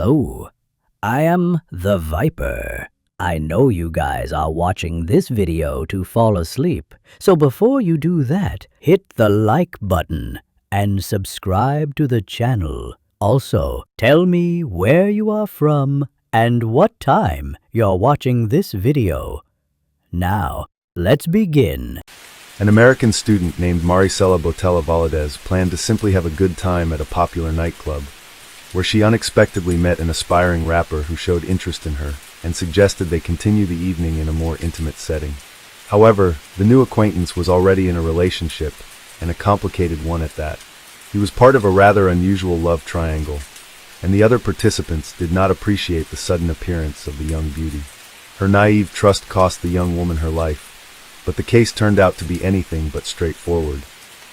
Hello, I am the Viper. I know you guys are watching this video to fall asleep, so before you do that, hit the like button and subscribe to the channel. Also, tell me where you are from and what time you're watching this video. Now, let's begin. An American student named Maricela Botella Valadez planned to simply have a good time at a popular nightclub, where she unexpectedly met an aspiring rapper who showed interest in her and suggested they continue the evening in a more intimate setting. However, the new acquaintance was already in a relationship, and a complicated one at that. He was part of a rather unusual love triangle, and the other participants did not appreciate the sudden appearance of the young beauty. Her naive trust cost the young woman her life, but the case turned out to be anything but straightforward.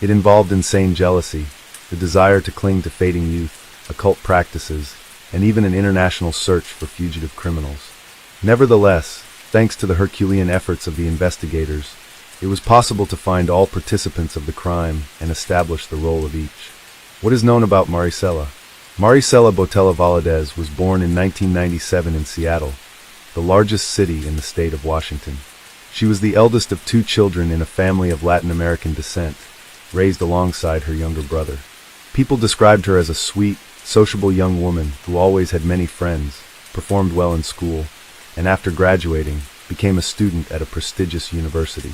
It involved insane jealousy, the desire to cling to fading youth, occult practices, and even an international search for fugitive criminals. Nevertheless, thanks to the Herculean efforts of the investigators, it was possible to find all participants of the crime and establish the role of each. What is known about Maricela? Maricela Botella Valadez was born in 1997 in Seattle, the largest city in the state of Washington. She was the eldest of two children in a family of Latin American descent, raised alongside her younger brother. People described her as a sweet, sociable young woman who always had many friends, performed well in school, and after graduating, became a student at a prestigious university.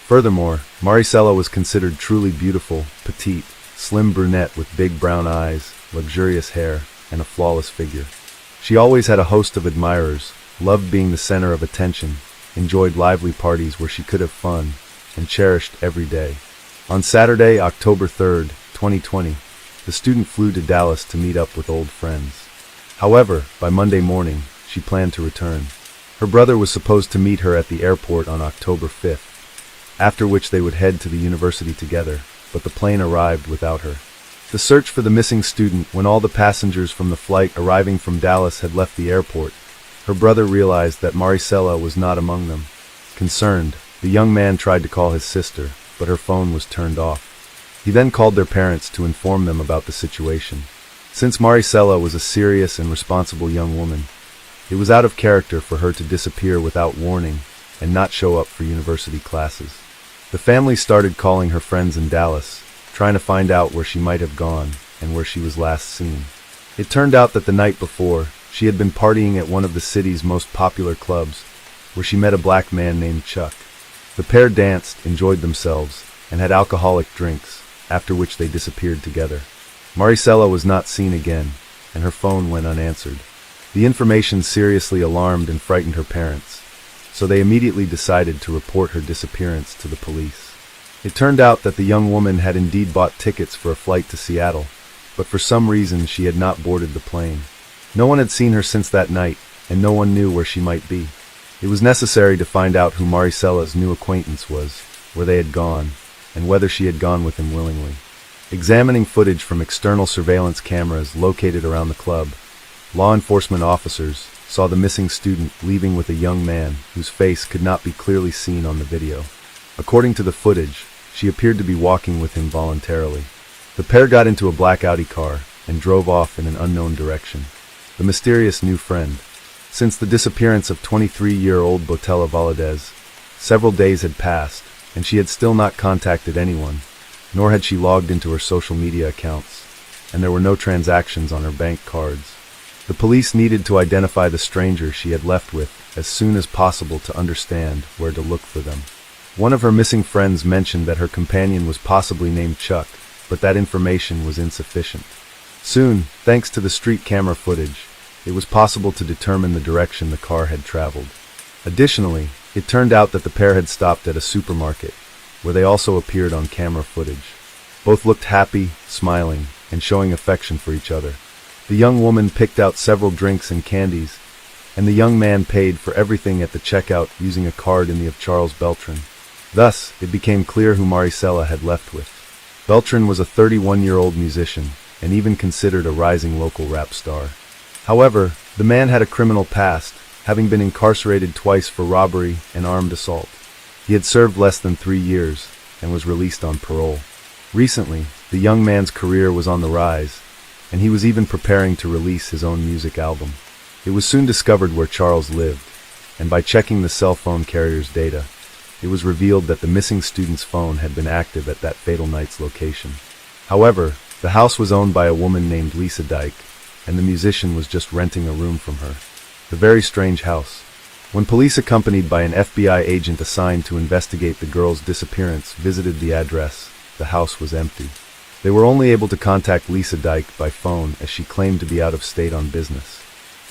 Furthermore, Maricela was considered truly beautiful, petite, slim brunette with big brown eyes, luxurious hair, and a flawless figure. She always had a host of admirers, loved being the center of attention, enjoyed lively parties where she could have fun, and cherished every day. On Saturday, October 3rd, 2020, the student flew to Dallas to meet up with old friends. However, by Monday morning, she planned to return. Her brother was supposed to meet her at the airport on October 5th, after which they would head to the university together, but the plane arrived without her. The search for the missing student, when all the passengers from the flight arriving from Dallas had left the airport, her brother realized that Maricela was not among them. Concerned, the young man tried to call his sister, but her phone was turned off. He then called their parents to inform them about the situation. Since Maricela was a serious and responsible young woman, it was out of character for her to disappear without warning and not show up for university classes. The family started calling her friends in Dallas, trying to find out where she might have gone and where she was last seen. It turned out that the night before, she had been partying at one of the city's most popular clubs, where she met a black man named Chuck. The pair danced, enjoyed themselves, and had alcoholic drinks, after which they disappeared together. Maricela was not seen again, and her phone went unanswered. The information seriously alarmed and frightened her parents, so they immediately decided to report her disappearance to the police. It turned out that the young woman had indeed bought tickets for a flight to Seattle, but for some reason she had not boarded the plane. No one had seen her since that night, and no one knew where she might be. It was necessary to find out who Maricela's new acquaintance was, where they had gone, and whether she had gone with him willingly. Examining footage from external surveillance cameras located around the club, law enforcement officers saw the missing student leaving with a young man whose face could not be clearly seen on the video. According to the footage, she appeared to be walking with him voluntarily. The pair got into a black Audi car and drove off in an unknown direction. The mysterious new friend. Since the disappearance of 23-year-old Botella Valadez, several days had passed, and she had still not contacted anyone, nor had she logged into her social media accounts, and there were no transactions on her bank cards. The police needed to identify the stranger she had left with as soon as possible to understand where to look for them. One of her missing friends mentioned that her companion was possibly named Chuck, but that information was insufficient. Soon, thanks to the street camera footage, it was possible to determine the direction the car had traveled. Additionally, it turned out that the pair had stopped at a supermarket, where they also appeared on camera footage. Both looked happy, smiling, and showing affection for each other. The young woman picked out several drinks and candies, and the young man paid for everything at the checkout using a card in the of Charles Beltran. Thus, it became clear who Maricela had left with. Beltran was a 31-year-old musician, and even considered a rising local rap star. However, the man had a criminal past, having been incarcerated twice for robbery and armed assault. He had served less than 3 years, and was released on parole. Recently, the young man's career was on the rise, and he was even preparing to release his own music album. It was soon discovered where Charles lived, and by checking the cell phone carrier's data, it was revealed that the missing student's phone had been active at that fatal night's location. However, the house was owned by a woman named Lisa Dyke, and the musician was just renting a room from her. The very strange house. When police accompanied by an FBI agent assigned to investigate the girl's disappearance visited the address, the house was empty. They were only able to contact Lisa Dyke by phone as she claimed to be out of state on business.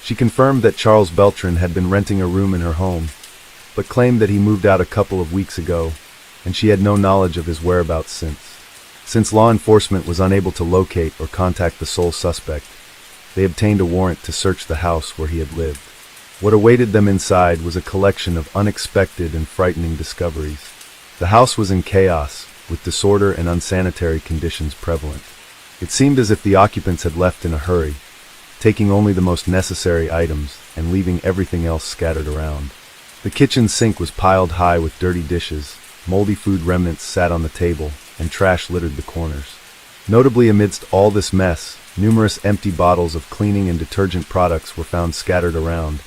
She confirmed that Charles Beltran had been renting a room in her home, but claimed that he moved out a couple of weeks ago, and she had no knowledge of his whereabouts since. Since law enforcement was unable to locate or contact the sole suspect, they obtained a warrant to search the house where he had lived. What awaited them inside was a collection of unexpected and frightening discoveries. The house was in chaos, with disorder and unsanitary conditions prevalent. It seemed as if the occupants had left in a hurry, taking only the most necessary items and leaving everything else scattered around. The kitchen sink was piled high with dirty dishes, moldy food remnants sat on the table, and trash littered the corners. Notably, amidst all this mess, numerous empty bottles of cleaning and detergent products were found scattered around,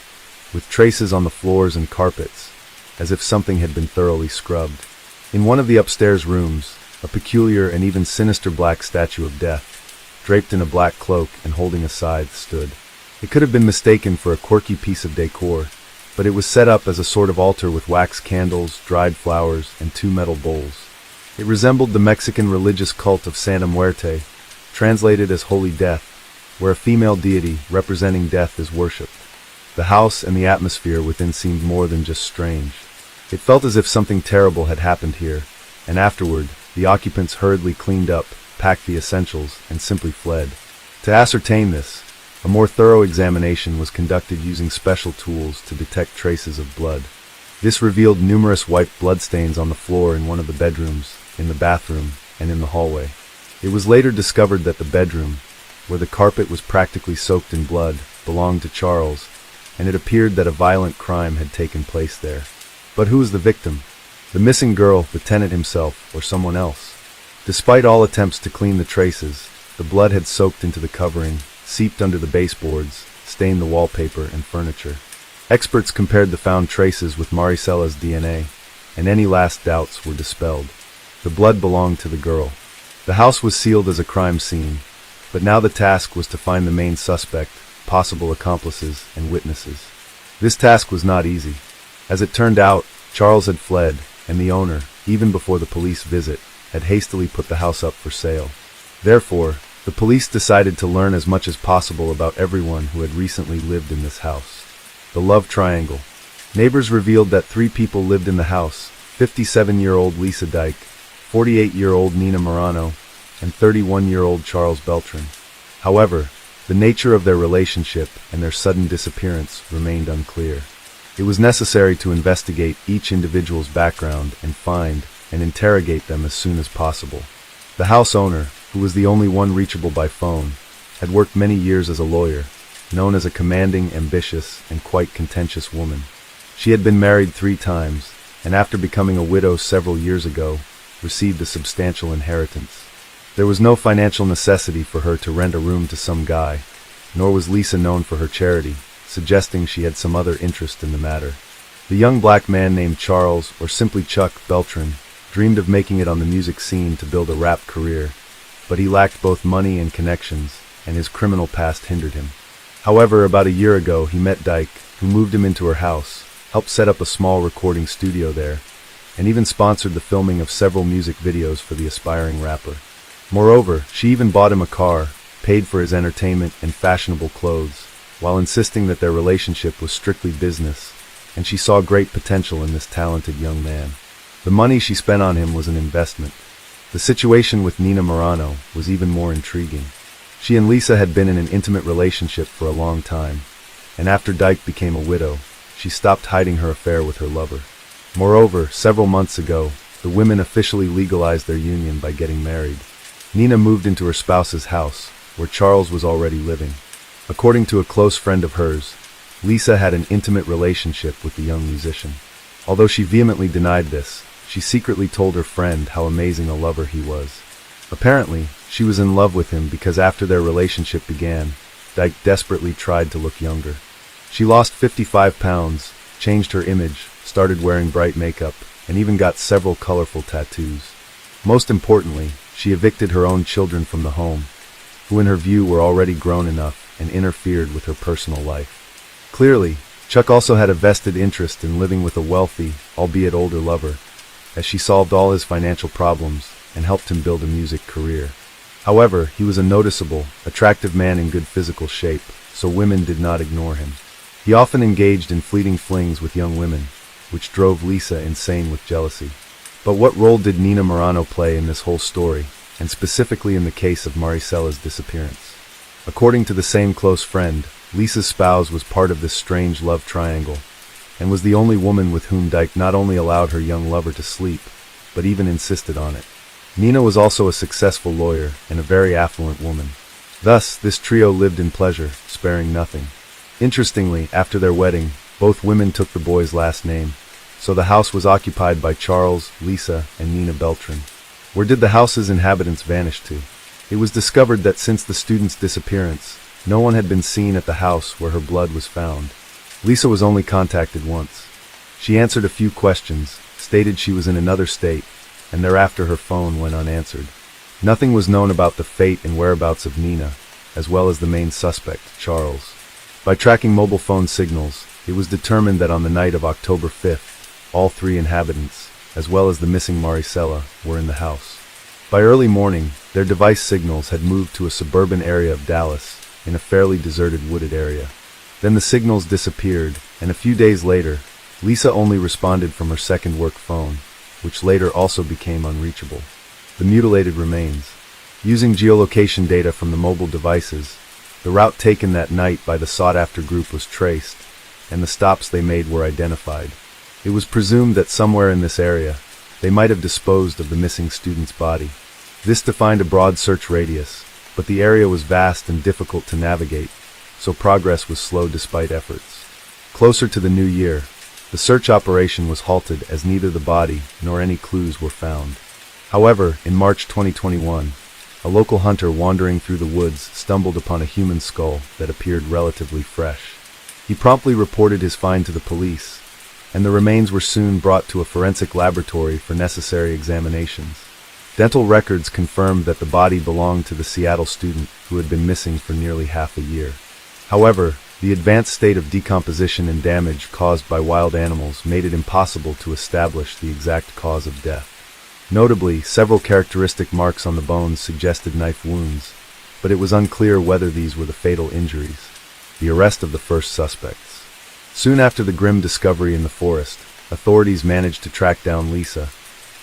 with traces on the floors and carpets, as if something had been thoroughly scrubbed. In one of the upstairs rooms, a peculiar and even sinister black statue of death, draped in a black cloak and holding a scythe, stood. It could have been mistaken for a quirky piece of decor, but it was set up as a sort of altar with wax candles, dried flowers, and 2 metal bowls. It resembled the Mexican religious cult of Santa Muerte, translated as Holy Death, where a female deity representing death is worshipped. The house and the atmosphere within seemed more than just strange. It felt as if something terrible had happened here, and afterward, the occupants hurriedly cleaned up, packed the essentials, and simply fled. To ascertain this, a more thorough examination was conducted using special tools to detect traces of blood. This revealed numerous white bloodstains on the floor in one of the bedrooms, in the bathroom, and in the hallway. It was later discovered that the bedroom, where the carpet was practically soaked in blood, belonged to Charles, and it appeared that a violent crime had taken place there. But who was the victim? The missing girl, the tenant himself, or someone else? Despite all attempts to clean the traces, the blood had soaked into the covering, seeped under the baseboards, stained the wallpaper and furniture. Experts compared the found traces with Maricella's DNA, and any last doubts were dispelled. The blood belonged to the girl. The house was sealed as a crime scene, but now the task was to find the main suspect, possible accomplices, and witnesses. This task was not easy. As it turned out, Charles had fled, and the owner, even before the police visit, had hastily put the house up for sale. Therefore, the police decided to learn as much as possible about everyone who had recently lived in this house. The love triangle. Neighbors revealed that 3 people lived in the house: 57-year-old Lisa Dyke, 48-year-old Nina Morano, and 31-year-old Charles Beltran. However, the nature of their relationship and their sudden disappearance remained unclear. It was necessary to investigate each individual's background and find and interrogate them as soon as possible. The house owner, who was the only one reachable by phone, had worked many years as a lawyer, known as a commanding, ambitious, and quite contentious woman. She had been married 3 times, and after becoming a widow several years ago, received a substantial inheritance. There was no financial necessity for her to rent a room to some guy, nor was Lisa known for her charity, suggesting she had some other interest in the matter. The young black man named Charles, or simply Chuck, Beltran, dreamed of making it on the music scene to build a rap career, but he lacked both money and connections, and his criminal past hindered him. However, about a year ago, he met Dyke, who moved him into her house, helped set up a small recording studio there, and even sponsored the filming of several music videos for the aspiring rapper. Moreover, she even bought him a car, paid for his entertainment and fashionable clothes, while insisting that their relationship was strictly business, and she saw great potential in this talented young man. The money she spent on him was an investment. The situation with Nina Morano was even more intriguing. She and Lisa had been in an intimate relationship for a long time, and after Dyke became a widow, she stopped hiding her affair with her lover. Moreover, several months ago, the women officially legalized their union by getting married. Nina moved into her spouse's house, where Charles was already living. According to a close friend of hers, Lisa had an intimate relationship with the young musician. Although she vehemently denied this, she secretly told her friend how amazing a lover he was. Apparently, She was in love with him because after their relationship began, Dyke desperately tried to look younger. She lost 55 pounds, changed her image, started wearing bright makeup, and even got several colorful tattoos. Most importantly, she evicted her own children from the home, who in her view were already grown enough and interfered with her personal life. Clearly, Chuck also had a vested interest in living with a wealthy, albeit older lover, as she solved all his financial problems and helped him build a music career. However, he was a noticeable, attractive man in good physical shape, so women did not ignore him. He often engaged in fleeting flings with young women, which drove Lisa insane with jealousy. But what role did Nina Morano play in this whole story, and specifically in the case of Maricella's disappearance? According to the same close friend, Lisa's spouse was part of this strange love triangle, and was the only woman with whom Dyke not only allowed her young lover to sleep, but even insisted on it. Nina was also a successful lawyer and a very affluent woman. Thus, this trio lived in pleasure, sparing nothing. Interestingly, after their wedding, both women took the boy's last name, so the house was occupied by Charles, Lisa, and Nina Beltran. Where did the house's inhabitants vanish to? It was discovered that since the student's disappearance, no one had been seen at the house where her blood was found. Lisa was only contacted once. She answered a few questions, stated she was in another state, and thereafter her phone went unanswered. Nothing was known about the fate and whereabouts of Nina, as well as the main suspect, Charles. By tracking mobile phone signals, it was determined that on the night of October 5th, all three inhabitants, as well as the missing Maricela, were in the house. By early morning, their device signals had moved to a suburban area of Dallas, in a fairly deserted wooded area. Then the signals disappeared, and a few days later, Lisa only responded from her second work phone, which later also became unreachable. The mutilated remains. Using geolocation data from the mobile devices, the route taken that night by the sought-after group was traced, and the stops they made were identified. It was presumed that somewhere in this area, they might have disposed of the missing student's body. This defined a broad search radius, but the area was vast and difficult to navigate, so progress was slow despite efforts. Closer to the new year, the search operation was halted as neither the body nor any clues were found. However, in March 2021, a local hunter wandering through the woods stumbled upon a human skull that appeared relatively fresh. He promptly reported his find to the police, and the remains were soon brought to a forensic laboratory for necessary examinations. Dental records confirmed that the body belonged to the Seattle student who had been missing for nearly half a year. However, the advanced state of decomposition and damage caused by wild animals made it impossible to establish the exact cause of death. Notably, several characteristic marks on the bones suggested knife wounds, but it was unclear whether these were the fatal injuries. The arrest of the first suspects. Soon after the grim discovery in the forest, authorities managed to track down Lisa,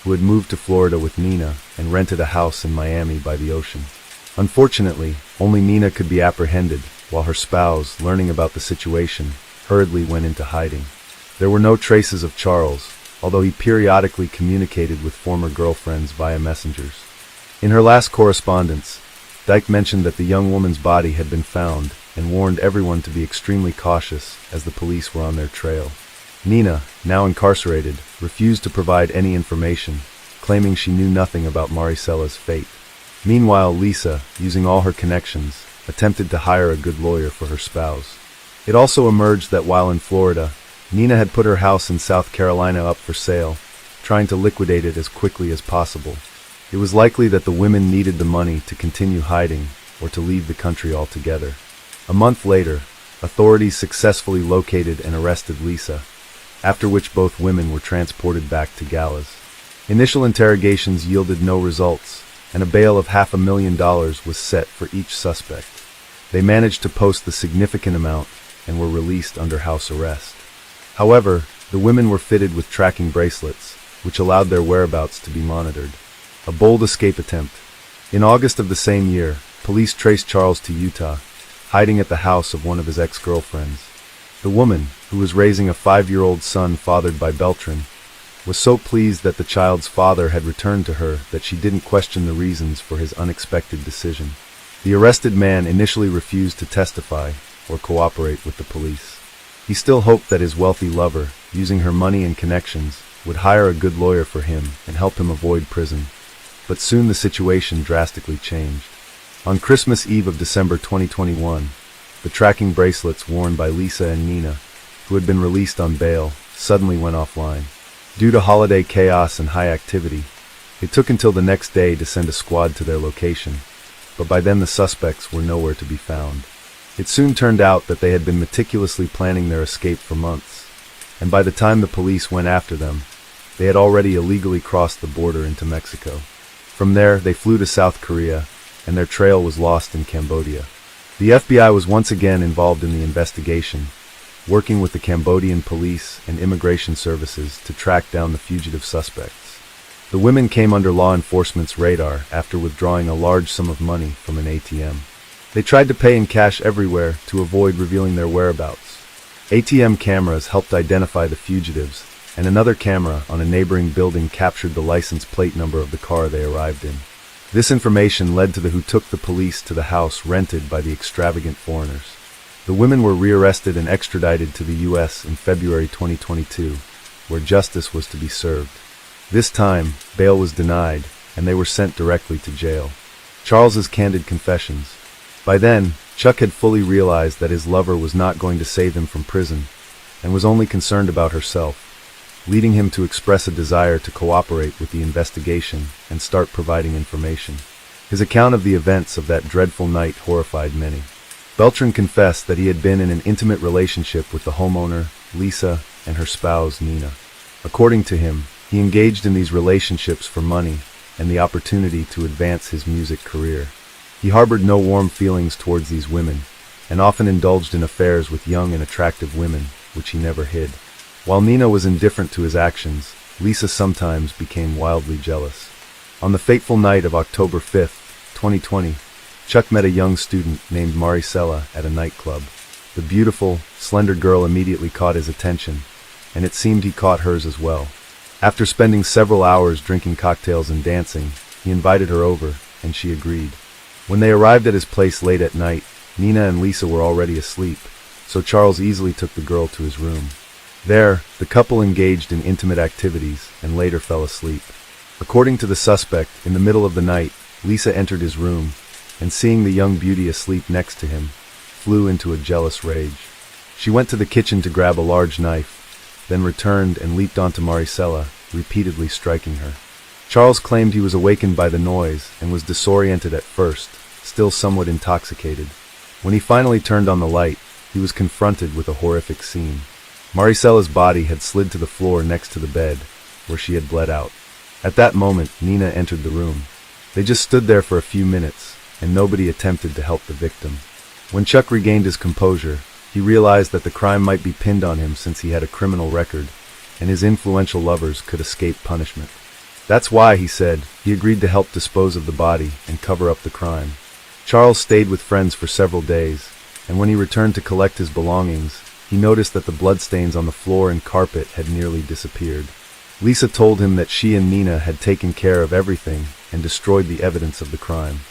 who had moved to Florida with Nina and rented a house in Miami by the ocean. Unfortunately, only Nina could be apprehended, while her spouse, learning about the situation, hurriedly went into hiding. There were no traces of Charles, although he periodically communicated with former girlfriends via messengers. In her last correspondence, Dyke mentioned that the young woman's body had been found and warned everyone to be extremely cautious as the police were on their trail. Nina, now incarcerated, refused to provide any information, claiming she knew nothing about Maricella's fate. Meanwhile, Lisa, using all her connections, attempted to hire a good lawyer for her spouse. It also emerged that while in Florida, Nina had put her house in South Carolina up for sale, trying to liquidate it as quickly as possible. It was likely that the women needed the money to continue hiding or to leave the country altogether. A month later, authorities successfully located and arrested Lisa, after which both women were transported back to Dallas. Initial interrogations yielded no results, and a bail of $500,000 was set for each suspect. They managed to post the significant amount and were released under house arrest. However, the women were fitted with tracking bracelets, which allowed their whereabouts to be monitored. A bold escape attempt. In August of the same year, police traced Charles to Utah, hiding at the house of one of his ex-girlfriends. The woman, who was raising a 5-year-old son fathered by Beltran, was so pleased that the child's father had returned to her that she didn't question the reasons for his unexpected decision. The arrested man initially refused to testify or cooperate with the police. He still hoped that his wealthy lover, using her money and connections, would hire a good lawyer for him and help him avoid prison. but soon the situation drastically changed. On Christmas Eve of December 2021, the tracking bracelets worn by Lisa and Nina, who had been released on bail, suddenly went offline. Due to holiday chaos and high activity, it took until the next day to send a squad to their location, but by then the suspects were nowhere to be found. It soon turned out that they had been meticulously planning their escape for months, and by the time the police went after them, they had already illegally crossed the border into Mexico. From there, they flew to South Korea, and their trail was lost in Cambodia. The FBI was once again involved in the investigation, working with the Cambodian police and immigration services to track down the fugitive suspects. The women came under law enforcement's radar after withdrawing a large sum of money from an ATM. They tried to pay in cash everywhere to avoid revealing their whereabouts. ATM cameras helped identify the fugitives, and another camera on a neighboring building captured the license plate number of the car they arrived in. This information led to who took the police to the house rented by the extravagant foreigners. The women were rearrested and extradited to the U.S. in February 2022, where justice was to be served. This time, bail was denied, and they were sent directly to jail. Charles's candid confessions. By then, Chuck had fully realized that his lover was not going to save him from prison, and was only concerned about herself, leading him to express a desire to cooperate with the investigation and start providing information. His account of the events of that dreadful night horrified many. Beltran confessed that he had been in an intimate relationship with the homeowner, Lisa, and her spouse, Nina. According to him, he engaged in these relationships for money and the opportunity to advance his music career. He harbored no warm feelings towards these women, and often indulged in affairs with young and attractive women, which he never hid. While Nina was indifferent to his actions, Lisa sometimes became wildly jealous. On the fateful night of October 5, 2020, Chuck met a young student named Maricela at a nightclub. The beautiful, slender girl immediately caught his attention, and it seemed he caught hers as well. After spending several hours drinking cocktails and dancing, he invited her over, and she agreed. When they arrived at his place late at night, Nina and Lisa were already asleep, so Charles easily took the girl to his room. There, the couple engaged in intimate activities and later fell asleep. According to the suspect, in the middle of the night, Lisa entered his room, and seeing the young beauty asleep next to him, flew into a jealous rage. She went to the kitchen to grab a large knife, then returned and leaped onto Maricela, repeatedly striking her. Charles claimed he was awakened by the noise and was disoriented at first, still somewhat intoxicated. When he finally turned on the light, he was confronted with a horrific scene. Maricela's body had slid to the floor next to the bed, where she had bled out. At that moment, Nina entered the room. They just stood there for a few minutes, and nobody attempted to help the victim. When Chuck regained his composure, he realized that the crime might be pinned on him since he had a criminal record, and his influential lovers could escape punishment. That's why, he said, he agreed to help dispose of the body and cover up the crime. Charles stayed with friends for several days, and when he returned to collect his belongings, he noticed that the bloodstains on the floor and carpet had nearly disappeared. Lisa told him that she and Nina had taken care of everything and destroyed the evidence of the crime.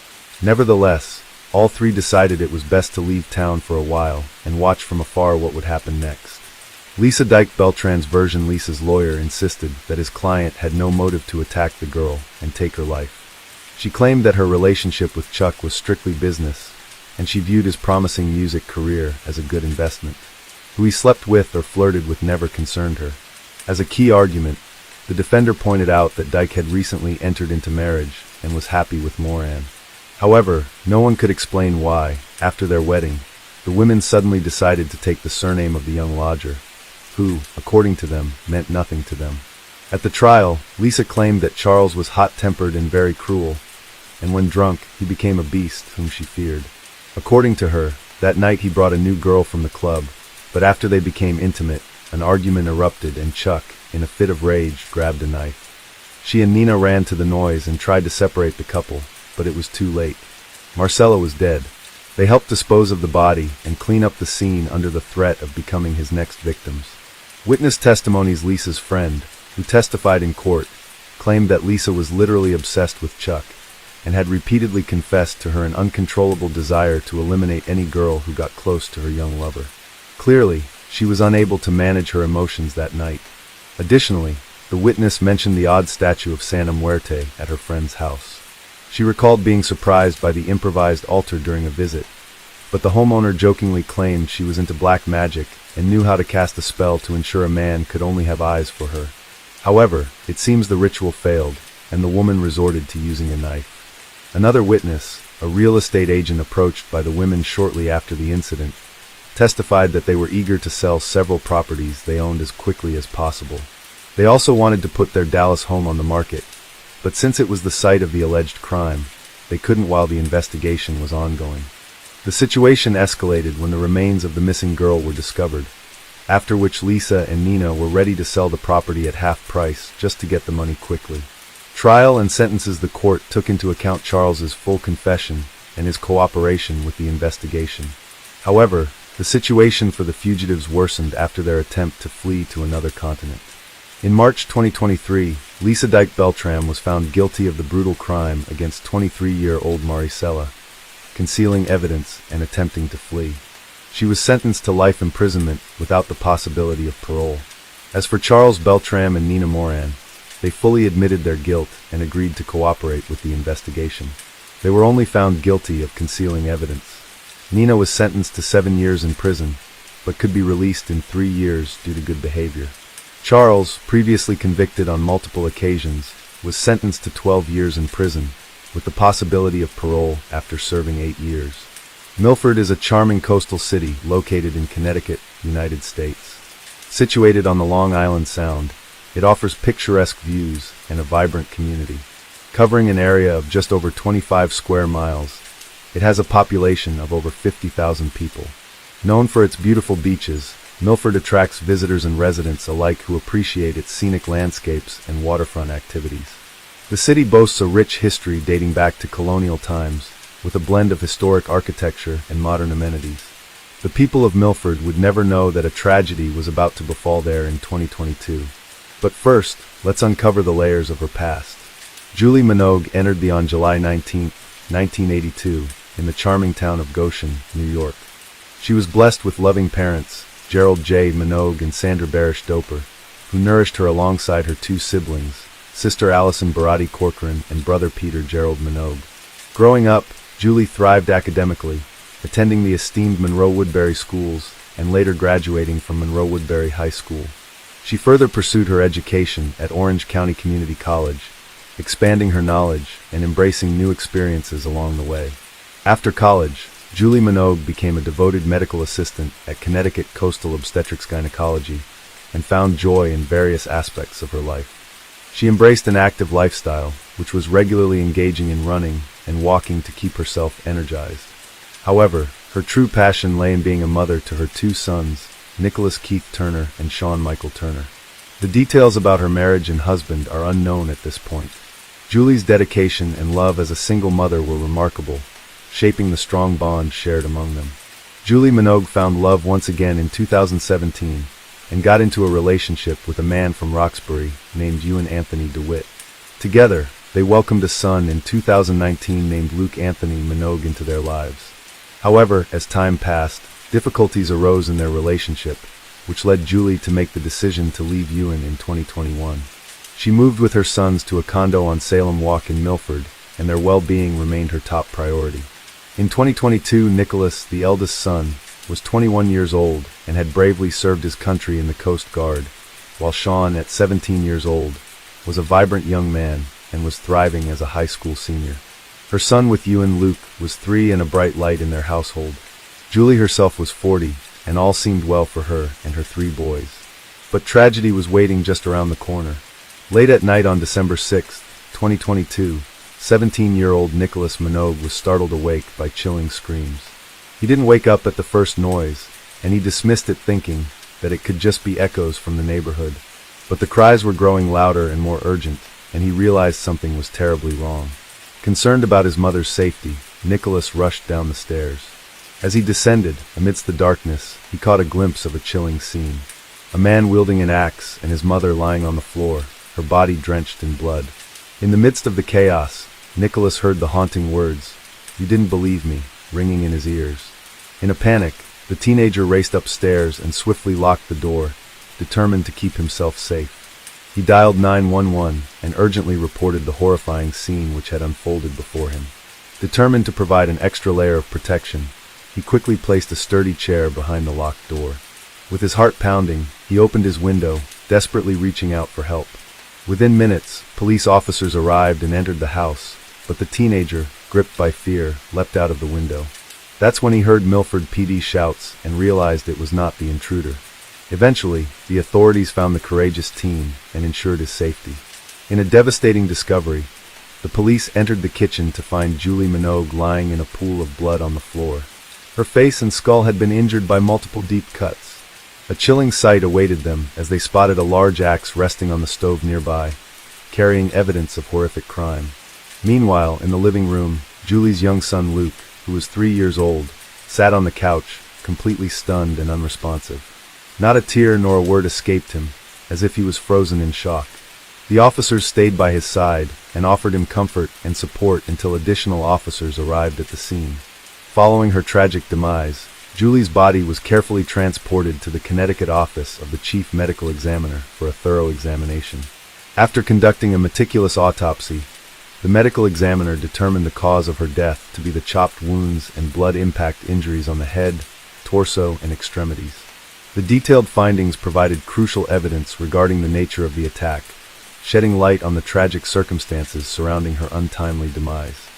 Nevertheless, all three decided it was best to leave town for a while and watch from afar what would happen next. Lisa Dyke Beltran's version. Lisa's lawyer insisted that his client had no motive to attack the girl and take her life. She claimed that her relationship with Chuck was strictly business, and she viewed his promising music career as a good investment. Who he slept with or flirted with never concerned her. As a key argument, the defender pointed out that Dyke had recently entered into marriage and was happy with Moran. However, no one could explain why, after their wedding, the women suddenly decided to take the surname of the young lodger, who, according to them, meant nothing to them. At the trial, Lisa claimed that Charles was hot-tempered and very cruel, and when drunk, he became a beast whom she feared. According to her, that night he brought a new girl from the club, but after they became intimate, an argument erupted and Chuck, in a fit of rage, grabbed a knife. She and Nina ran to the noise and tried to separate the couple, but it was too late. Marcella was dead. They helped dispose of the body and clean up the scene under the threat of becoming his next victims. Witness testimonies. Lisa's friend, who testified in court, claimed that Lisa was literally obsessed with Chuck and had repeatedly confessed to her an uncontrollable desire to eliminate any girl who got close to her young lover. Clearly, she was unable to manage her emotions that night. Additionally, the witness mentioned the odd statue of Santa Muerte at her friend's house. She recalled being surprised by the improvised altar during a visit, but the homeowner jokingly claimed she was into black magic and knew how to cast a spell to ensure a man could only have eyes for her. However, it seems the ritual failed, and the woman resorted to using a knife. Another witness, a real estate agent approached by the women shortly after the incident, testified that they were eager to sell several properties they owned as quickly as possible. They also wanted to put their Dallas home on the market, but since it was the site of the alleged crime, they couldn't while the investigation was ongoing. The situation escalated when the remains of the missing girl were discovered, after which Lisa and Nina were ready to sell the property at half price just to get the money quickly. Trial and sentences. The court took into account Charles's full confession and his cooperation with the investigation. However, the situation for the fugitives worsened after their attempt to flee to another continent. In March 2023, Lisa Dyke Beltram was found guilty of the brutal crime against 23-year-old Maricela, concealing evidence and attempting to flee. She was sentenced to life imprisonment without the possibility of parole. As for Charles Beltram and Nina Moran, they fully admitted their guilt and agreed to cooperate with the investigation. They were only found guilty of concealing evidence. Nina was sentenced to 7 years in prison, but could be released in 3 years due to good behavior. Charles, previously convicted on multiple occasions, was sentenced to 12 years in prison, with the possibility of parole after serving 8 years. Milford is a charming coastal city located in Connecticut, United States. Situated on the Long Island Sound, it offers picturesque views and a vibrant community. Covering an area of just over 25 square miles, it has a population of over 50,000 people. Known for its beautiful beaches, Milford attracts visitors and residents alike who appreciate its scenic landscapes and waterfront activities. The city boasts a rich history dating back to colonial times, with a blend of historic architecture and modern amenities. The people of Milford would never know that a tragedy was about to befall there in 2022. But first, let's uncover the layers of her past. Julie Minogue entered on July 19, 1982, in the charming town of Goshen, New York. She was blessed with loving parents, Gerald J. Minogue and Sandra Barish Doper, who nourished her alongside her 2 siblings, sister Allison Barati Corcoran and brother Peter Gerald Minogue. Growing up, Julie thrived academically, attending the esteemed Monroe-Woodbury schools and later graduating from Monroe-Woodbury High School. She further pursued her education at Orange County Community College, expanding her knowledge and embracing new experiences along the way. After college, Julie Minogue became a devoted medical assistant at Connecticut Coastal Obstetrics Gynecology and found joy in various aspects of her life. She embraced an active lifestyle, which was regularly engaging in running and walking to keep herself energized. However, her true passion lay in being a mother to her 2 sons, Nicholas Keith Turner and Sean Michael Turner. The details about her marriage and husband are unknown at this point. Julie's dedication and love as a single mother were remarkable, shaping the strong bond shared among them. Julie Minogue found love once again in 2017 and got into a relationship with a man from Roxbury named Ewan Anthony DeWitt. Together, they welcomed a son in 2019 named Luke Anthony Minogue into their lives. However, as time passed, difficulties arose in their relationship, which led Julie to make the decision to leave Ewan in 2021. She moved with her sons to a condo on Salem Walk in Milford, and their well-being remained her top priority. In 2022, Nicholas, the eldest son, was 21 years old and had bravely served his country in the Coast Guard, while Sean, at 17 years old, was a vibrant young man and was thriving as a high school senior. Her son with Ewan, Luke, was 3 and a bright light in their household. Julie herself was 40, and all seemed well for her and her 3 boys. But tragedy was waiting just around the corner. Late at night on December 6, 2022, 17-year-old Nicholas Minogue was startled awake by chilling screams. He didn't wake up at the first noise, and he dismissed it thinking that it could just be echoes from the neighborhood. But the cries were growing louder and more urgent, and he realized something was terribly wrong. Concerned about his mother's safety, Nicholas rushed down the stairs. As he descended, amidst the darkness, he caught a glimpse of a chilling scene. A man wielding an axe and his mother lying on the floor, her body drenched in blood. In the midst of the chaos, Nicholas heard the haunting words, "You didn't believe me," ringing in his ears. In a panic, the teenager raced upstairs and swiftly locked the door, determined to keep himself safe. He dialed 911 and urgently reported the horrifying scene which had unfolded before him. Determined to provide an extra layer of protection, he quickly placed a sturdy chair behind the locked door. With his heart pounding, he opened his window, desperately reaching out for help. Within minutes, police officers arrived and entered the house, but the teenager, gripped by fear, leapt out of the window. That's when he heard Milford PD shouts and realized it was not the intruder. Eventually, the authorities found the courageous teen and ensured his safety. In a devastating discovery, the police entered the kitchen to find Julie Minogue lying in a pool of blood on the floor. Her face and skull had been injured by multiple deep cuts. A chilling sight awaited them as they spotted a large axe resting on the stove nearby, carrying evidence of horrific crime. Meanwhile, in the living room, Julie's young son Luke, who was 3 years old, sat on the couch, completely stunned and unresponsive. Not a tear nor a word escaped him, as if he was frozen in shock. The officers stayed by his side and offered him comfort and support until additional officers arrived at the scene. Following her tragic demise, Julie's body was carefully transported to the Connecticut office of the chief medical examiner for a thorough examination. After conducting a meticulous autopsy, the medical examiner determined the cause of her death to be the chopped wounds and blood impact injuries on the head, torso, and extremities. The detailed findings provided crucial evidence regarding the nature of the attack, shedding light on the tragic circumstances surrounding her untimely demise.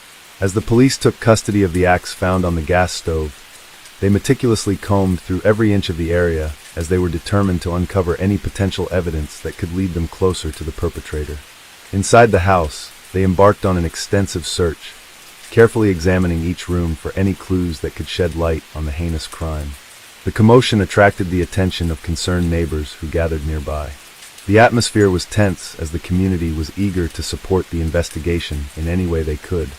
As the police took custody of the axe found on the gas stove, they meticulously combed through every inch of the area as they were determined to uncover any potential evidence that could lead them closer to the perpetrator. Inside the house, they embarked on an extensive search, carefully examining each room for any clues that could shed light on the heinous crime. The commotion attracted the attention of concerned neighbors who gathered nearby. The atmosphere was tense as the community was eager to support the investigation in any way they could.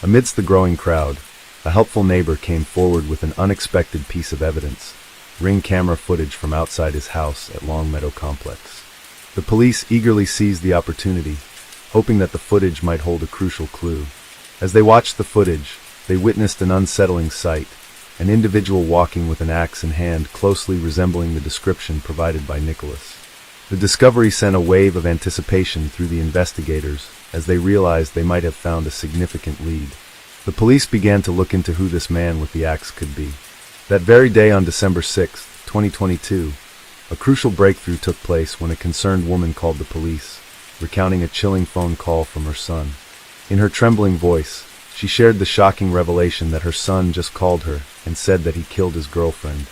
Amidst the growing crowd, a helpful neighbor came forward with an unexpected piece of evidence: Ring camera footage from outside his house at Long Meadow Complex. The police eagerly seized the opportunity, hoping that the footage might hold a crucial clue. As they watched the footage, they witnessed an unsettling sight: an individual walking with an axe in hand closely resembling the description provided by Nicholas. The discovery sent a wave of anticipation through the investigators as they realized they might have found a significant lead. The police began to look into who this man with the axe could be. That very day on December 6, 2022, a crucial breakthrough took place when a concerned woman called the police, recounting a chilling phone call from her son. In her trembling voice, she shared the shocking revelation that her son just called her and said that he killed his girlfriend.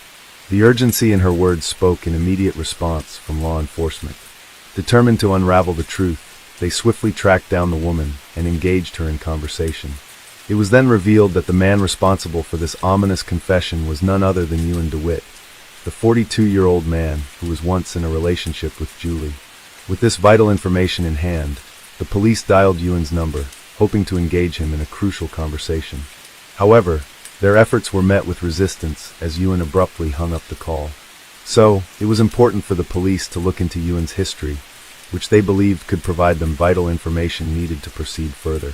The urgency in her words spoke in immediate response from law enforcement. Determined to unravel the truth, they swiftly tracked down the woman and engaged her in conversation. It was then revealed that the man responsible for this ominous confession was none other than Ewan DeWitt, the 42-year-old man who was once in a relationship with Julie. With this vital information in hand, the police dialed Ewan's number, hoping to engage him in a crucial conversation. However, their efforts were met with resistance as Ewan abruptly hung up the call. So, it was important for the police to look into Ewan's history, which they believed could provide them vital information needed to proceed further.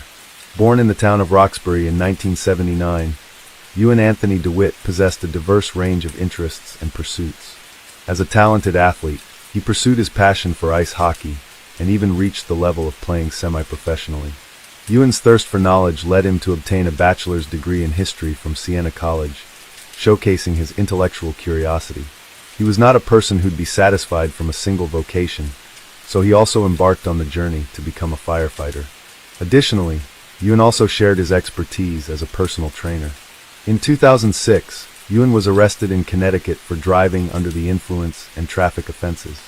Born in the town of Roxbury in 1979, Ewan Anthony DeWitt possessed a diverse range of interests and pursuits. As a talented athlete, he pursued his passion for ice hockey and even reached the level of playing semi-professionally. Ewan's thirst for knowledge led him to obtain a bachelor's degree in history from Siena College, showcasing his intellectual curiosity. He was not a person who'd be satisfied from a single vocation, so he also embarked on the journey to become a firefighter. Additionally, Ewan also shared his expertise as a personal trainer. In 2006, Ewan was arrested in Connecticut for driving under the influence and traffic offenses.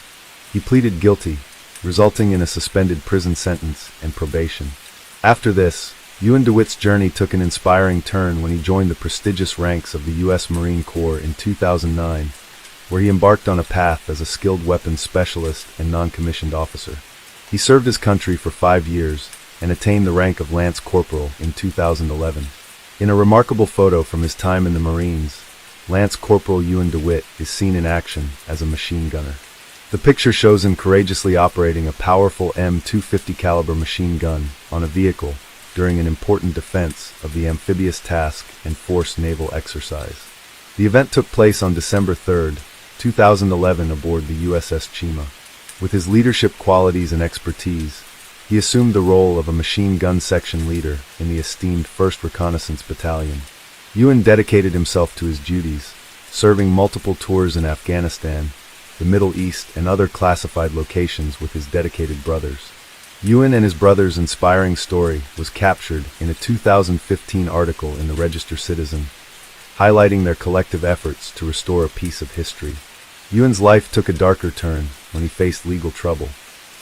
He pleaded guilty, resulting in a suspended prison sentence and probation. After this, Ewan DeWitt's journey took an inspiring turn when he joined the prestigious ranks of the U.S. Marine Corps in 2009, where he embarked on a path as a skilled weapons specialist and non-commissioned officer. He served his country for 5 years and attained the rank of Lance Corporal in 2011. In a remarkable photo from his time in the Marines, Lance Corporal Ewan DeWitt is seen in action as a machine gunner. The picture shows him courageously operating a powerful M250 caliber machine gun on a vehicle during an important defense of the amphibious task and force naval exercise. The event took place on December 3, 2011 aboard the USS Chima. With his leadership qualities and expertise, he assumed the role of a machine gun section leader in the esteemed 1st Reconnaissance Battalion. Ewan dedicated himself to his duties, serving multiple tours in Afghanistan, the Middle East, and other classified locations with his dedicated brothers. Ewan and his brothers' inspiring story was captured in a 2015 article in the Register Citizen, highlighting their collective efforts to restore a piece of history. Ewan's life took a darker turn when he faced legal trouble.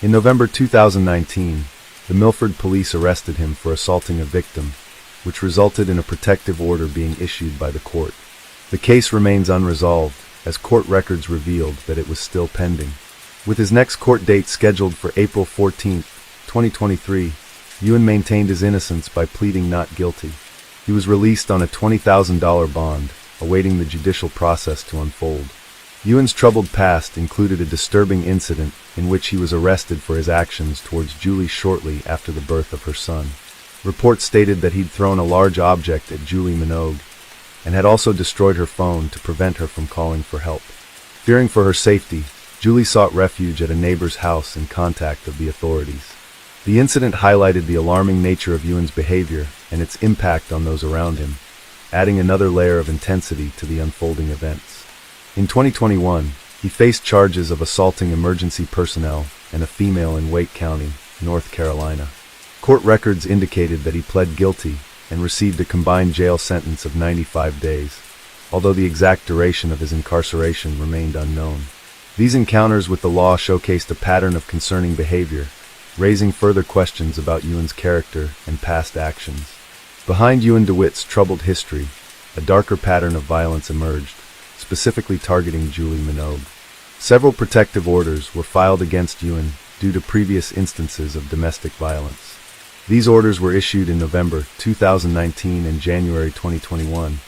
In November 2019, the Milford police arrested him for assaulting a victim, which resulted in a protective order being issued by the court. The case remains unresolved, as court records revealed that it was still pending. With his next court date scheduled for April 14, 2023, Ewan maintained his innocence by pleading not guilty. He was released on a $20,000 bond, awaiting the judicial process to unfold. Ewan's troubled past included a disturbing incident in which he was arrested for his actions towards Julie shortly after the birth of her son. Reports stated that he'd thrown a large object at Julie Minogue and had also destroyed her phone to prevent her from calling for help. Fearing for her safety, Julie sought refuge at a neighbor's house in contact of the authorities. The incident highlighted the alarming nature of Ewan's behavior and its impact on those around him, adding another layer of intensity to the unfolding events. In 2021, he faced charges of assaulting emergency personnel and a female in Wake County, North Carolina. Court records indicated that he pled guilty and received a combined jail sentence of 95 days, although the exact duration of his incarceration remained unknown. These encounters with the law showcased a pattern of concerning behavior, raising further questions about Ewan's character and past actions. Behind Ewan DeWitt's troubled history, a darker pattern of violence emerged, specifically targeting Julie Minogue. Several protective orders were filed against Ewan due to previous instances of domestic violence. These orders were issued in November 2019 and January 2021,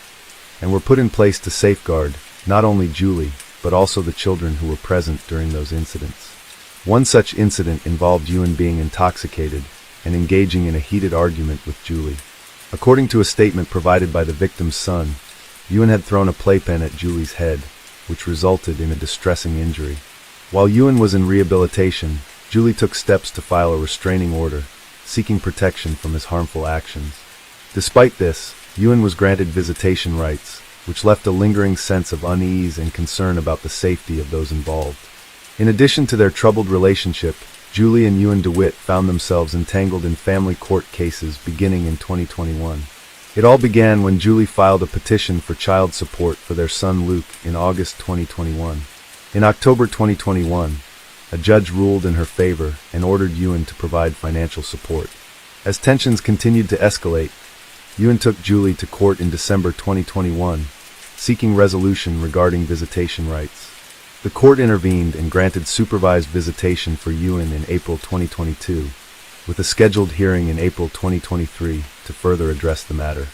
and were put in place to safeguard not only Julie, but also the children who were present during those incidents. One such incident involved Ewan being intoxicated and engaging in a heated argument with Julie. According to a statement provided by the victim's son, Ewan had thrown a playpen at Julie's head, which resulted in a distressing injury. While Ewan was in rehabilitation, Julie took steps to file a restraining order, seeking protection from his harmful actions. Despite this, Ewan was granted visitation rights, which left a lingering sense of unease and concern about the safety of those involved. In addition to their troubled relationship, Julie and Ewan DeWitt found themselves entangled in family court cases beginning in 2021. It all began when Julie filed a petition for child support for their son Luke in August 2021. In October 2021, a judge ruled in her favor and ordered Ewan to provide financial support. As tensions continued to escalate, Ewan took Julie to court in December 2021, seeking resolution regarding visitation rights. The court intervened and granted supervised visitation for Ewan in April 2022, with a scheduled hearing in April 2023 to further address the matter.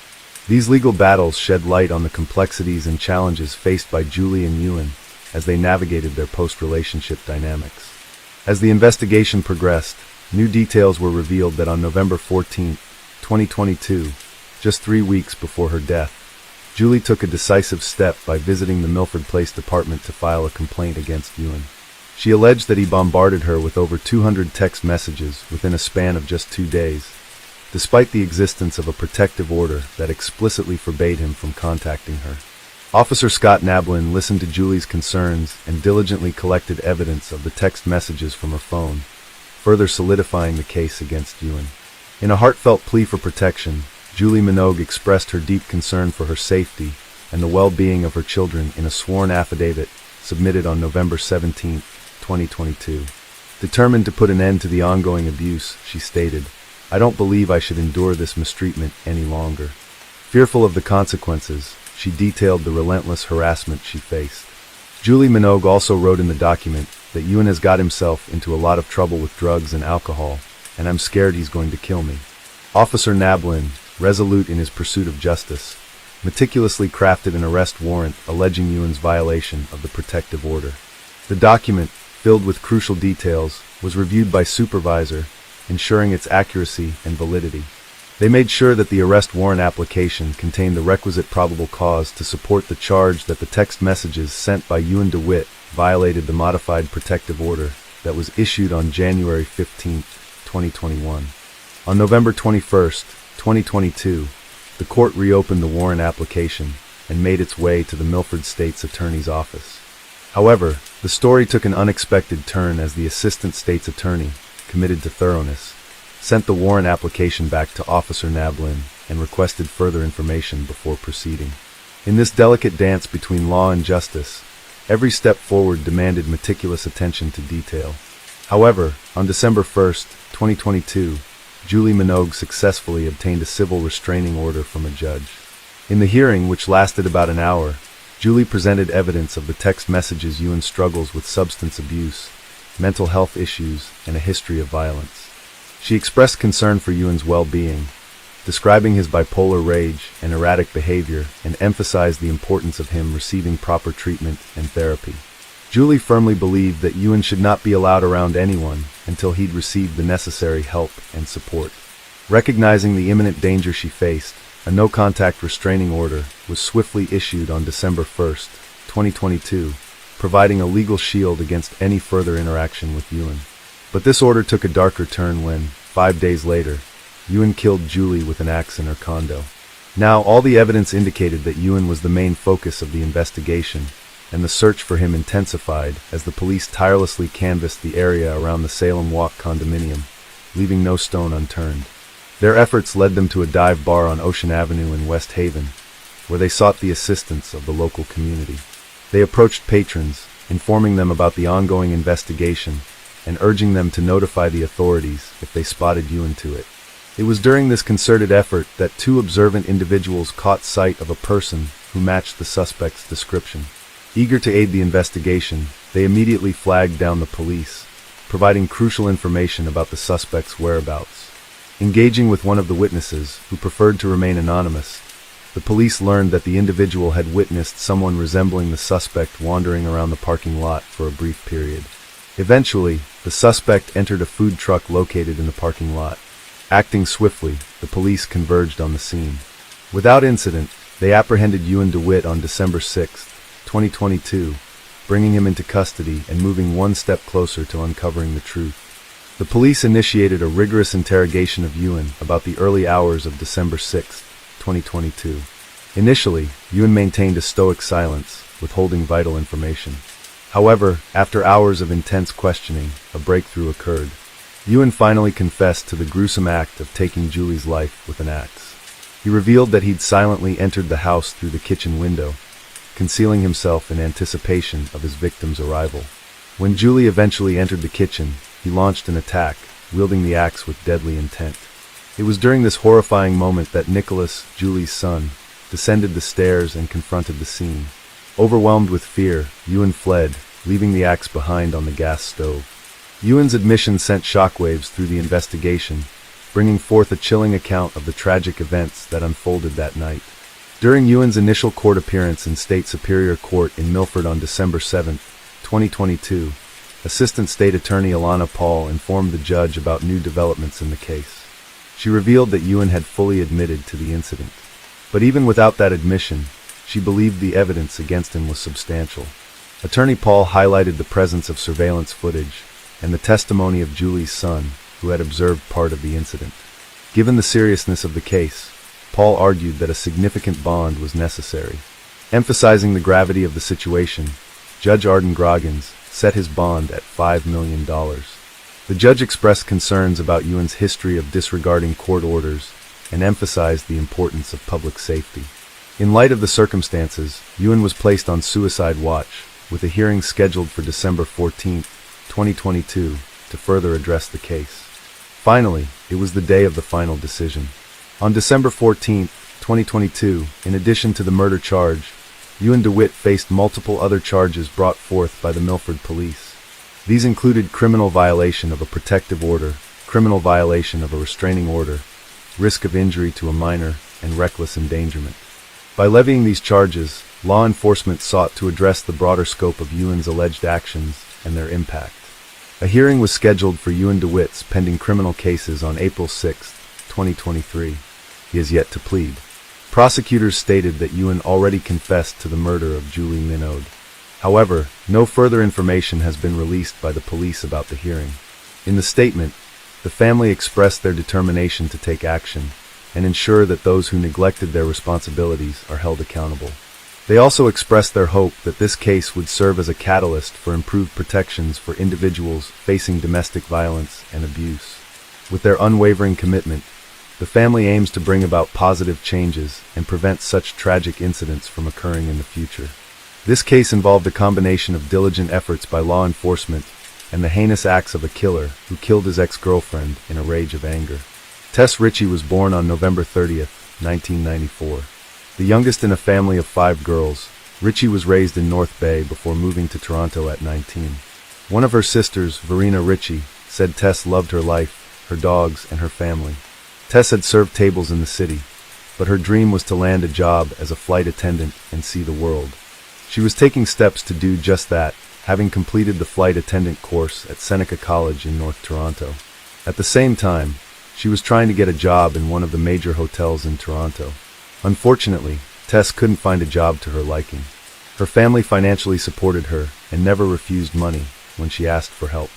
These legal battles shed light on the complexities and challenges faced by Julie and Ewan as they navigated their post-relationship dynamics. As the investigation progressed, new details were revealed that on November 14, 2022, just 3 weeks before her death, Julie took a decisive step by visiting the Milford Police Department to file a complaint against Ewan. She alleged that he bombarded her with over 200 text messages within a span of just 2 days, despite the existence of a protective order that explicitly forbade him from contacting her. Officer Scott Nablin listened to Julie's concerns and diligently collected evidence of the text messages from her phone, further solidifying the case against Ewan. In a heartfelt plea for protection, Julie Minogue expressed her deep concern for her safety and the well-being of her children in a sworn affidavit submitted on November 17, 2022. Determined to put an end to the ongoing abuse, she stated, "I don't believe I should endure this mistreatment any longer." Fearful of the consequences, she detailed the relentless harassment she faced. Julie Minogue also wrote in the document that Ewan has got himself into a lot of trouble with drugs and alcohol, and I'm scared he's going to kill me. Officer Nablin, resolute in his pursuit of justice, meticulously crafted an arrest warrant alleging Ewan's violation of the protective order. The document, filled with crucial details, was reviewed by supervisor, ensuring its accuracy and validity. They made sure that the arrest warrant application contained the requisite probable cause to support the charge that the text messages sent by Ewan DeWitt violated the modified protective order that was issued on January 15, 2021. On November 21, 2022, the court reopened the warrant application and made its way to the Milford State's Attorney's office. However, the story took an unexpected turn as the Assistant State's Attorney, committed to thoroughness, sent the warrant application back to Officer Nablin and requested further information before proceeding. In this delicate dance between law and justice, every step forward demanded meticulous attention to detail. However, on December 1, 2022, Julie Minogue successfully obtained a civil restraining order from a judge. In the hearing, which lasted about an hour, Julie presented evidence of the text messages Ewan struggles with substance abuse, mental health issues, and a history of violence. She expressed concern for Ewan's well-being, describing his bipolar rage and erratic behavior, and emphasized the importance of him receiving proper treatment and therapy. Julie firmly believed that Ewan should not be allowed around anyone until he'd received the necessary help and support. Recognizing the imminent danger she faced, a no-contact restraining order was swiftly issued on December 1, 2022, providing a legal shield against any further interaction with Ewan. But this order took a darker turn when, 5 days later, Ewan killed Julie with an axe in her condo. Now, all the evidence indicated that Ewan was the main focus of the investigation, and the search for him intensified as the police tirelessly canvassed the area around the Salem Walk condominium, leaving no stone unturned. Their efforts led them to a dive bar on Ocean Avenue in West Haven, where they sought the assistance of the local community. They approached patrons, informing them about the ongoing investigation and urging them to notify the authorities if they spotted Ewan to it. It was during this concerted effort that two observant individuals caught sight of a person who matched the suspect's description. Eager to aid the investigation, they immediately flagged down the police, providing crucial information about the suspect's whereabouts. Engaging with one of the witnesses, who preferred to remain anonymous, the police learned that the individual had witnessed someone resembling the suspect wandering around the parking lot for a brief period. Eventually, the suspect entered a food truck located in the parking lot. Acting swiftly, the police converged on the scene. Without incident, they apprehended Ewan DeWitt on December 6, 2022, bringing him into custody and moving one step closer to uncovering the truth. The police initiated a rigorous interrogation of Ewan about the early hours of December 6, 2022. Initially, Ewan maintained a stoic silence, withholding vital information. However, after hours of intense questioning, a breakthrough occurred. Ewan finally confessed to the gruesome act of taking Julie's life with an axe. He revealed that he'd silently entered the house through the kitchen window, concealing himself in anticipation of his victim's arrival. When Julie eventually entered the kitchen, he launched an attack, wielding the axe with deadly intent. It was during this horrifying moment that Nicholas, Julie's son, descended the stairs and confronted the scene. Overwhelmed with fear, Ewan fled, leaving the axe behind on the gas stove. Ewan's admission sent shockwaves through the investigation, bringing forth a chilling account of the tragic events that unfolded that night. During Ewan's initial court appearance in State Superior Court in Milford on December 7, 2022, Assistant State Attorney Alana Paul informed the judge about new developments in the case. She revealed that Ewan had fully admitted to the incident. But even without that admission, she believed the evidence against him was substantial. Attorney Paul highlighted the presence of surveillance footage and the testimony of Julie's son, who had observed part of the incident. Given the seriousness of the case, Paul argued that a significant bond was necessary. Emphasizing the gravity of the situation, Judge Arden Groggins set his bond at $5 million. The judge expressed concerns about Ewan's history of disregarding court orders and emphasized the importance of public safety. In light of the circumstances, Ewan was placed on suicide watch, with a hearing scheduled for December 14, 2022, to further address the case. Finally, it was the day of the final decision. On December 14, 2022, in addition to the murder charge, Ewan DeWitt faced multiple other charges brought forth by the Milford police. These included criminal violation of a protective order, criminal violation of a restraining order, risk of injury to a minor, and reckless endangerment. By levying these charges, law enforcement sought to address the broader scope of Ewan's alleged actions and their impact. A hearing was scheduled for Ewan DeWitt's pending criminal cases on April 6, 2023. He has yet to plead. Prosecutors stated that Ewan already confessed to the murder of Julie Minogue. However, no further information has been released by the police about the hearing. In the statement, the family expressed their determination to take action and ensure that those who neglected their responsibilities are held accountable. They also expressed their hope that this case would serve as a catalyst for improved protections for individuals facing domestic violence and abuse. With their unwavering commitment, the family aims to bring about positive changes and prevent such tragic incidents from occurring in the future. This case involved a combination of diligent efforts by law enforcement and the heinous acts of a killer who killed his ex-girlfriend in a rage of anger. Tess Ritchie was born on November 30th, 1994. The youngest in a family of 5 girls, Ritchie was raised in North Bay before moving to Toronto at 19. One of her sisters, Verena Ritchie, said Tess loved her life, her dogs, and her family. Tess had served tables in the city, but her dream was to land a job as a flight attendant and see the world. She was taking steps to do just that, having completed the flight attendant course at Seneca College in North Toronto. At the same time, she was trying to get a job in one of the major hotels in Toronto. Unfortunately, Tess couldn't find a job to her liking. Her family financially supported her and never refused money when she asked for help.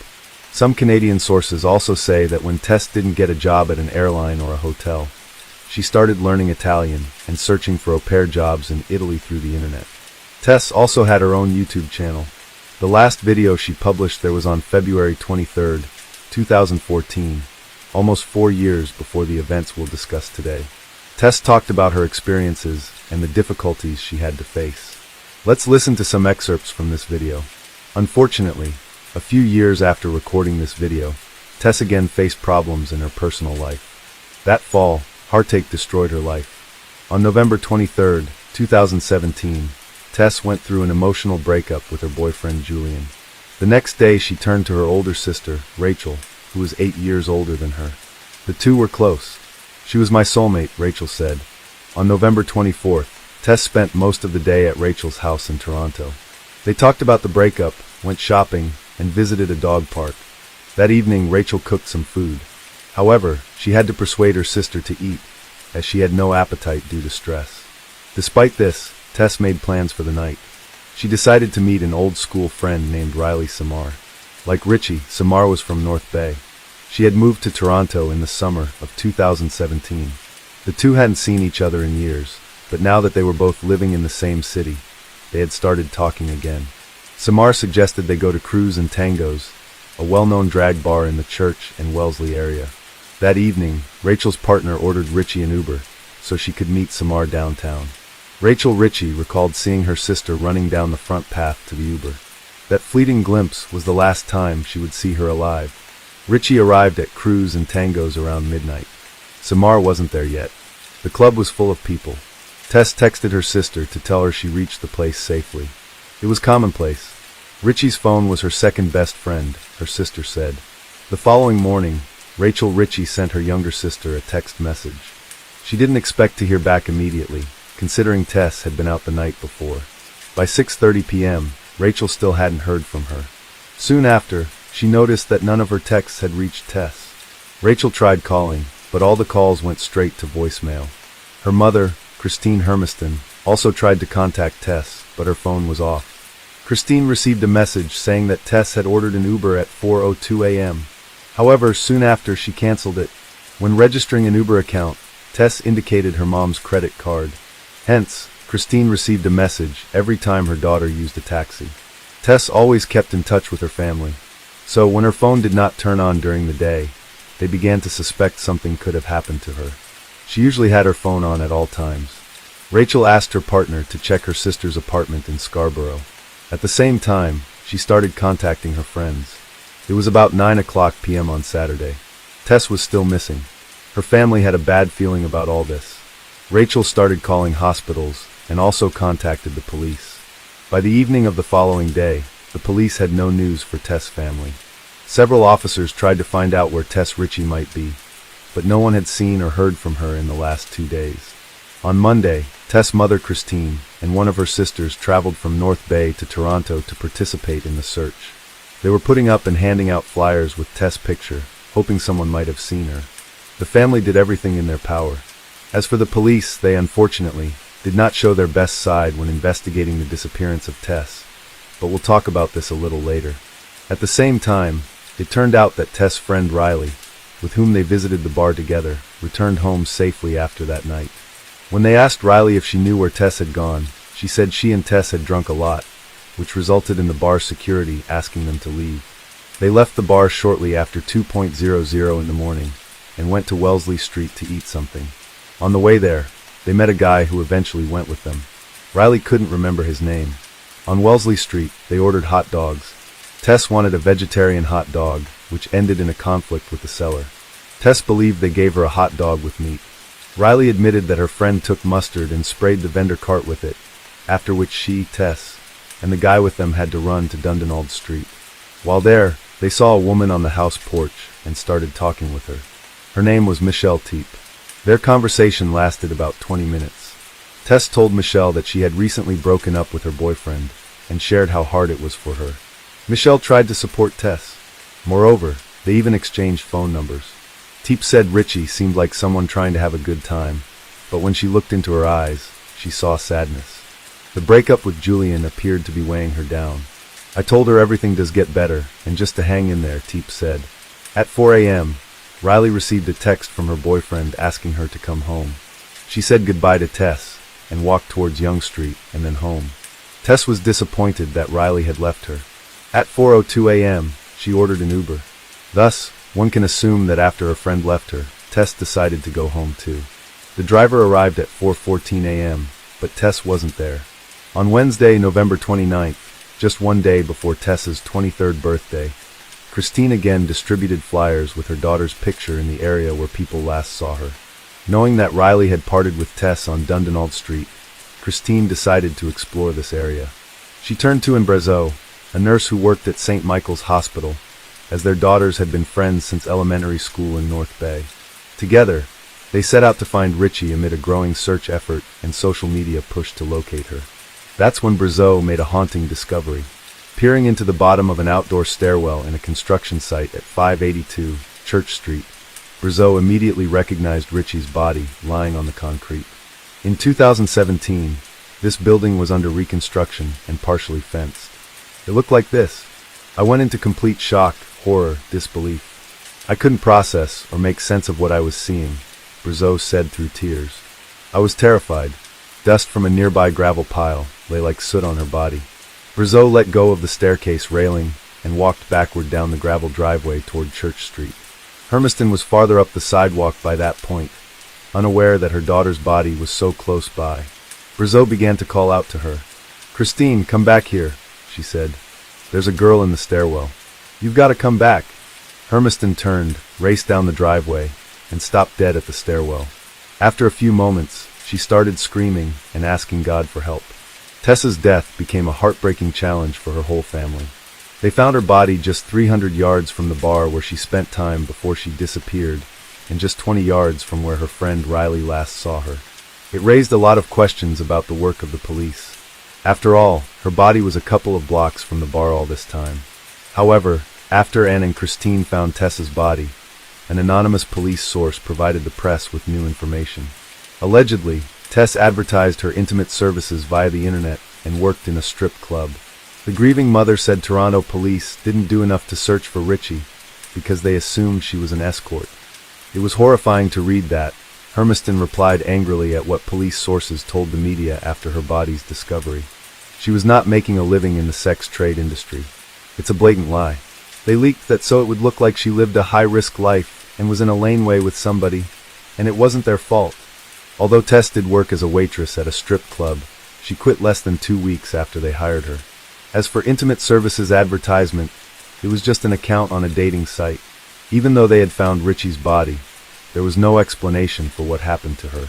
Some Canadian sources also say that when Tess didn't get a job at an airline or a hotel, she started learning Italian and searching for au pair jobs in Italy through the internet. Tess also had her own YouTube channel. The last video she published there was on February 23, 2014, almost 4 years before the events we'll discuss today. Tess talked about her experiences and the difficulties she had to face. Let's listen to some excerpts from this video. Unfortunately, a few years after recording this video, Tess again faced problems in her personal life. That fall, heartache destroyed her life. On November 23, 2017, Tess went through an emotional breakup with her boyfriend Julian. The next day she turned to her older sister, Rachel, who was 8 years older than her. The two were close. "She was my soulmate," Rachel said. On November 24th, Tess spent most of the day at Rachel's house in Toronto. They talked about the breakup, went shopping, and visited a dog park. That evening, Rachel cooked some food. However, she had to persuade her sister to eat, as she had no appetite due to stress. Despite this, Tess made plans for the night. She decided to meet an old-school friend named Riley Samar. Like Ritchie, Samar was from North Bay. She had moved to Toronto in the summer of 2017. The two hadn't seen each other in years, but now that they were both living in the same city, they had started talking again. Samar suggested they go to Cruise and Tango's, a well-known drag bar in the Church and Wellesley area. That evening, Rachel's partner ordered Ritchie an Uber, so she could meet Samar downtown. Rachel Ritchie recalled seeing her sister running down the front path to the Uber. That fleeting glimpse was the last time she would see her alive. Ritchie arrived at Cruise and Tango's around midnight. Samar wasn't there yet. The club was full of people. Tess texted her sister to tell her she reached the place safely. It was commonplace. Ritchie's phone was her second best friend, her sister said. The following morning, Rachel Ritchie sent her younger sister a text message. She didn't expect to hear back immediately, considering Tess had been out the night before. By 6:30 p.m., Rachel still hadn't heard from her. Soon after, she noticed that none of her texts had reached Tess. Rachel tried calling, but all the calls went straight to voicemail. Her mother, Christine Hermiston, also tried to contact Tess, but her phone was off. Christine received a message saying that Tess had ordered an Uber at 4:02 a.m. However, soon after she canceled it. When registering an Uber account, Tess indicated her mom's credit card. Hence, Christine received a message every time her daughter used a taxi. Tess always kept in touch with her family. So when her phone did not turn on during the day, they began to suspect something could have happened to her. She usually had her phone on at all times. Rachel asked her partner to check her sister's apartment in Scarborough. At the same time, she started contacting her friends. It was about 9:00 p.m. on Saturday. Tess was still missing. Her family had a bad feeling about all this. Rachel started calling hospitals and also contacted the police. By the evening of the following day, the police had no news for Tess' family. Several officers tried to find out where Tess Ritchie might be, but no one had seen or heard from her in the last 2 days. On Monday, Tess' mother Christine and one of her sisters traveled from North Bay to Toronto to participate in the search. They were putting up and handing out flyers with Tess' picture, hoping someone might have seen her. The family did everything in their power. As for the police, they unfortunately did not show their best side when investigating the disappearance of Tess. but we'll talk about this a little later. At the same time, it turned out that Tess' friend Riley, with whom they visited the bar together, returned home safely after that night. When they asked Riley if she knew where Tess had gone, she said she and Tess had drunk a lot, which resulted in the bar's security asking them to leave. They left the bar shortly after 2:00 in the morning and went to Wellesley Street to eat something. On the way there, they met a guy who eventually went with them. Riley couldn't remember his name. On Wellesley Street, they ordered hot dogs. Tess wanted a vegetarian hot dog, which ended in a conflict with the seller. Tess believed they gave her a hot dog with meat. Riley admitted that her friend took mustard and sprayed the vendor cart with it, after which she, Tess, and the guy with them had to run to Dundonald Street. While there, they saw a woman on the house porch and started talking with her. Her name was Michelle Teep. Their conversation lasted about 20 minutes. Tess told Michelle that she had recently broken up with her boyfriend and shared how hard it was for her. Michelle tried to support Tess. Moreover, they even exchanged phone numbers. Teep said Richie seemed like someone trying to have a good time, but when she looked into her eyes, she saw sadness. The breakup with Julian appeared to be weighing her down. I told her everything does get better, and just to hang in there, Teep said. At 4 a.m., Riley received a text from her boyfriend asking her to come home. She said goodbye to Tess and walked towards Yonge Street and then home. Tess was disappointed that Riley had left her. At 4:02 a.m., she ordered an Uber. Thus, one can assume that after her friend left her, Tess decided to go home too. The driver arrived at 4:14 a.m., but Tess wasn't there. On Wednesday, November 29th, just one day before Tess's 23rd birthday, Christine again distributed flyers with her daughter's picture in the area where people last saw her. Knowing that Riley had parted with Tess on Dundonald Street, Christine decided to explore this area. She turned to Embrazo, a nurse who worked at St. Michael's Hospital, as their daughters had been friends since elementary school in North Bay. Together, they set out to find Richie amid a growing search effort and social media push to locate her. That's when Brazeau made a haunting discovery. Peering into the bottom of an outdoor stairwell in a construction site at 582 Church Street, Brazeau immediately recognized Richie's body lying on the concrete. In 2017, this building was under reconstruction and partially fenced. It looked like this. I went into complete shock, horror, disbelief. I couldn't process or make sense of what I was seeing, Brazeau said through tears. I was terrified. Dust from a nearby gravel pile lay like soot on her body. Brazeau let go of the staircase railing and walked backward down the gravel driveway toward Church Street. Hermiston was farther up the sidewalk by that point, unaware that her daughter's body was so close by. Brazeau began to call out to her. "Christine, come back here," she said. "There's a girl in the stairwell. You've got to come back." Hermiston turned, raced down the driveway, and stopped dead at the stairwell. After a few moments, she started screaming and asking God for help. Tessa's death became a heartbreaking challenge for her whole family. They found her body just 300 yards from the bar where she spent time before she disappeared, and just 20 yards from where her friend Riley last saw her. It raised a lot of questions about the work of the police. After all, her body was a couple of blocks from the bar all this time. However, after Anne and Christine found Tessa's body, an anonymous police source provided the press with new information. Allegedly, Tess advertised her intimate services via the internet and worked in a strip club. The grieving mother said Toronto police didn't do enough to search for Richie because they assumed she was an escort. It was horrifying to read that. Hermiston replied angrily at what police sources told the media after her body's discovery. She was not making a living in the sex trade industry. It's a blatant lie. They leaked that so it would look like she lived a high-risk life and was in a laneway with somebody, and it wasn't their fault. Although Tess did work as a waitress at a strip club, she quit less than 2 weeks after they hired her. As for intimate services advertisement, it was just an account on a dating site. Even though they had found Richie's body, there was no explanation for what happened to her.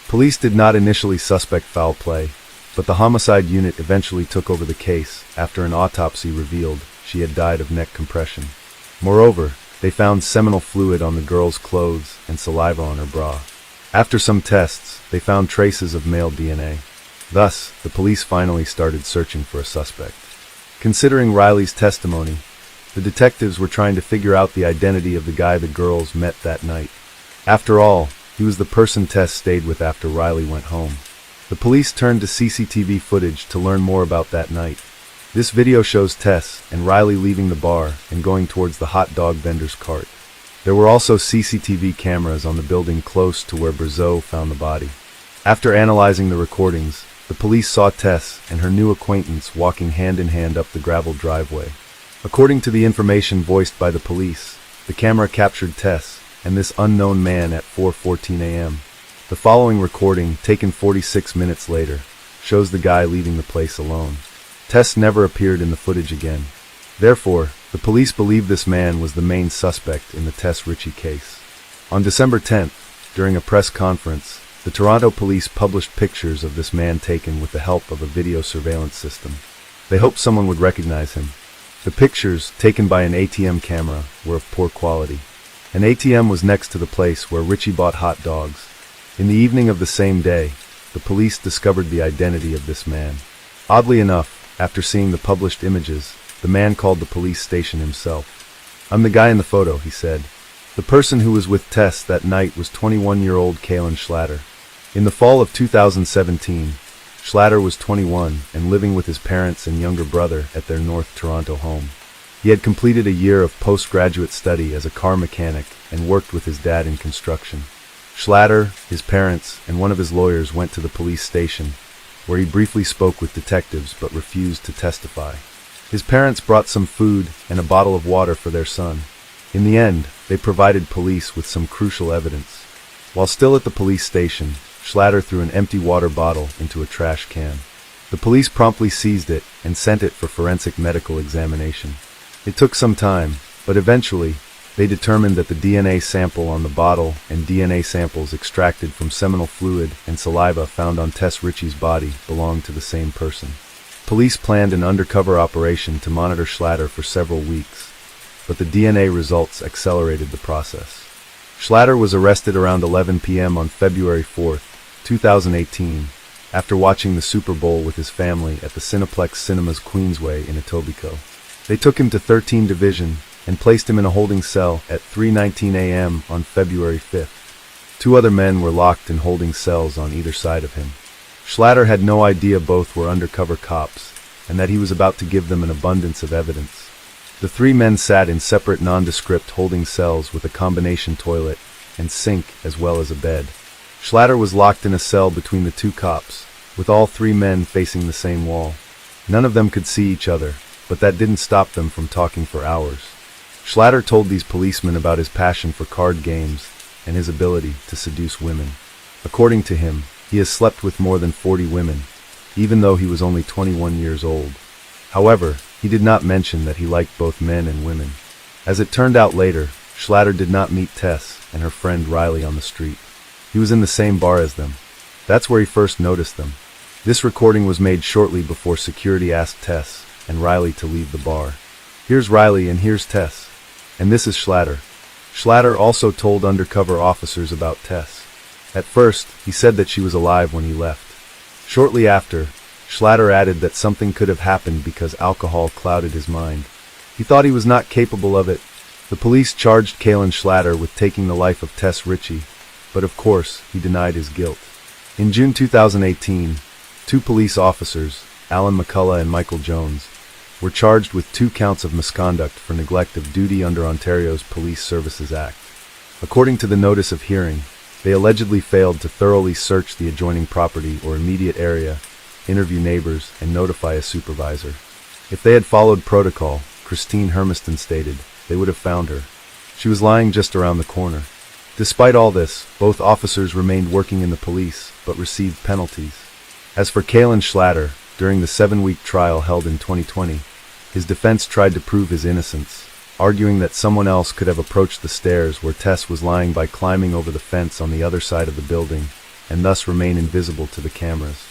Police did not initially suspect foul play, but the homicide unit eventually took over the case after an autopsy revealed she had died of neck compression. Moreover, they found seminal fluid on the girl's clothes and saliva on her bra. After some tests, they found traces of male DNA. Thus, the police finally started searching for a suspect. Considering Riley's testimony, the detectives were trying to figure out the identity of the guy the girls met that night. After all, he was the person Tess stayed with after Riley went home. The police turned to CCTV footage to learn more about that night. This video shows Tess and Riley leaving the bar and going towards the hot dog vendor's cart. There were also CCTV cameras on the building close to where Brazeau found the body. After analyzing the recordings, the police saw Tess and her new acquaintance walking hand in hand up the gravel driveway. According to the information voiced by the police, the camera captured Tess and this unknown man at 4:14 a.m. The following recording, taken 46 minutes later, shows the guy leaving the place alone. Tess never appeared in the footage again. Therefore, the police believe this man was the main suspect in the Tess Ritchie case. On December 10th, during a press conference, the Toronto police published pictures of this man taken with the help of a video surveillance system. They hoped someone would recognize him. The pictures, taken by an ATM camera, were of poor quality. An ATM was next to the place where Ritchie bought hot dogs. In the evening of the same day, the police discovered the identity of this man. Oddly enough, after seeing the published images, the man called the police station himself. "I'm the guy in the photo," he said. The person who was with Tess that night was 21-year-old Kalen Schlatter. In the fall of 2017, Schlatter was 21 and living with his parents and younger brother at their North Toronto home. He had completed a year of postgraduate study as a car mechanic and worked with his dad in construction. Schlatter, his parents, and one of his lawyers went to the police station, where he briefly spoke with detectives but refused to testify. His parents brought some food and a bottle of water for their son. In the end, they provided police with some crucial evidence. While still at the police station, Schlatter threw an empty water bottle into a trash can. The police promptly seized it and sent it for forensic medical examination. It took some time, but eventually, they determined that the DNA sample on the bottle and DNA samples extracted from seminal fluid and saliva found on Tess Ritchie's body belonged to the same person. Police planned an undercover operation to monitor Schlatter for several weeks, but the DNA results accelerated the process. Schlatter was arrested around 11 p.m. on February 4, 2018, after watching the Super Bowl with his family at the Cineplex Cinemas Queensway in Etobicoke. They took him to 13 Division and placed him in a holding cell at 3:19 a.m. on February 5th. Two other men were locked in holding cells on either side of him. Schlatter had no idea both were undercover cops and that he was about to give them an abundance of evidence. The three men sat in separate nondescript holding cells with a combination toilet and sink as well as a bed. Schlatter was locked in a cell between the two cops, with all three men facing the same wall. None of them could see each other, but that didn't stop them from talking for hours. Schlatter told these policemen about his passion for card games and his ability to seduce women. According to him, he has slept with more than 40 women, even though he was only 21 years old. However, he did not mention that he liked both men and women. As it turned out later, Schlatter did not meet Tess and her friend Riley on the street. He was in the same bar as them. That's where he first noticed them. This recording was made shortly before security asked Tess and Riley to leave the bar. Here's Riley and here's Tess. And this is Schlatter. Schlatter also told undercover officers about Tess. At first, he said that she was alive when he left. Shortly after, Schlatter added that something could have happened because alcohol clouded his mind. He thought he was not capable of it. The police charged Kalen Schlatter with taking the life of Tess Ritchie, but of course, he denied his guilt. In June 2018, two police officers, Alan McCullough and Michael Jones, were charged with 2 counts of misconduct for neglect of duty under Ontario's Police Services Act. According to the notice of hearing, they allegedly failed to thoroughly search the adjoining property or immediate area, interview neighbors, and notify a supervisor. If they had followed protocol, Christine Hermiston stated, they would have found her. She was lying just around the corner. Despite all this, both officers remained working in the police, but received penalties. As for Kalen Schlatter, during the 7-week trial held in 2020, his defense tried to prove his innocence, arguing that someone else could have approached the stairs where Tess was lying by climbing over the fence on the other side of the building, and thus remain invisible to the cameras.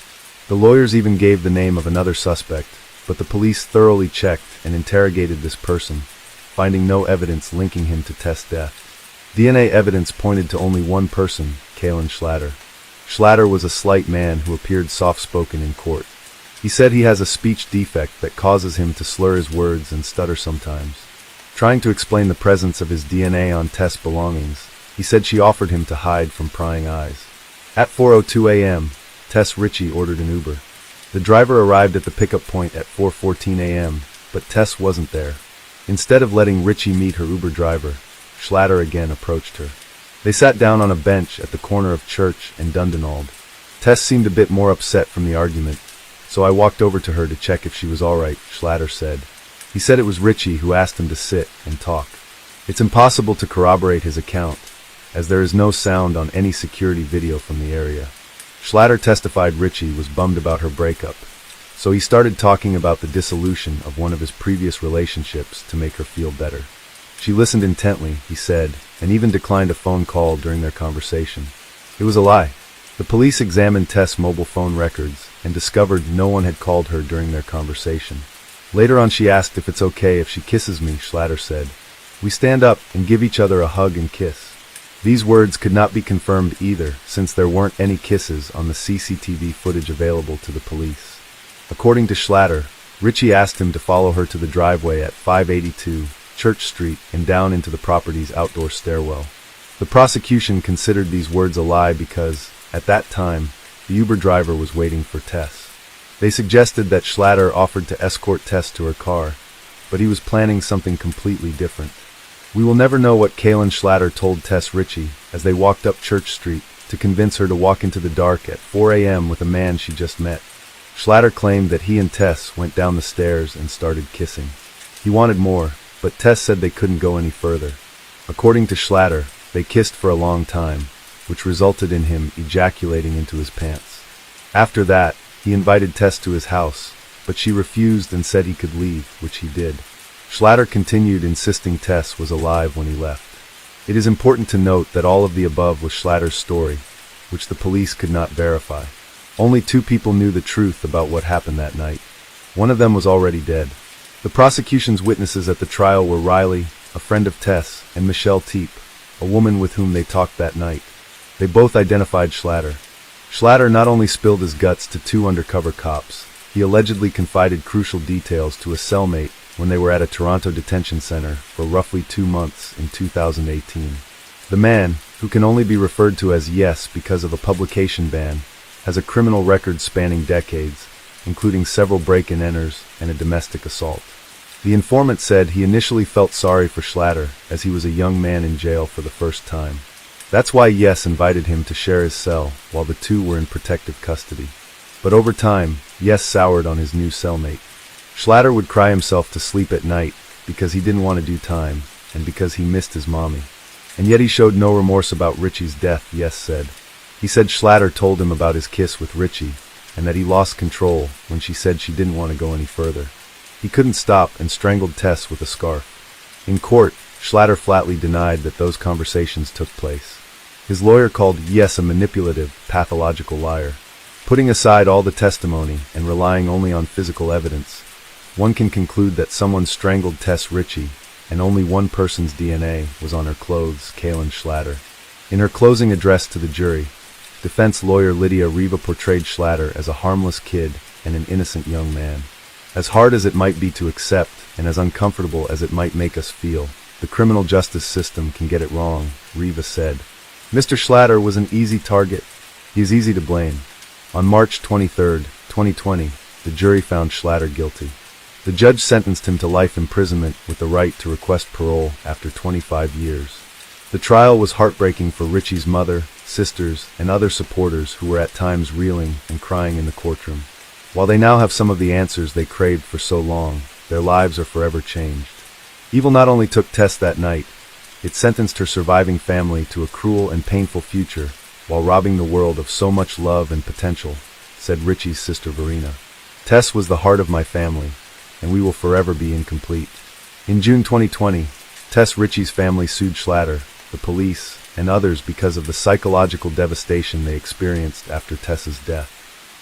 The lawyers even gave the name of another suspect, but the police thoroughly checked and interrogated this person, finding no evidence linking him to Tess' death. DNA evidence pointed to only one person, Kalen Schlatter. Schlatter was a slight man who appeared soft-spoken in court. He said he has a speech defect that causes him to slur his words and stutter sometimes. Trying to explain the presence of his DNA on Tess' belongings, he said she offered him to hide from prying eyes. At 4:02 a.m., Tess Ritchie ordered an Uber. The driver arrived at the pickup point at 4:14 a.m., but Tess wasn't there. Instead of letting Richie meet her Uber driver, Schlatter again approached her. They sat down on a bench at the corner of Church and Dundonald. Tess seemed a bit more upset from the argument, so I walked over to her to check if she was all right, Schlatter said. He said it was Richie who asked him to sit and talk. It's impossible to corroborate his account, as there is no sound on any security video from the area. Schlatter testified Richie was bummed about her breakup, so he started talking about the dissolution of one of his previous relationships to make her feel better. She listened intently, he said, and even declined a phone call during their conversation. It was a lie. The police examined Tess' mobile phone records and discovered no one had called her during their conversation. Later on she asked if it's okay if she kisses me, Schlatter said. We stand up and give each other a hug and kiss. These words could not be confirmed either, since there weren't any kisses on the CCTV footage available to the police. According to Schlatter, Richie asked him to follow her to the driveway at 582 Church Street and down into the property's outdoor stairwell. The prosecution considered these words a lie because, at that time, the Uber driver was waiting for Tess. They suggested that Schlatter offered to escort Tess to her car, but he was planning something completely different. We will never know what Kaylin Schlatter told Tess Richie as they walked up Church Street to convince her to walk into the dark at 4 a.m. with a man she just met. Schlatter claimed that he and Tess went down the stairs and started kissing. He wanted more, but Tess said they couldn't go any further. According to Schlatter, they kissed for a long time, which resulted in him ejaculating into his pants. After that, he invited Tess to his house, but she refused and said he could leave, which he did. Schlatter continued insisting Tess was alive when he left. It is important to note that all of the above was Schlatter's story, which the police could not verify. Only 2 people knew the truth about what happened that night. One of them was already dead. The prosecution's witnesses at the trial were Riley, a friend of Tess, and Michelle Teep, a woman with whom they talked that night. They both identified Schlatter. Schlatter not only spilled his guts to 2 undercover cops, he allegedly confided crucial details to a cellmate when they were at a Toronto detention center for roughly 2 months in 2018. The man, who can only be referred to as Yes because of a publication ban, has a criminal record spanning decades, including several break-and-enters and a domestic assault. The informant said he initially felt sorry for Schlatter as he was a young man in jail for the first time. That's why Yes invited him to share his cell while the 2 were in protective custody. But over time, Yes soured on his new cellmate. Schlatter would cry himself to sleep at night because he didn't want to do time and because he missed his mommy. And yet he showed no remorse about Richie's death, Yes said. He said Schlatter told him about his kiss with Richie and that he lost control when she said she didn't want to go any further. He couldn't stop and strangled Tess with a scarf. In court, Schlatter flatly denied that those conversations took place. His lawyer called Yes a manipulative, pathological liar. Putting aside all the testimony and relying only on physical evidence, one can conclude that someone strangled Tess Richie, and only one person's DNA was on her clothes, Kaylin Schlatter. In her closing address to the jury, defense lawyer Lydia Riva portrayed Schlatter as a harmless kid and an innocent young man. As hard as it might be to accept, and as uncomfortable as it might make us feel, the criminal justice system can get it wrong, Riva said. Mr. Schlatter was an easy target. He is easy to blame. On March 23, 2020, the jury found Schlatter guilty. The judge sentenced him to life imprisonment with the right to request parole after 25 years. The trial was heartbreaking for Richie's mother, sisters, and other supporters who were at times reeling and crying in the courtroom. While they now have some of the answers they craved for so long, their lives are forever changed. Evil not only took Tess that night, it sentenced her surviving family to a cruel and painful future while robbing the world of so much love and potential, said Richie's sister Verena. Tess was the heart of my family, and we will forever be incomplete. In June 2020, Tess Richie's family sued Schlatter, the police, and others because of the psychological devastation they experienced after Tess's death.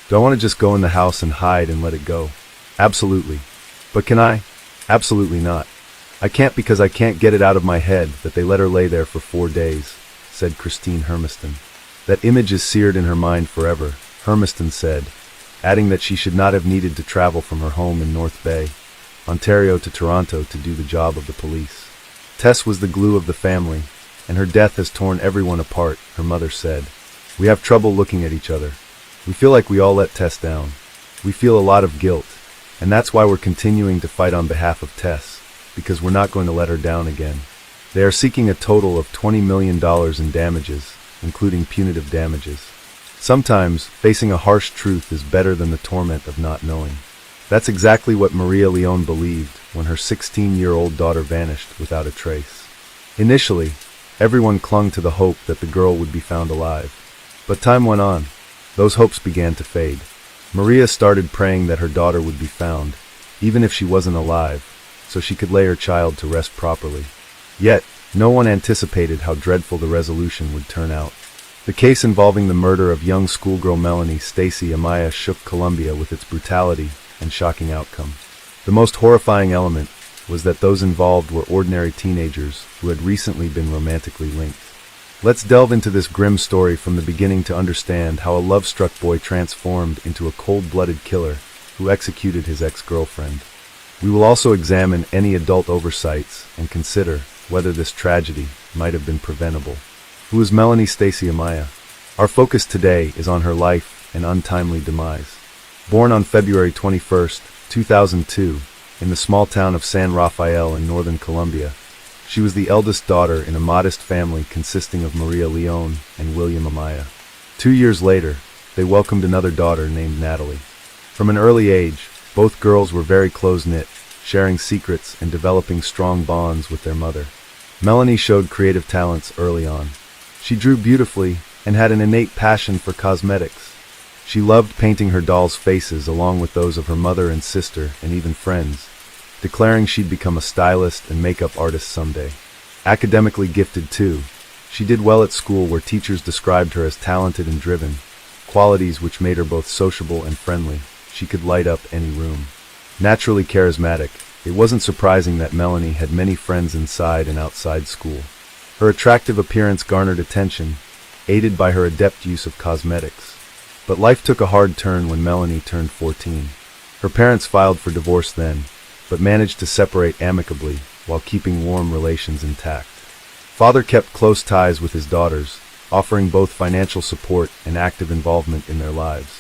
Do I want to just go in the house and hide and let it go? Absolutely. But can I? Absolutely not. I can't because I can't get it out of my head that they let her lay there for 4 days, said Christine Hermiston. That image is seared in her mind forever, Hermiston said, adding that she should not have needed to travel from her home in North Bay, Ontario to Toronto to do the job of the police. Tess was the glue of the family, and her death has torn everyone apart, her mother said. We have trouble looking at each other. We feel like we all let Tess down. We feel a lot of guilt, and that's why we're continuing to fight on behalf of Tess, because we're not going to let her down again. They are seeking a total of $20 million in damages, including punitive damages. Sometimes, facing a harsh truth is better than the torment of not knowing. That's exactly what Maria Leone believed when her 16-year-old daughter vanished without a trace. Initially, everyone clung to the hope that the girl would be found alive. But time went on. Those hopes began to fade. Maria started praying that her daughter would be found, even if she wasn't alive, so she could lay her child to rest properly. Yet, no one anticipated how dreadful the resolution would turn out. The case involving the murder of young schoolgirl Melanie Stacy Amaya shook Colombia with its brutality and shocking outcome. The most horrifying element was that those involved were ordinary teenagers who had recently been romantically linked. Let's delve into this grim story from the beginning to understand how a love-struck boy transformed into a cold-blooded killer who executed his ex-girlfriend. We will also examine any adult oversights and consider whether this tragedy might have been preventable. Who is Melanie Stacy Amaya? Our focus today is on her life and untimely demise. Born on February 21, 2002, in the small town of San Rafael in northern Colombia, she was the eldest daughter in a modest family consisting of Maria Leone and William Amaya. 2 years later, they welcomed another daughter named Natalie. From an early age, both girls were very close-knit, sharing secrets and developing strong bonds with their mother. Melanie showed creative talents early on. She drew beautifully and had an innate passion for cosmetics. She loved painting her dolls' faces along with those of her mother and sister and even friends, declaring she'd become a stylist and makeup artist someday. Academically gifted too, she did well at school where teachers described her as talented and driven, qualities which made her both sociable and friendly. She could light up any room. Naturally charismatic, it wasn't surprising that Melanie had many friends inside and outside school. Her attractive appearance garnered attention, aided by her adept use of cosmetics. But life took a hard turn when Melanie turned 14. Her parents filed for divorce then, but managed to separate amicably while keeping warm relations intact. Father kept close ties with his daughters, offering both financial support and active involvement in their lives.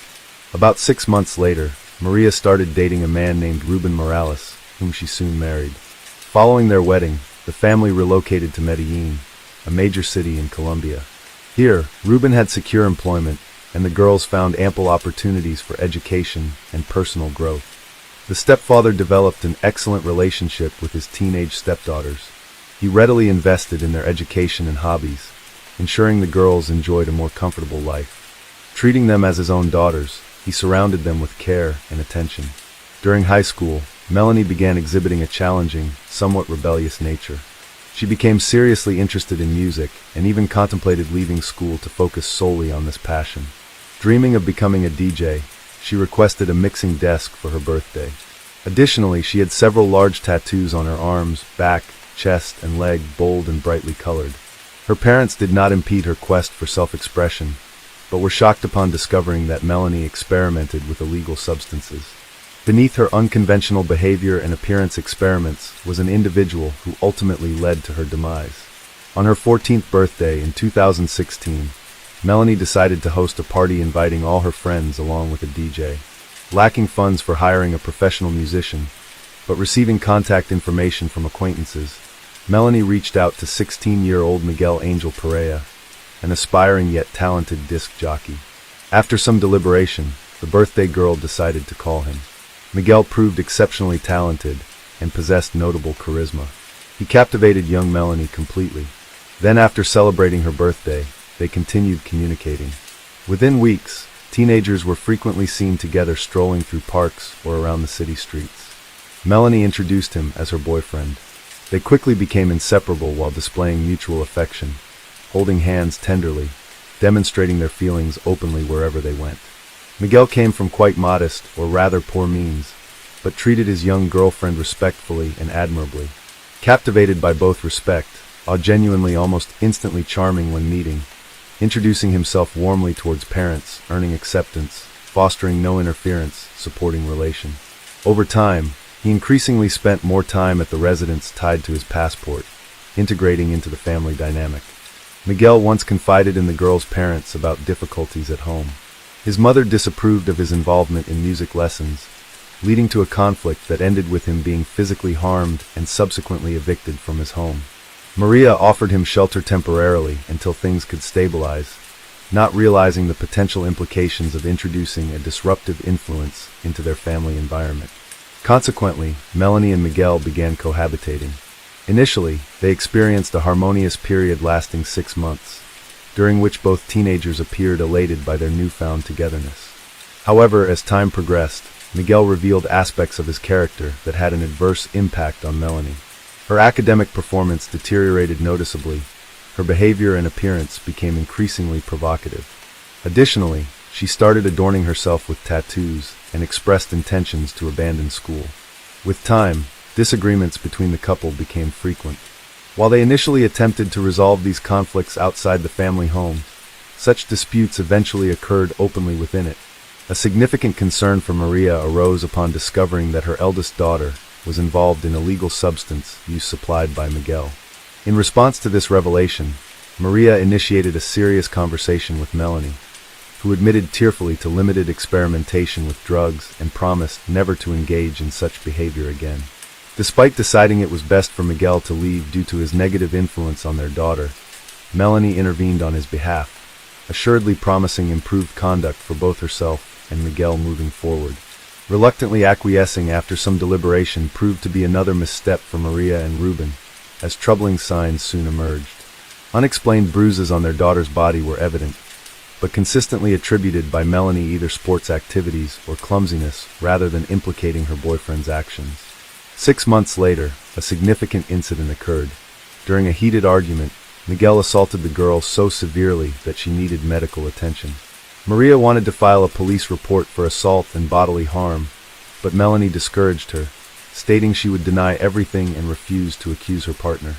About 6 months later, Maria started dating a man named Ruben Morales, whom she soon married. Following their wedding, the family relocated to Medellin, a major city in Colombia. Here, Ruben had secure employment, and the girls found ample opportunities for education and personal growth. The stepfather developed an excellent relationship with his teenage stepdaughters. He readily invested in their education and hobbies, ensuring the girls enjoyed a more comfortable life. Treating them as his own daughters, he surrounded them with care and attention. During high school, Melanie began exhibiting a challenging, somewhat rebellious nature. She became seriously interested in music and even contemplated leaving school to focus solely on this passion. Dreaming of becoming a DJ, she requested a mixing desk for her birthday. Additionally, she had several large tattoos on her arms, back, chest, and leg, bold and brightly colored. Her parents did not impede her quest for self-expression, but were shocked upon discovering that Melanie experimented with illegal substances. Beneath her unconventional behavior and appearance experiments was an individual who ultimately led to her demise. On her 14th birthday in 2016, Melanie decided to host a party inviting all her friends along with a DJ. Lacking funds for hiring a professional musician, but receiving contact information from acquaintances, Melanie reached out to 16-year-old Miguel Angel Perea, an aspiring yet talented disc jockey. After some deliberation, the birthday girl decided to call him. Miguel proved exceptionally talented and possessed notable charisma. He captivated young Melanie completely. Then, after celebrating her birthday, they continued communicating. Within weeks, teenagers were frequently seen together strolling through parks or around the city streets. Melanie introduced him as her boyfriend. They quickly became inseparable while displaying mutual affection, holding hands tenderly, demonstrating their feelings openly wherever they went. Miguel came from quite modest, or rather poor means, but treated his young girlfriend respectfully and admirably. Captivated by both respect, genuinely almost instantly charming when meeting, introducing himself warmly towards parents, earning acceptance, fostering no interference, supporting relation. Over time, he increasingly spent more time at the residence tied to his passport, integrating into the family dynamic. Miguel once confided in the girl's parents about difficulties at home. His mother disapproved of his involvement in music lessons, leading to a conflict that ended with him being physically harmed and subsequently evicted from his home. Maria offered him shelter temporarily until things could stabilize, not realizing the potential implications of introducing a disruptive influence into their family environment. Consequently, Melanie and Miguel began cohabitating. Initially, they experienced a harmonious period lasting 6 months, during which both teenagers appeared elated by their newfound togetherness. However, as time progressed, Miguel revealed aspects of his character that had an adverse impact on Melanie. Her academic performance deteriorated noticeably. Her behavior and appearance became increasingly provocative. Additionally, she started adorning herself with tattoos and expressed intentions to abandon school. With time, disagreements between the couple became frequent. While they initially attempted to resolve these conflicts outside the family home, such disputes eventually occurred openly within it. A significant concern for Maria arose upon discovering that her eldest daughter was involved in illegal substance use supplied by Miguel. In response to this revelation, Maria initiated a serious conversation with Melanie, who admitted tearfully to limited experimentation with drugs and promised never to engage in such behavior again. Despite deciding it was best for Miguel to leave due to his negative influence on their daughter, Melanie intervened on his behalf, assuredly promising improved conduct for both herself and Miguel moving forward. Reluctantly acquiescing after some deliberation proved to be another misstep for Maria and Ruben, as troubling signs soon emerged. Unexplained bruises on their daughter's body were evident, but consistently attributed by Melanie either sports activities or clumsiness rather than implicating her boyfriend's actions. 6 months later, a significant incident occurred. During a heated argument, Miguel assaulted the girl so severely that she needed medical attention. Maria wanted to file a police report for assault and bodily harm, but Melanie discouraged her, stating she would deny everything and refuse to accuse her partner.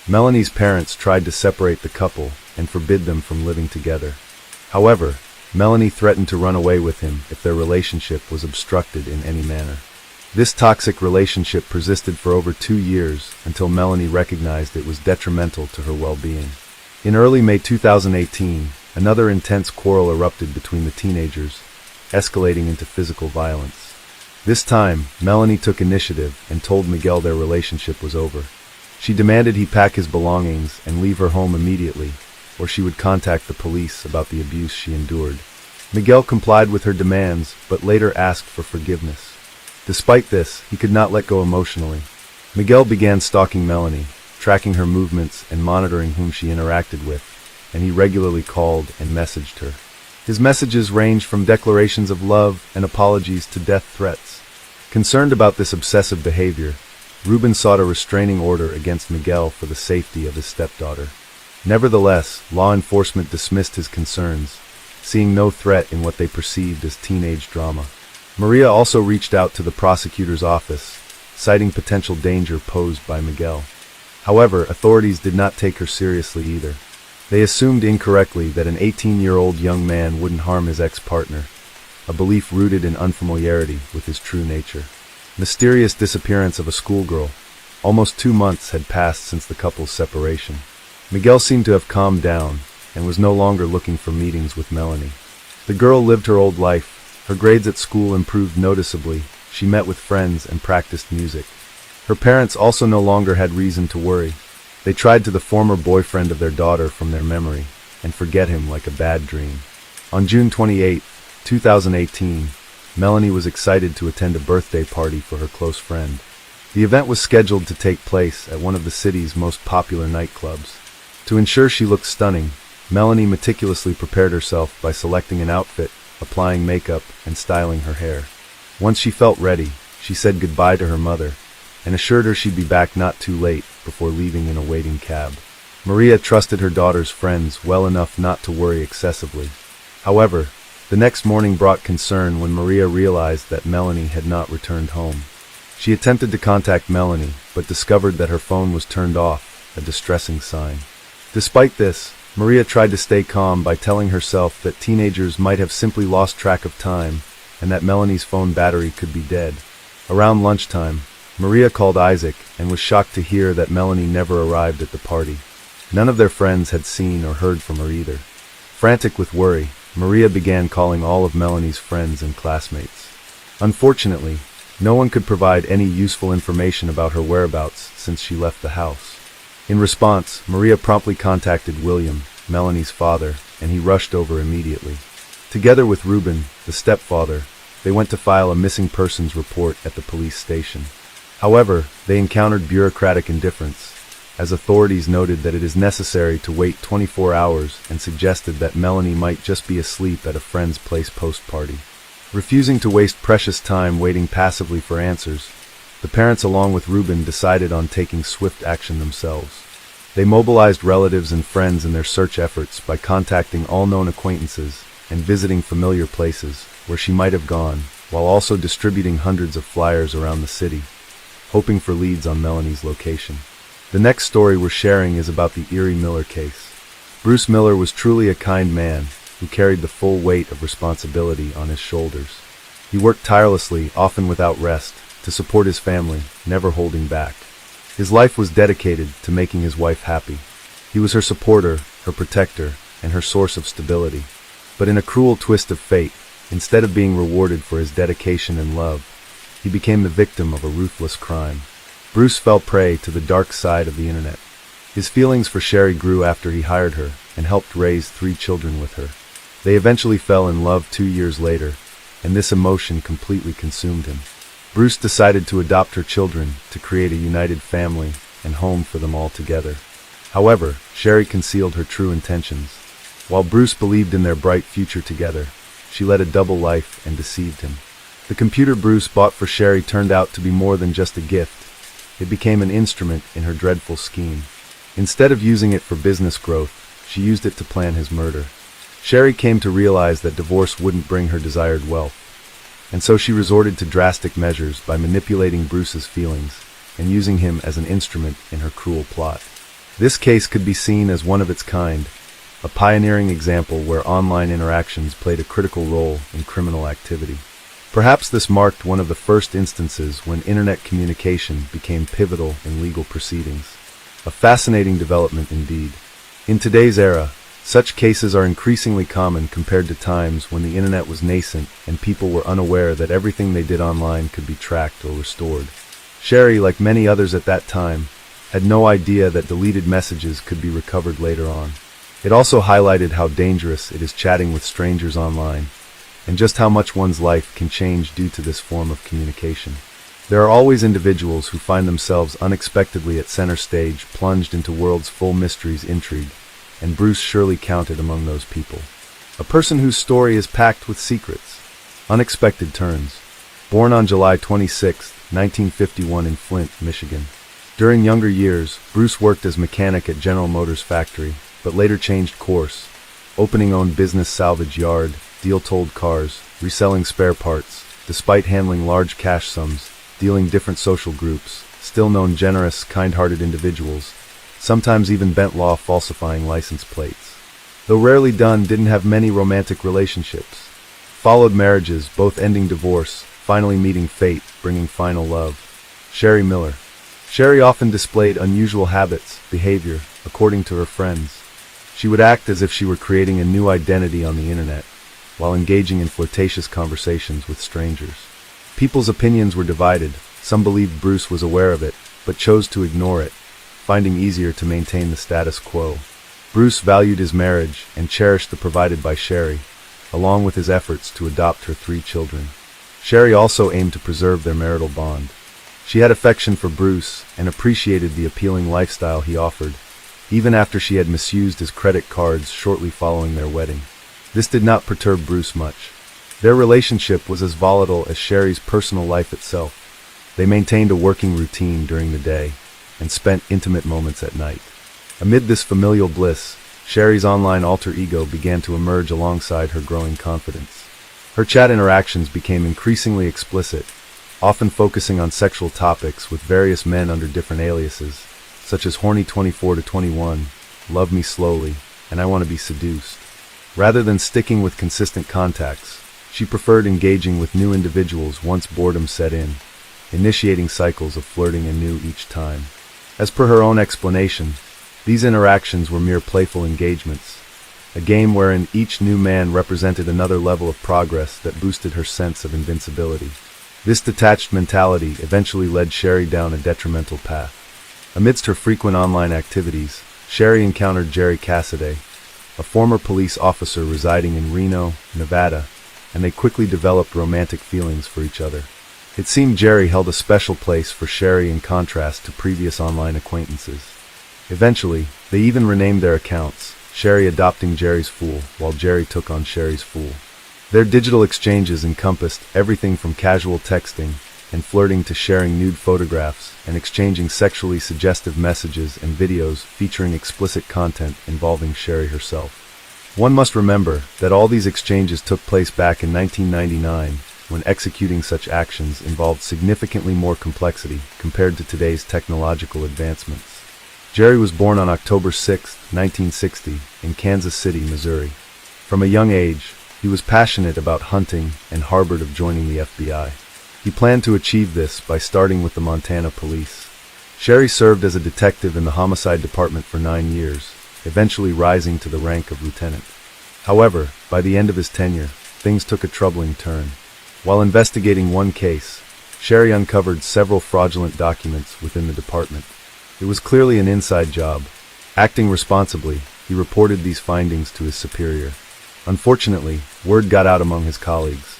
Melanie's parents tried to separate the couple and forbid them from living together. However, Melanie threatened to run away with him if their relationship was obstructed in any manner. This toxic relationship persisted for over 2 years until Melanie recognized it was detrimental to her well-being. In early May 2018, another intense quarrel erupted between the teenagers, escalating into physical violence. This time, Melanie took initiative and told Miguel their relationship was over. She demanded he pack his belongings and leave her home immediately, or she would contact the police about the abuse she endured. Miguel complied with her demands, but later asked for forgiveness. Despite this, he could not let go emotionally. Miguel began stalking Melanie, tracking her movements and monitoring whom she interacted with, and he regularly called and messaged her. His messages ranged from declarations of love and apologies to death threats. Concerned about this obsessive behavior, Ruben sought a restraining order against Miguel for the safety of his stepdaughter. Nevertheless, law enforcement dismissed his concerns, seeing no threat in what they perceived as teenage drama. Maria also reached out to the prosecutor's office, citing potential danger posed by Miguel. However, authorities did not take her seriously either. They assumed incorrectly that an 18-year-old young man wouldn't harm his ex-partner, a belief rooted in unfamiliarity with his true nature. Mysterious disappearance of a schoolgirl. Almost 2 months had passed since the couple's separation. Miguel seemed to have calmed down and was no longer looking for meetings with Melanie. The girl lived her old life. Her grades at school improved noticeably. She met with friends and practiced music. Her parents also no longer had reason to worry. They tried to the former boyfriend of their daughter from their memory and forget him like a bad dream. On June 28, 2018, Melanie was excited to attend a birthday party for her close friend. The event was scheduled to take place at one of the city's most popular nightclubs. To ensure she looked stunning, Melanie meticulously prepared herself by selecting an outfit, applying makeup, and styling her hair. Once she felt ready, she said goodbye to her mother and assured her she'd be back not too late before leaving in a waiting cab. Maria trusted her daughter's friends well enough not to worry excessively. However, the next morning brought concern when Maria realized that Melanie had not returned home. She attempted to contact Melanie, but discovered that her phone was turned off, a distressing sign. Despite this, Maria tried to stay calm by telling herself that teenagers might have simply lost track of time and that Melanie's phone battery could be dead. Around lunchtime, Maria called Isaac and was shocked to hear that Melanie never arrived at the party. None of their friends had seen or heard from her either. Frantic with worry, Maria began calling all of Melanie's friends and classmates. Unfortunately, no one could provide any useful information about her whereabouts since she left the house. In response, Maria promptly contacted William, Melanie's father, and he rushed over immediately. Together with Ruben, the stepfather, they went to file a missing persons report at the police station. However, they encountered bureaucratic indifference, as authorities noted that it is necessary to wait 24 hours and suggested that Melanie might just be asleep at a friend's place post-party. Refusing to waste precious time waiting passively for answers, the parents along with Ruben decided on taking swift action themselves. They mobilized relatives and friends in their search efforts by contacting all known acquaintances and visiting familiar places where she might have gone, while also distributing hundreds of flyers around the city, hoping for leads on Melanie's location. The next story we're sharing is about the Erie Miller case. Bruce Miller was truly a kind man who carried the full weight of responsibility on his shoulders. He worked tirelessly, often without rest, to support his family, never holding back. His life was dedicated to making his wife happy. He was her supporter, her protector, and her source of stability. But in a cruel twist of fate, instead of being rewarded for his dedication and love, he became the victim of a ruthless crime. Bruce fell prey to the dark side of the internet. His feelings for Sherry grew after he hired her and helped raise 3 children with her. They eventually fell in love 2 years later, and this emotion completely consumed him. Bruce decided to adopt her children to create a united family and home for them all together. However, Sherry concealed her true intentions. While Bruce believed in their bright future together, she led a double life and deceived him. The computer Bruce bought for Sherry turned out to be more than just a gift. It became an instrument in her dreadful scheme. Instead of using it for business growth, she used it to plan his murder. Sherry came to realize that divorce wouldn't bring her desired wealth, and so she resorted to drastic measures by manipulating Bruce's feelings and using him as an instrument in her cruel plot. This case could be seen as one of its kind, a pioneering example where online interactions played a critical role in criminal activity. Perhaps this marked one of the first instances when internet communication became pivotal in legal proceedings. A fascinating development indeed. In today's era, such cases are increasingly common compared to times when the internet was nascent and people were unaware that everything they did online could be tracked or restored. Sherry, like many others at that time, had no idea that deleted messages could be recovered later on. It also highlighted how dangerous it is chatting with strangers online, and just how much one's life can change due to this form of communication. There are always individuals who find themselves unexpectedly at center stage, plunged into worlds full mysteries, intrigue, and Bruce surely counted among those people. A person whose story is packed with secrets, unexpected turns. Born on July 26, 1951 in Flint, Michigan. During younger years, Bruce worked as mechanic at General Motors factory, but later changed course, opening own business salvage yard, deal-told cars, reselling spare parts, despite handling large cash sums, dealing different social groups, still known generous, kind-hearted individuals, sometimes even bent law falsifying license plates. Though rarely done, didn't have many romantic relationships. Followed marriages, both ending divorce, finally meeting fate, bringing final love. Sherry Miller. Sherry often displayed unusual habits, behavior, according to her friends. She would act as if she were creating a new identity on the internet, while engaging in flirtatious conversations with strangers. People's opinions were divided. Some believed Bruce was aware of it, but chose to ignore it, finding easier to maintain the status quo. Bruce valued his marriage and cherished the provided by Sherry, along with his efforts to adopt her 3 children. Sherry also aimed to preserve their marital bond. She had affection for Bruce and appreciated the appealing lifestyle he offered, even after she had misused his credit cards shortly following their wedding. This did not perturb Bruce much. Their relationship was as volatile as Sherry's personal life itself. They maintained a working routine during the day and spent intimate moments at night. Amid this familial bliss, Sherry's online alter ego began to emerge alongside her growing confidence. Her chat interactions became increasingly explicit, often focusing on sexual topics with various men under different aliases, such as Horny 24 to 21, Love Me Slowly, and I Want to Be Seduced. Rather than sticking with consistent contacts, she preferred engaging with new individuals once boredom set in, initiating cycles of flirting anew each time. As per her own explanation, these interactions were mere playful engagements, a game wherein each new man represented another level of progress that boosted her sense of invincibility. This detached mentality eventually led Sherry down a detrimental path. Amidst her frequent online activities, Sherry encountered Jerry Cassidy, a former police officer residing in Reno, Nevada, and they quickly developed romantic feelings for each other. It seemed Jerry held a special place for Sherry in contrast to previous online acquaintances. Eventually, they even renamed their accounts, Sherry adopting Jerry's fool, while Jerry took on Sherry's fool. Their digital exchanges encompassed everything from casual texting and flirting to sharing nude photographs and exchanging sexually suggestive messages and videos featuring explicit content involving Sherry herself. One must remember that all these exchanges took place back in 1999, when executing such actions involved significantly more complexity compared to today's technological advancements. Jerry was born on October 6, 1960, in Kansas City, Missouri. From a young age, he was passionate about hunting and harbored of joining the FBI. He planned to achieve this by starting with the Montana police. Sherry served as a detective in the homicide department for 9 years, eventually rising to the rank of lieutenant. However, by the end of his tenure, things took a troubling turn. While investigating one case, Sherry uncovered several fraudulent documents within the department. It was clearly an inside job. Acting responsibly, he reported these findings to his superior. Unfortunately, word got out among his colleagues.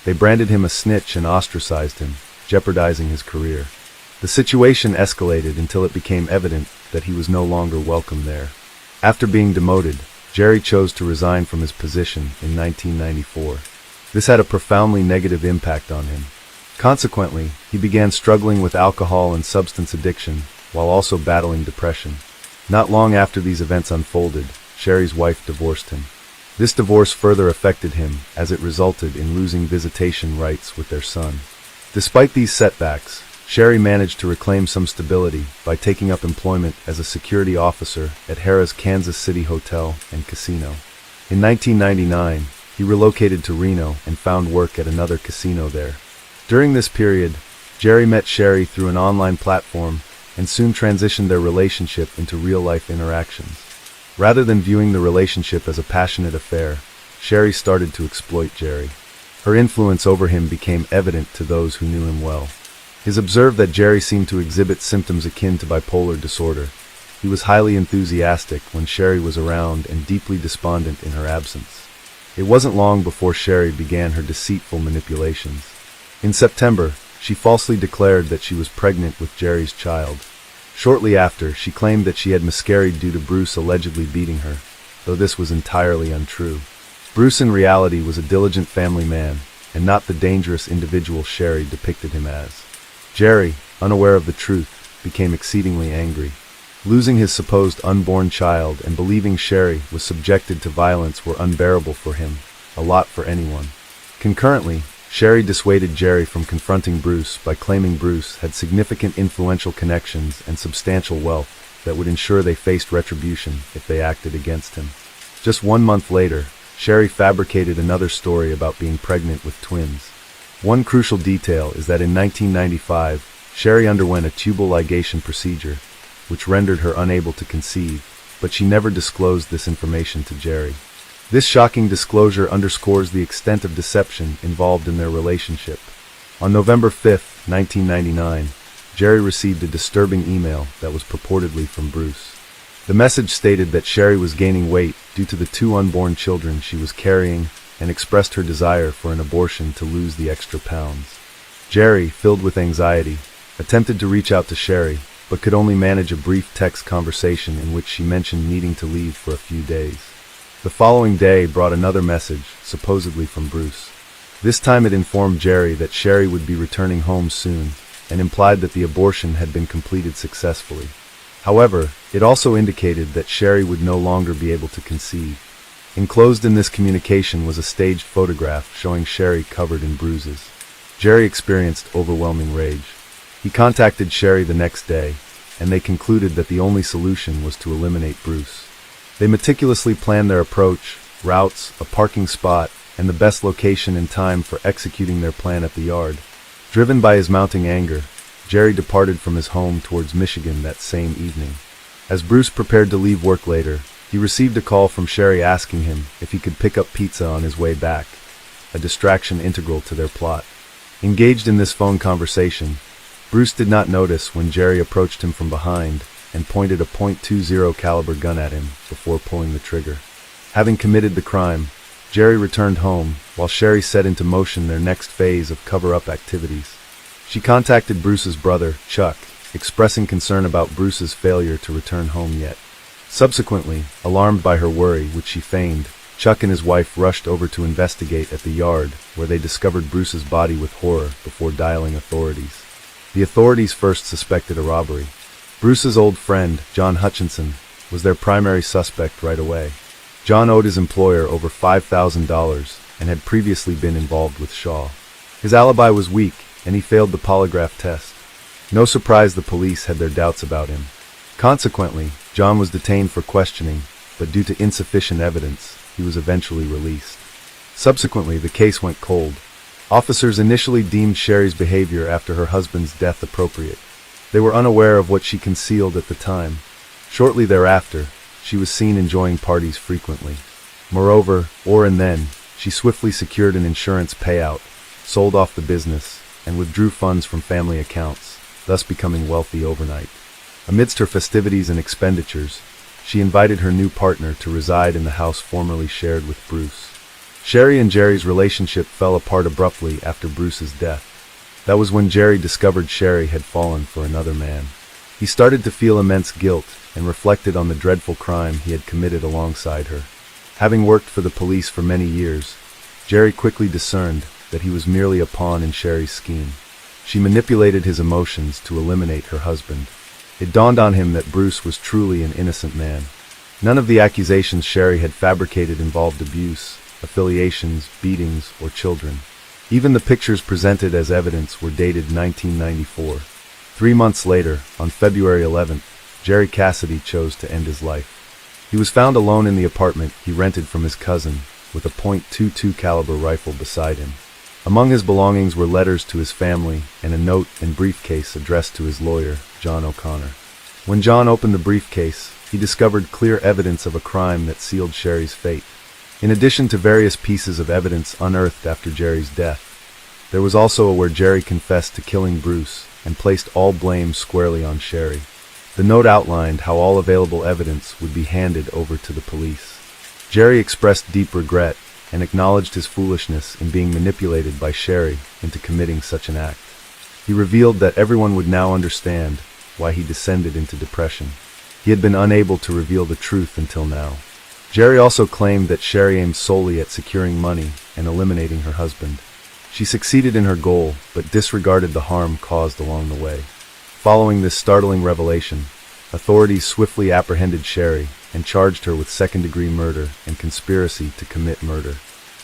They branded him a snitch and ostracized him, jeopardizing his career. The situation escalated until it became evident that he was no longer welcome there. After being demoted, Jerry chose to resign from his position in 1994. This had a profoundly negative impact on him. Consequently, he began struggling with alcohol and substance addiction, while also battling depression. Not long after these events unfolded, Sherry's wife divorced him. This divorce further affected him, as it resulted in losing visitation rights with their son. Despite these setbacks, Sherry managed to reclaim some stability by taking up employment as a security officer at Harrah's Kansas City Hotel and Casino. In 1999, he relocated to Reno and found work at another casino there. During this period, Jerry met Sherry through an online platform and soon transitioned their relationship into real-life interactions. Rather than viewing the relationship as a passionate affair, Sherry started to exploit Jerry. Her influence over him became evident to those who knew him well. He observed that Jerry seemed to exhibit symptoms akin to bipolar disorder. He was highly enthusiastic when Sherry was around and deeply despondent in her absence. It wasn't long before Sherry began her deceitful manipulations. In September, she falsely declared that she was pregnant with Jerry's child. Shortly after, she claimed that she had miscarried due to Bruce allegedly beating her, though this was entirely untrue. Bruce in reality was a diligent family man, and not the dangerous individual Sherry depicted him as. Jerry, unaware of the truth, became exceedingly angry. Losing his supposed unborn child and believing Sherry was subjected to violence were unbearable for him, a lot for anyone. Concurrently, Sherry dissuaded Jerry from confronting Bruce by claiming Bruce had significant influential connections and substantial wealth that would ensure they faced retribution if they acted against him. Just 1 month later, Sherry fabricated another story about being pregnant with twins. One crucial detail is that in 1995, Sherry underwent a tubal ligation procedure, which rendered her unable to conceive, but she never disclosed this information to Jerry. This shocking disclosure underscores the extent of deception involved in their relationship. On November 5, 1999, Jerry received a disturbing email that was purportedly from Bruce. The message stated that Sherry was gaining weight due to the 2 unborn children she was carrying and expressed her desire for an abortion to lose the extra pounds. Jerry, filled with anxiety, attempted to reach out to Sherry, but could only manage a brief text conversation in which she mentioned needing to leave for a few days. The following day brought another message, supposedly from Bruce. This time it informed Jerry that Sherry would be returning home soon, and implied that the abortion had been completed successfully. However, it also indicated that Sherry would no longer be able to conceive. Enclosed in this communication was a staged photograph showing Sherry covered in bruises. Jerry experienced overwhelming rage. He contacted Sherry the next day, and they concluded that the only solution was to eliminate Bruce. They meticulously planned their approach, routes, a parking spot, and the best location and time for executing their plan at the yard. Driven by his mounting anger, Jerry departed from his home towards Michigan that same evening. As Bruce prepared to leave work later, He received a call from Sherry asking him if he could pick up pizza on his way back, a distraction integral to their plot. Engaged in this phone conversation, Bruce did not notice when Jerry approached him from behind and pointed a .20 caliber gun at him before pulling the trigger. Having committed the crime, Jerry returned home while Sherry set into motion their next phase of cover-up activities. She contacted Bruce's brother, Chuck, expressing concern about Bruce's failure to return home yet. Subsequently, alarmed by her worry, which she feigned, Chuck and his wife rushed over to investigate at the yard, where they discovered Bruce's body with horror before dialing authorities. The authorities first suspected a robbery. Bruce's old friend, John Hutchinson, was their primary suspect right away. John owed his employer over $5,000 and had previously been involved with Shaw. His alibi was weak, and he failed the polygraph test. No surprise the police had their doubts about him. Consequently, John was detained for questioning, but due to insufficient evidence, he was eventually released. Subsequently, the case went cold. Officers initially deemed Sherry's behavior after her husband's death appropriate. They were unaware of what she concealed at the time. Shortly thereafter, she was seen enjoying parties frequently. Moreover, and then, she swiftly secured an insurance payout, sold off the business, and withdrew funds from family accounts, thus becoming wealthy overnight. Amidst her festivities and expenditures, she invited her new partner to reside in the house formerly shared with Bruce. Sherry and Jerry's relationship fell apart abruptly after Bruce's death. That was when Jerry discovered Sherry had fallen for another man. He started to feel immense guilt and reflected on the dreadful crime he had committed alongside her. Having worked for the police for many years, Jerry quickly discerned that he was merely a pawn in Sherry's scheme. She manipulated his emotions to eliminate her husband. It dawned on him that Bruce was truly an innocent man. None of the accusations Sherry had fabricated involved abuse, affiliations, beatings, or children. Even the pictures presented as evidence were dated 1994. 3 months later, on February 11th, Jerry Cassidy chose to end his life. He was found alone in the apartment he rented from his cousin, with a .22 caliber rifle beside him. Among his belongings were letters to his family and a note and briefcase addressed to his lawyer, John O'Connor. When John opened the briefcase, he discovered clear evidence of a crime that sealed Sherry's fate. In addition to various pieces of evidence unearthed after Jerry's death, there was also where Jerry confessed to killing Bruce and placed all blame squarely on Sherry. The note outlined how all available evidence would be handed over to the police. Jerry expressed deep regret and acknowledged his foolishness in being manipulated by Sherry into committing such an act. He revealed that everyone would now understand why he descended into depression. He had been unable to reveal the truth until now. Jerry also claimed that Sherry aimed solely at securing money and eliminating her husband. She succeeded in her goal, but disregarded the harm caused along the way. Following this startling revelation, authorities swiftly apprehended Sherry and charged her with second-degree murder and conspiracy to commit murder.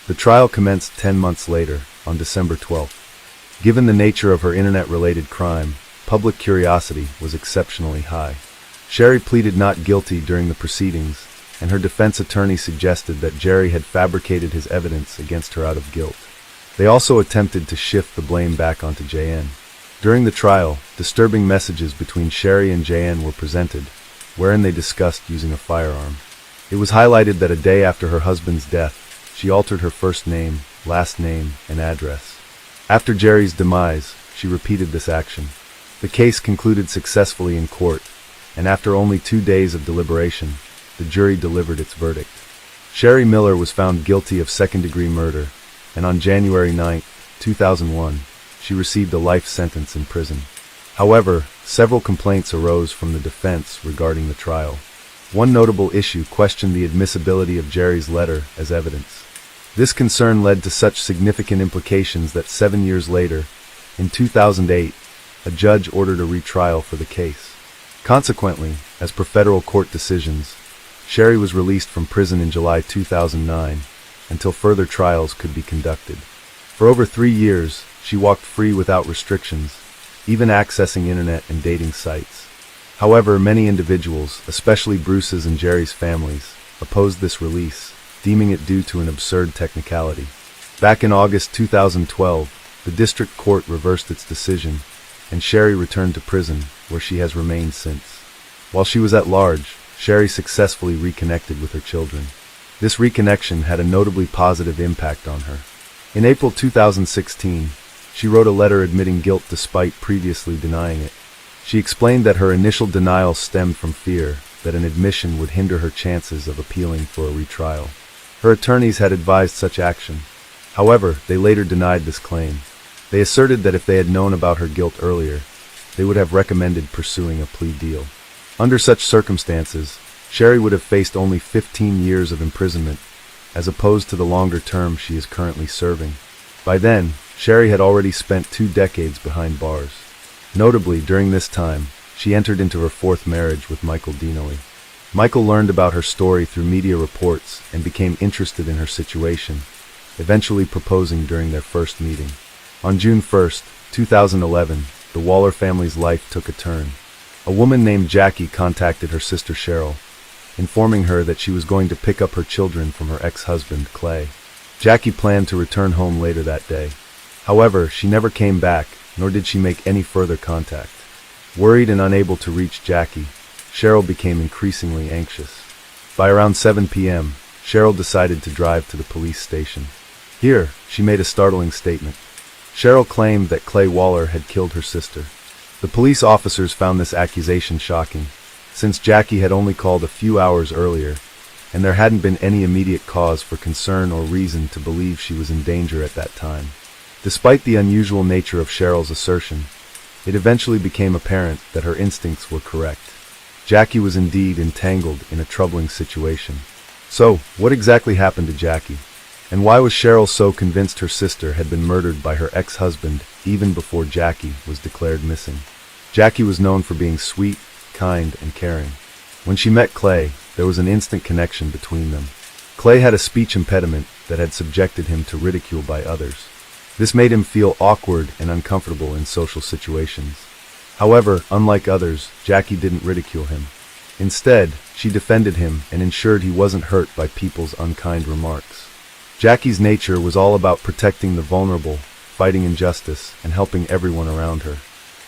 The trial commenced 10 months later, on December 12th. Given the nature of her internet-related crime, public curiosity was exceptionally high. Sherry pleaded not guilty during the proceedings, and her defense attorney suggested that Jerry had fabricated his evidence against her out of guilt. They also attempted to shift the blame back onto JN. During the trial, disturbing messages between Sherry and JN were presented, wherein they discussed using a firearm. It was highlighted that a day after her husband's death, she altered her first name, last name, and address. After Jerry's demise, she repeated this action. The case concluded successfully in court, and after only 2 days of deliberation, the jury delivered its verdict. Sherry Miller was found guilty of second-degree murder, and on January 9, 2001, she received a life sentence in prison. However, several complaints arose from the defense regarding the trial. One notable issue questioned the admissibility of Jerry's letter as evidence. This concern led to such significant implications that 7 years later, in 2008, a judge ordered a retrial for the case. Consequently, as per federal court decisions, Sherry was released from prison in July 2009 until further trials could be conducted. For over 3 years, she walked free without restrictions, even accessing internet and dating sites. However, many individuals, especially Bruce's and Jerry's families, opposed this release, deeming it due to an absurd technicality. Back in August 2012, the district court reversed its decision, and Sherry returned to prison, where she has remained since. While she was at large, Sherry successfully reconnected with her children. This reconnection had a notably positive impact on her. In April 2016, she wrote a letter admitting guilt despite previously denying it. She explained that her initial denial stemmed from fear that an admission would hinder her chances of appealing for a retrial. Her attorneys had advised such action. However, they later denied this claim. They asserted that if they had known about her guilt earlier, they would have recommended pursuing a plea deal. Under such circumstances, Sherry would have faced only 15 years of imprisonment, as opposed to the longer term she is currently serving. By then, Sherry had already spent 2 decades behind bars. Notably, during this time, she entered into her 4th marriage with Michael Dinelli. Michael learned about her story through media reports and became interested in her situation, eventually proposing during their first meeting. On June 1, 2011, the Waller family's life took a turn. A woman named Jackie contacted her sister Cheryl, informing her that she was going to pick up her children from her ex-husband, Clay. Jackie planned to return home later that day. However, she never came back, nor did she make any further contact. Worried and unable to reach Jackie, Cheryl became increasingly anxious. By around 7 p.m., Cheryl decided to drive to the police station. Here, she made a startling statement. Cheryl claimed that Clay Waller had killed her sister. The police officers found this accusation shocking, since Jackie had only called a few hours earlier, and there hadn't been any immediate cause for concern or reason to believe she was in danger at that time. Despite the unusual nature of Cheryl's assertion, it eventually became apparent that her instincts were correct. Jackie was indeed entangled in a troubling situation. So, what exactly happened to Jackie? And why was Cheryl so convinced her sister had been murdered by her ex-husband even before Jackie was declared missing? Jackie was known for being sweet, kind, and caring. When she met Clay, there was an instant connection between them. Clay had a speech impediment that had subjected him to ridicule by others. This made him feel awkward and uncomfortable in social situations. However, unlike others, Jackie didn't ridicule him. Instead, she defended him and ensured he wasn't hurt by people's unkind remarks. Jackie's nature was all about protecting the vulnerable, fighting injustice, and helping everyone around her.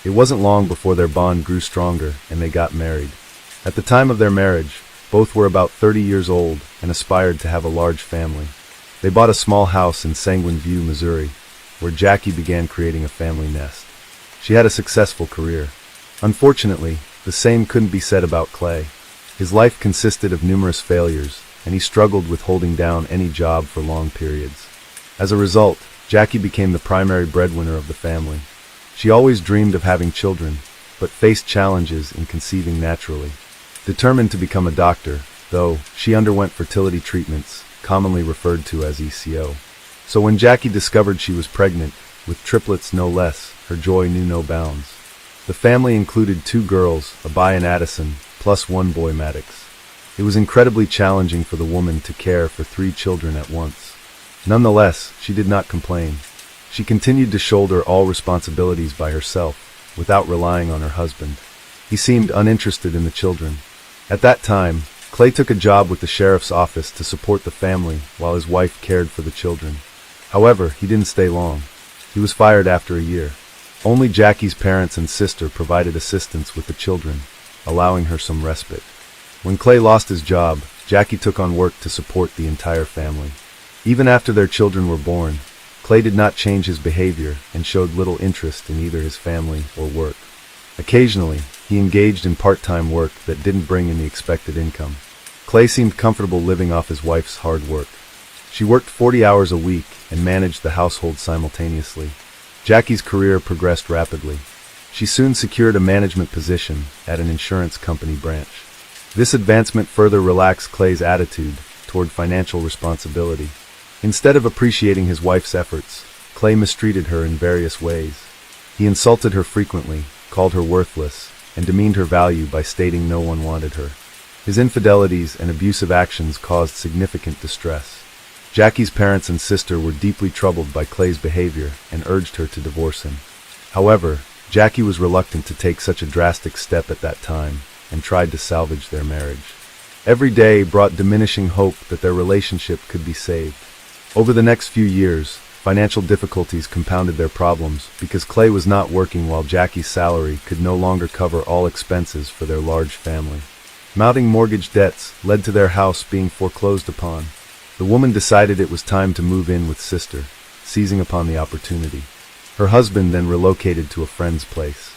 It wasn't long before their bond grew stronger and they got married. At the time of their marriage, both were about 30 years old and aspired to have a large family. They bought a small house in Sanguine View, Missouri, where Jackie began creating a family nest. She had a successful career. Unfortunately, the same couldn't be said about Clay. His life consisted of numerous failures, and he struggled with holding down any job for long periods. As a result, Jackie became the primary breadwinner of the family. She always dreamed of having children, but faced challenges in conceiving naturally. Determined to become a doctor, though, she underwent fertility treatments, commonly referred to as ECO. So when Jackie discovered she was pregnant, with triplets no less, her joy knew no bounds. The family included 2 girls, Abai and Addison, plus 1 boy, Maddox. It was incredibly challenging for the woman to care for 3 children at once. Nonetheless, she did not complain. She continued to shoulder all responsibilities by herself, without relying on her husband. He seemed uninterested in the children. At that time, Clay took a job with the sheriff's office to support the family while his wife cared for the children. However, he didn't stay long. He was fired after a year. Only Jackie's parents and sister provided assistance with the children, allowing her some respite. When Clay lost his job, Jackie took on work to support the entire family. Even after their children were born, Clay did not change his behavior and showed little interest in either his family or work. Occasionally, he engaged in part-time work that didn't bring in the expected income. Clay seemed comfortable living off his wife's hard work. She worked 40 hours a week and managed the household simultaneously. Jackie's career progressed rapidly. She soon secured a management position at an insurance company branch. This advancement further relaxed Clay's attitude toward financial responsibility. Instead of appreciating his wife's efforts, Clay mistreated her in various ways. He insulted her frequently, called her worthless, and demeaned her value by stating no one wanted her. His infidelities and abusive actions caused significant distress. Jackie's parents and sister were deeply troubled by Clay's behavior and urged her to divorce him. However, Jackie was reluctant to take such a drastic step at that time and tried to salvage their marriage. Every day brought diminishing hope that their relationship could be saved. Over the next few years, financial difficulties compounded their problems because Clay was not working while Jackie's salary could no longer cover all expenses for their large family. Mounting mortgage debts led to their house being foreclosed upon. The woman decided it was time to move in with sister, seizing upon the opportunity. Her husband then relocated to a friend's place.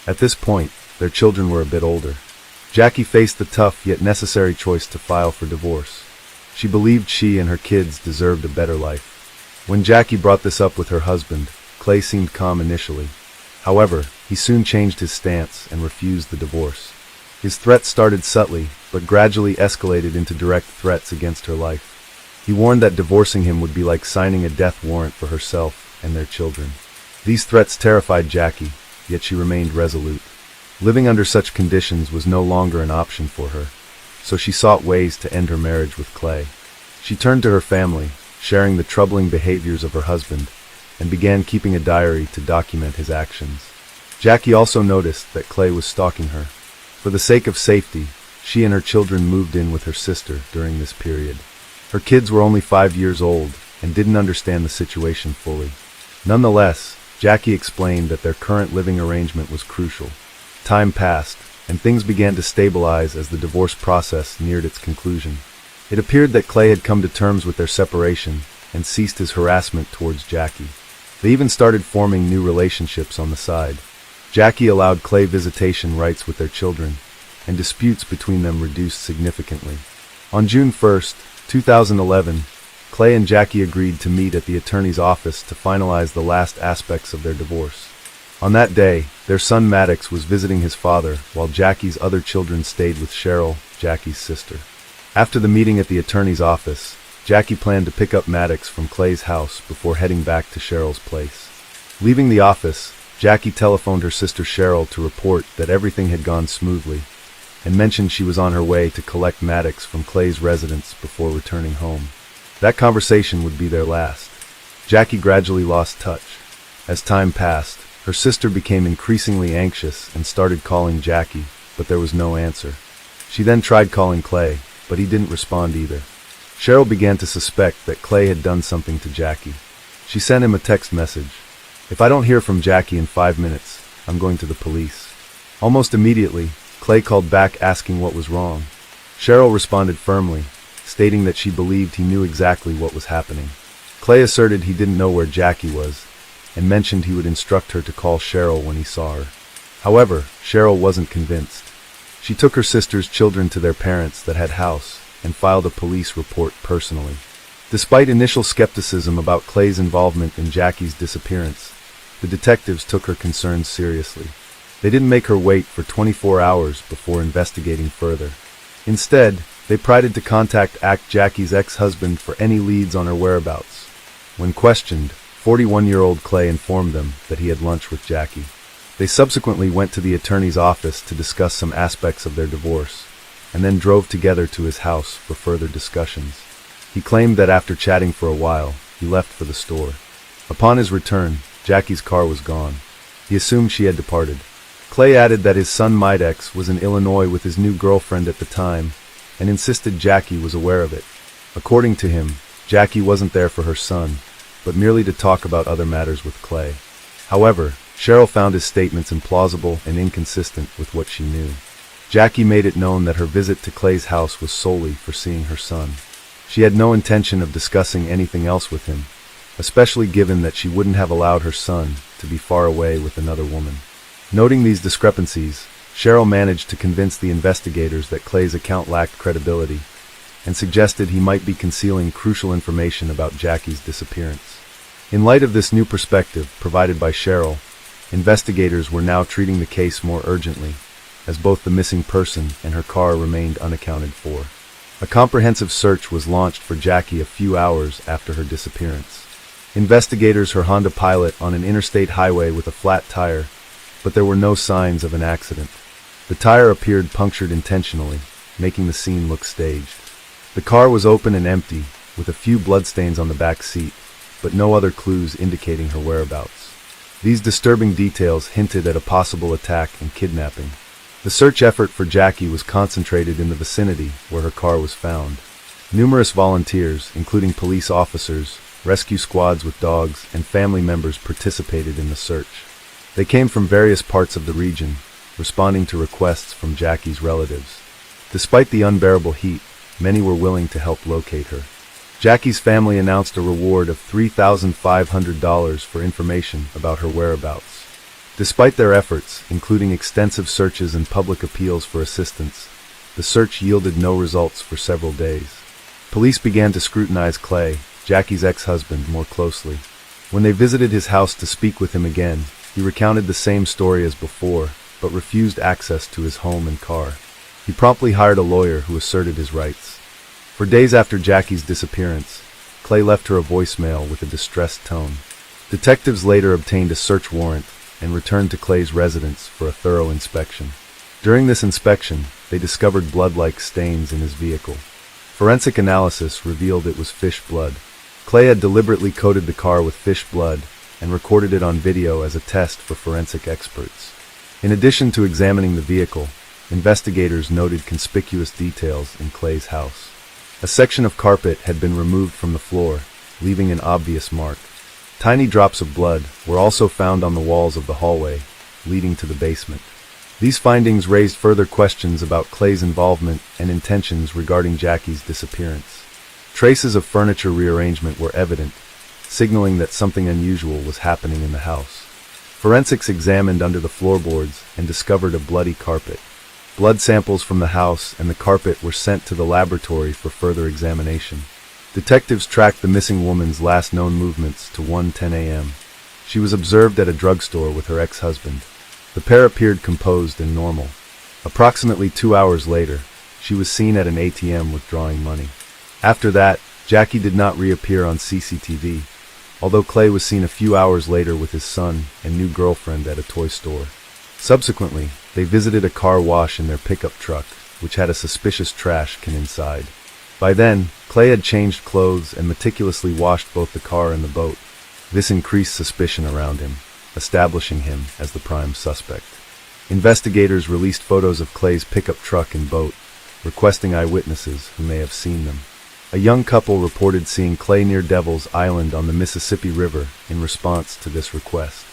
At this point, their children were a bit older. Jackie faced the tough yet necessary choice to file for divorce. She believed she and her kids deserved a better life. When Jackie brought this up with her husband, Clay seemed calm initially. However, he soon changed his stance and refused the divorce. His threats started subtly, but gradually escalated into direct threats against her life. He warned that divorcing him would be like signing a death warrant for herself and their children. These threats terrified Jackie, yet she remained resolute. Living under such conditions was no longer an option for her, so she sought ways to end her marriage with Clay. She turned to her family, sharing the troubling behaviors of her husband, and began keeping a diary to document his actions. Jackie also noticed that Clay was stalking her. For the sake of safety, she and her children moved in with her sister during this period. Her kids were only 5 years old and didn't understand the situation fully. Nonetheless, Jackie explained that their current living arrangement was crucial. Time passed, and things began to stabilize as the divorce process neared its conclusion. It appeared that Clay had come to terms with their separation and ceased his harassment towards Jackie. They even started forming new relationships on the side. Jackie allowed Clay visitation rights with their children, and disputes between them reduced significantly. On June 1st, 2011, Clay and Jackie agreed to meet at the attorney's office to finalize the last aspects of their divorce. On that day, their son Maddox was visiting his father, while Jackie's other children stayed with Cheryl, Jackie's sister. After the meeting at the attorney's office, Jackie planned to pick up Maddox from Clay's house before heading back to Cheryl's place. Leaving the office, Jackie telephoned her sister Cheryl to report that everything had gone smoothly, and mentioned she was on her way to collect Maddox from Clay's residence before returning home. That conversation would be their last. Jackie gradually lost touch. As time passed, her sister became increasingly anxious and started calling Jackie, but there was no answer. She then tried calling Clay, but he didn't respond either. Cheryl began to suspect that Clay had done something to Jackie. She sent him a text message. "If I don't hear from Jackie in 5 minutes, I'm going to the police." Almost immediately, Clay called back asking what was wrong. Cheryl responded firmly, stating that she believed he knew exactly what was happening. Clay asserted he didn't know where Jackie was, and mentioned he would instruct her to call Cheryl when he saw her. However, Cheryl wasn't convinced. She took her sister's children to their parents that had house, and filed a police report personally. Despite initial skepticism about Clay's involvement in Jackie's disappearance, the detectives took her concerns seriously. They didn't make her wait for 24 hours before investigating further. Instead, they pried to contact Jackie's ex-husband for any leads on her whereabouts. When questioned, 41-year-old Clay informed them that he had lunch with Jackie. They subsequently went to the attorney's office to discuss some aspects of their divorce, and then drove together to his house for further discussions. He claimed that after chatting for a while, he left for the store. Upon his return, Jackie's car was gone. He assumed she had departed. Clay added that his son Maddox was in Illinois with his new girlfriend at the time, and insisted Jackie was aware of it. According to him, Jackie wasn't there for her son, but merely to talk about other matters with Clay. However, Cheryl found his statements implausible and inconsistent with what she knew. Jackie made it known that her visit to Clay's house was solely for seeing her son. She had no intention of discussing anything else with him, especially given that she wouldn't have allowed her son to be far away with another woman. Noting these discrepancies, Cheryl managed to convince the investigators that Clay's account lacked credibility, and suggested he might be concealing crucial information about Jackie's disappearance. In light of this new perspective provided by Cheryl, investigators were now treating the case more urgently, as both the missing person and her car remained unaccounted for. A comprehensive search was launched for Jackie a few hours after her disappearance. Investigators her Honda Pilot on an interstate highway with a flat tire, but there were no signs of an accident. The tire appeared punctured intentionally, making the scene look staged. The car was open and empty, with a few bloodstains on the back seat, but no other clues indicating her whereabouts. These disturbing details hinted at a possible attack and kidnapping. The search effort for Jackie was concentrated in the vicinity where her car was found. Numerous volunteers, including police officers, rescue squads with dogs, and family members participated in the search. They came from various parts of the region, responding to requests from Jackie's relatives. Despite the unbearable heat, many were willing to help locate her. Jackie's family announced a reward of $3,500 for information about her whereabouts. Despite their efforts, including extensive searches and public appeals for assistance, the search yielded no results for several days. Police began to scrutinize Clay, Jackie's ex-husband, more closely. When they visited his house to speak with him again, he recounted the same story as before, but refused access to his home and car. He promptly hired a lawyer who asserted his rights. For days after Jackie's disappearance, Clay left her a voicemail with a distressed tone. Detectives later obtained a search warrant and returned to Clay's residence for a thorough inspection. During this inspection, they discovered blood-like stains in his vehicle. Forensic analysis revealed it was fish blood. Clay had deliberately coated the car with fish blood and recorded it on video as a test for forensic experts. In addition to examining the vehicle, investigators noted conspicuous details in Clay's house. A section of carpet had been removed from the floor, leaving an obvious mark. Tiny drops of blood were also found on the walls of the hallway, leading to the basement. These findings raised further questions about Clay's involvement and intentions regarding Jackie's disappearance. Traces of furniture rearrangement were evident, signaling that something unusual was happening in the house. Forensics examined under the floorboards and discovered a bloody carpet. Blood samples from the house and the carpet were sent to the laboratory for further examination. Detectives tracked the missing woman's last known movements to 1:10 a.m. She was observed at a drugstore with her ex-husband. The pair appeared composed and normal. Approximately 2 hours later, she was seen at an ATM withdrawing money. After that, Jackie did not reappear on CCTV, although Clay was seen a few hours later with his son and new girlfriend at a toy store. Subsequently, they visited a car wash in their pickup truck, which had a suspicious trash can inside. By then, Clay had changed clothes and meticulously washed both the car and the boat. This increased suspicion around him, establishing him as the prime suspect. Investigators released photos of Clay's pickup truck and boat, requesting eyewitnesses who may have seen them. A young couple reported seeing Clay near Devil's Island on the Mississippi River in response to this request.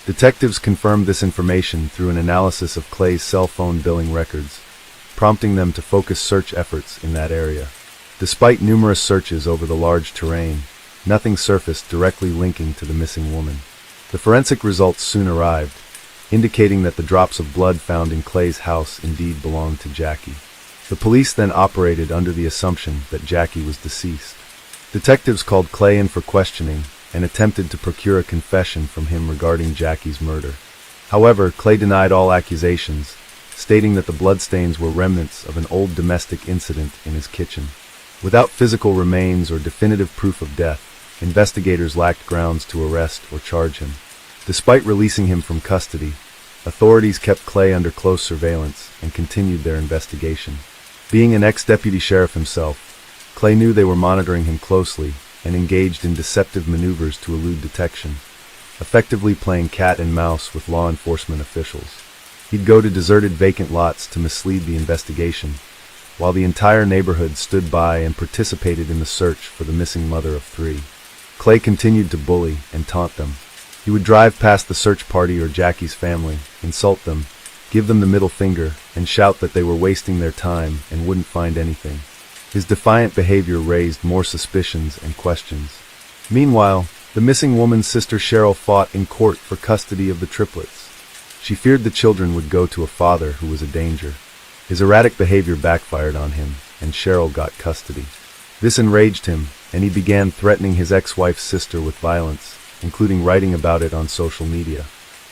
Detectives confirmed this information through an analysis of Clay's cell phone billing records, prompting them to focus search efforts in that area. Despite numerous searches over the large terrain, nothing surfaced directly linking to the missing woman. The forensic results soon arrived, indicating that the drops of blood found in Clay's house indeed belonged to Jackie. The police then operated under the assumption that Jackie was deceased. Detectives called Clay in for questioning and attempted to procure a confession from him regarding Jackie's murder. However, Clay denied all accusations, stating that the bloodstains were remnants of an old domestic incident in his kitchen. Without physical remains or definitive proof of death, investigators lacked grounds to arrest or charge him. Despite releasing him from custody, authorities kept Clay under close surveillance and continued their investigation. Being an ex-deputy sheriff himself, Clay knew they were monitoring him closely and engaged in deceptive maneuvers to elude detection, effectively playing cat and mouse with law enforcement officials. He'd go to deserted vacant lots to mislead the investigation, while the entire neighborhood stood by and participated in the search for the missing mother of three. Clay continued to bully and taunt them. He would drive past the search party or Jackie's family, insult them, give them the middle finger, and shout that they were wasting their time and wouldn't find anything. His defiant behavior raised more suspicions and questions. Meanwhile, the missing woman's sister Cheryl fought in court for custody of the triplets. She feared the children would go to a father who was a danger. His erratic behavior backfired on him, and Cheryl got custody. This enraged him, and he began threatening his ex-wife's sister with violence, including writing about it on social media.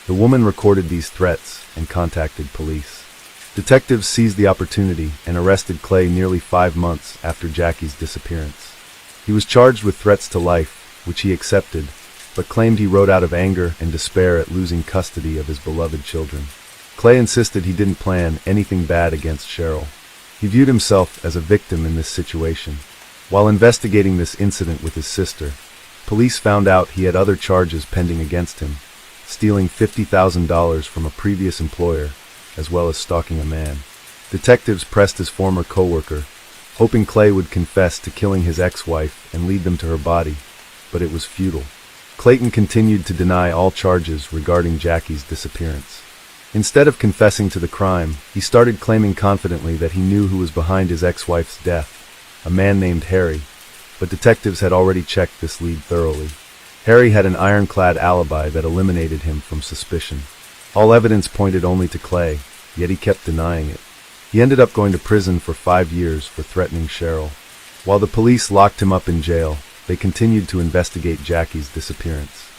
The woman recorded these threats and contacted police. Detectives seized the opportunity and arrested Clay nearly 5 months after Jackie's disappearance. He was charged with threats to life, which he accepted, but claimed he wrote out of anger and despair at losing custody of his beloved children. Clay insisted he didn't plan anything bad against Cheryl. He viewed himself as a victim in this situation. While investigating this incident with his sister, police found out he had other charges pending against him, stealing $50,000 from a previous employer, as well as stalking a man. Detectives pressed his former co-worker, hoping Clay would confess to killing his ex-wife and lead them to her body, but it was futile. Clayton continued to deny all charges regarding Jackie's disappearance. Instead of confessing to the crime, he started claiming confidently that he knew who was behind his ex-wife's death, a man named Harry, but detectives had already checked this lead thoroughly. Harry had an ironclad alibi that eliminated him from suspicion. All evidence pointed only to Clay, yet he kept denying it. He ended up going to prison for 5 years for threatening Cheryl. While the police locked him up in jail, they continued to investigate Jackie's disappearance.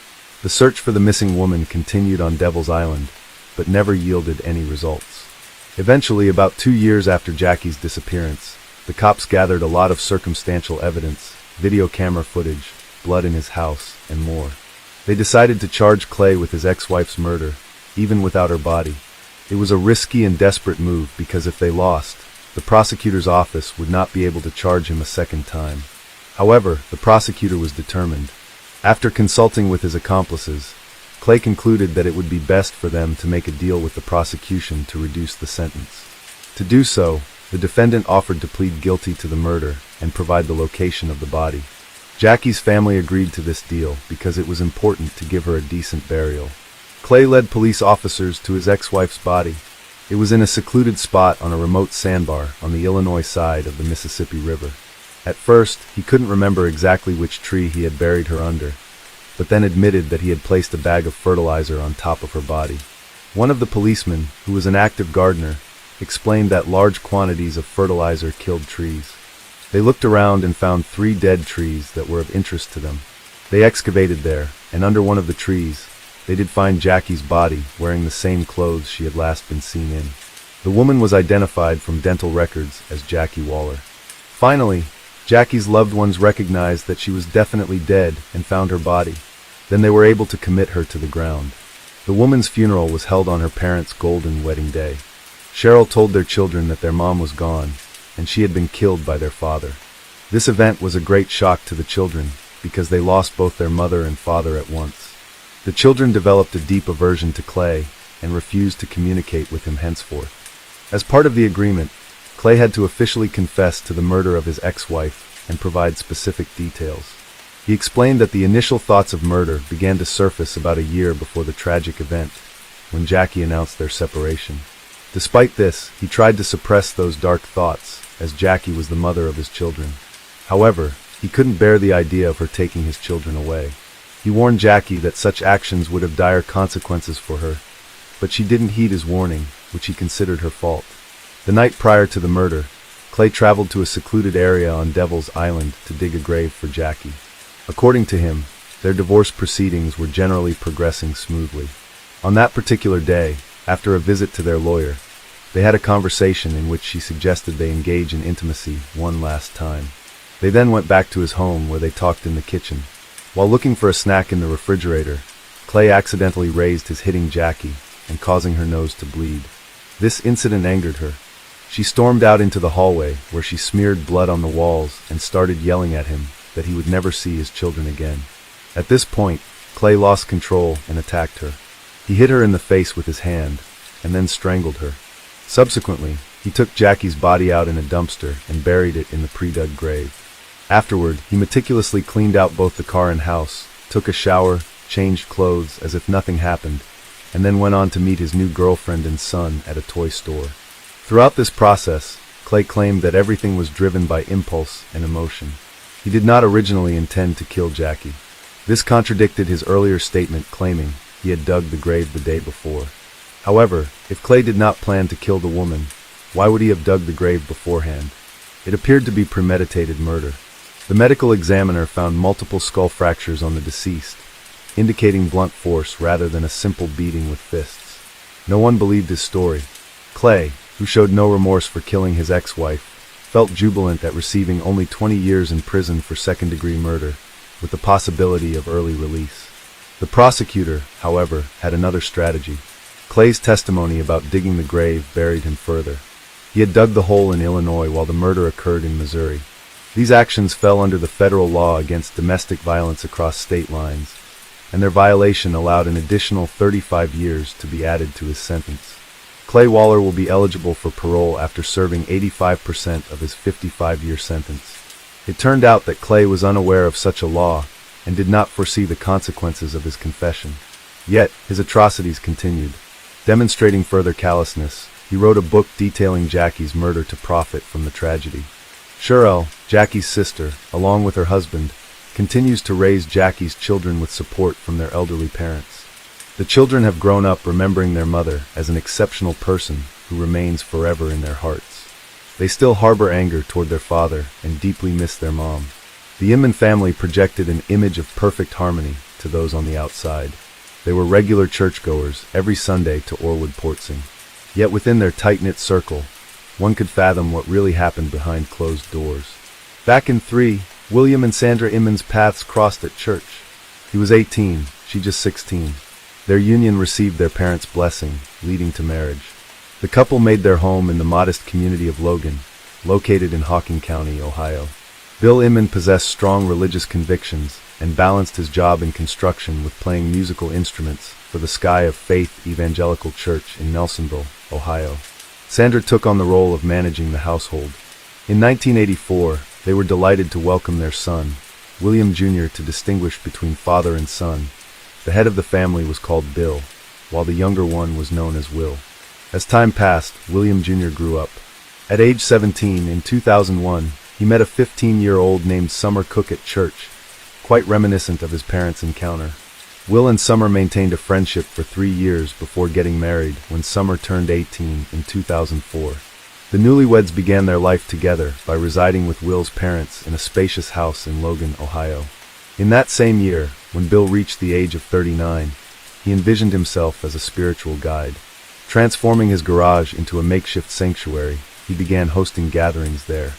The search for the missing woman continued on Devil's Island, but never yielded any results. Eventually, about 2 years after Jackie's disappearance, the cops gathered a lot of circumstantial evidence, video camera footage, blood in his house, and more. They decided to charge Clay with his ex-wife's murder, even without her body. It was a risky and desperate move because if they lost, the prosecutor's office would not be able to charge him a second time. However, the prosecutor was determined. After consulting with his accomplices, Clay concluded that it would be best for them to make a deal with the prosecution to reduce the sentence. To do so, the defendant offered to plead guilty to the murder and provide the location of the body. Jackie's family agreed to this deal because it was important to give her a decent burial. Clay led police officers to his ex-wife's body. It was in a secluded spot on a remote sandbar on the Illinois side of the Mississippi River. At first, he couldn't remember exactly which tree he had buried her under, but then admitted that he had placed a bag of fertilizer on top of her body. One of the policemen, who was an active gardener, explained that large quantities of fertilizer killed trees. They looked around and found 3 dead trees that were of interest to them. They excavated there, and under one of the trees, they did find Jackie's body wearing the same clothes she had last been seen in. The woman was identified from dental records as Jackie Waller. Finally, Jackie's loved ones recognized that she was definitely dead and found her body. Then they were able to commit her to the ground. The woman's funeral was held on her parents' golden wedding day. Cheryl told their children that their mom was gone, and she had been killed by their father. This event was a great shock to the children because they lost both their mother and father at once. The children developed a deep aversion to Clay and refused to communicate with him henceforth. As part of the agreement, Clay had to officially confess to the murder of his ex-wife and provide specific details. He explained that the initial thoughts of murder began to surface about a year before the tragic event, when Jackie announced their separation. Despite this, he tried to suppress those dark thoughts, as Jackie was the mother of his children. However, he couldn't bear the idea of her taking his children away. He warned Jackie that such actions would have dire consequences for her, but she didn't heed his warning, which he considered her fault. The night prior to the murder, Clay traveled to a secluded area on Devil's Island to dig a grave for Jackie. According to him, their divorce proceedings were generally progressing smoothly. On that particular day, after a visit to their lawyer, they had a conversation in which she suggested they engage in intimacy one last time. They then went back to his home where they talked in the kitchen. While looking for a snack in the refrigerator, Clay accidentally raised his hitting Jackie and causing her nose to bleed. This incident angered her. She stormed out into the hallway where she smeared blood on the walls and started yelling at him that he would never see his children again. At this point, Clay lost control and attacked her. He hit her in the face with his hand and then strangled her. Subsequently, he took Jackie's body out in a dumpster and buried it in the pre-dug grave. Afterward, he meticulously cleaned out both the car and house, took a shower, changed clothes as if nothing happened, and then went on to meet his new girlfriend and son at a toy store. Throughout this process, Clay claimed that everything was driven by impulse and emotion. He did not originally intend to kill Jackie. This contradicted his earlier statement claiming he had dug the grave the day before. However, if Clay did not plan to kill the woman, why would he have dug the grave beforehand? It appeared to be premeditated murder. The medical examiner found multiple skull fractures on the deceased, indicating blunt force rather than a simple beating with fists. No one believed his story. Clay, who showed no remorse for killing his ex-wife, felt jubilant at receiving only 20 years in prison for second-degree murder, with the possibility of early release. The prosecutor, however, had another strategy. Clay's testimony about digging the grave buried him further. He had dug the hole in Illinois while the murder occurred in Missouri. These actions fell under the federal law against domestic violence across state lines, and their violation allowed an additional 35 years to be added to his sentence. Clay Waller will be eligible for parole after serving 85% of his 55-year sentence. It turned out that Clay was unaware of such a law and did not foresee the consequences of his confession. Yet, his atrocities continued. Demonstrating further callousness, he wrote a book detailing Jackie's murder to profit from the tragedy. Cheryl, Jackie's sister, along with her husband, continues to raise Jackie's children with support from their elderly parents. The children have grown up remembering their mother as an exceptional person who remains forever in their hearts. They still harbor anger toward their father and deeply miss their mom. The Inman family projected an image of perfect harmony to those on the outside. They were regular churchgoers every Sunday to Orwood Portsing. Yet within their tight-knit circle, one could fathom what really happened behind closed doors. Back in 3, William and Sandra Inman's paths crossed at church. He was 18, she just 16. Their union received their parents' blessing, leading to marriage. The couple made their home in the modest community of Logan, located in Hocking County, Ohio. Bill Inman possessed strong religious convictions and balanced his job in construction with playing musical instruments for the Sky of Faith Evangelical Church in Nelsonville, Ohio. Sandra took on the role of managing the household. In 1984, they were delighted to welcome their son, William Jr., to distinguish between father and son. The head of the family was called Bill, while the younger one was known as Will. As time passed, William Jr. grew up. At age 17, in 2001, he met a 15-year-old named Summer Cook at church, quite reminiscent of his parents' encounter. Will and Summer maintained a friendship for 3 years before getting married when Summer turned 18 in 2004. The newlyweds began their life together by residing with Will's parents in a spacious house in Logan, Ohio. In that same year, when Bill reached the age of 39, he envisioned himself as a spiritual guide. Transforming his garage into a makeshift sanctuary, he began hosting gatherings there.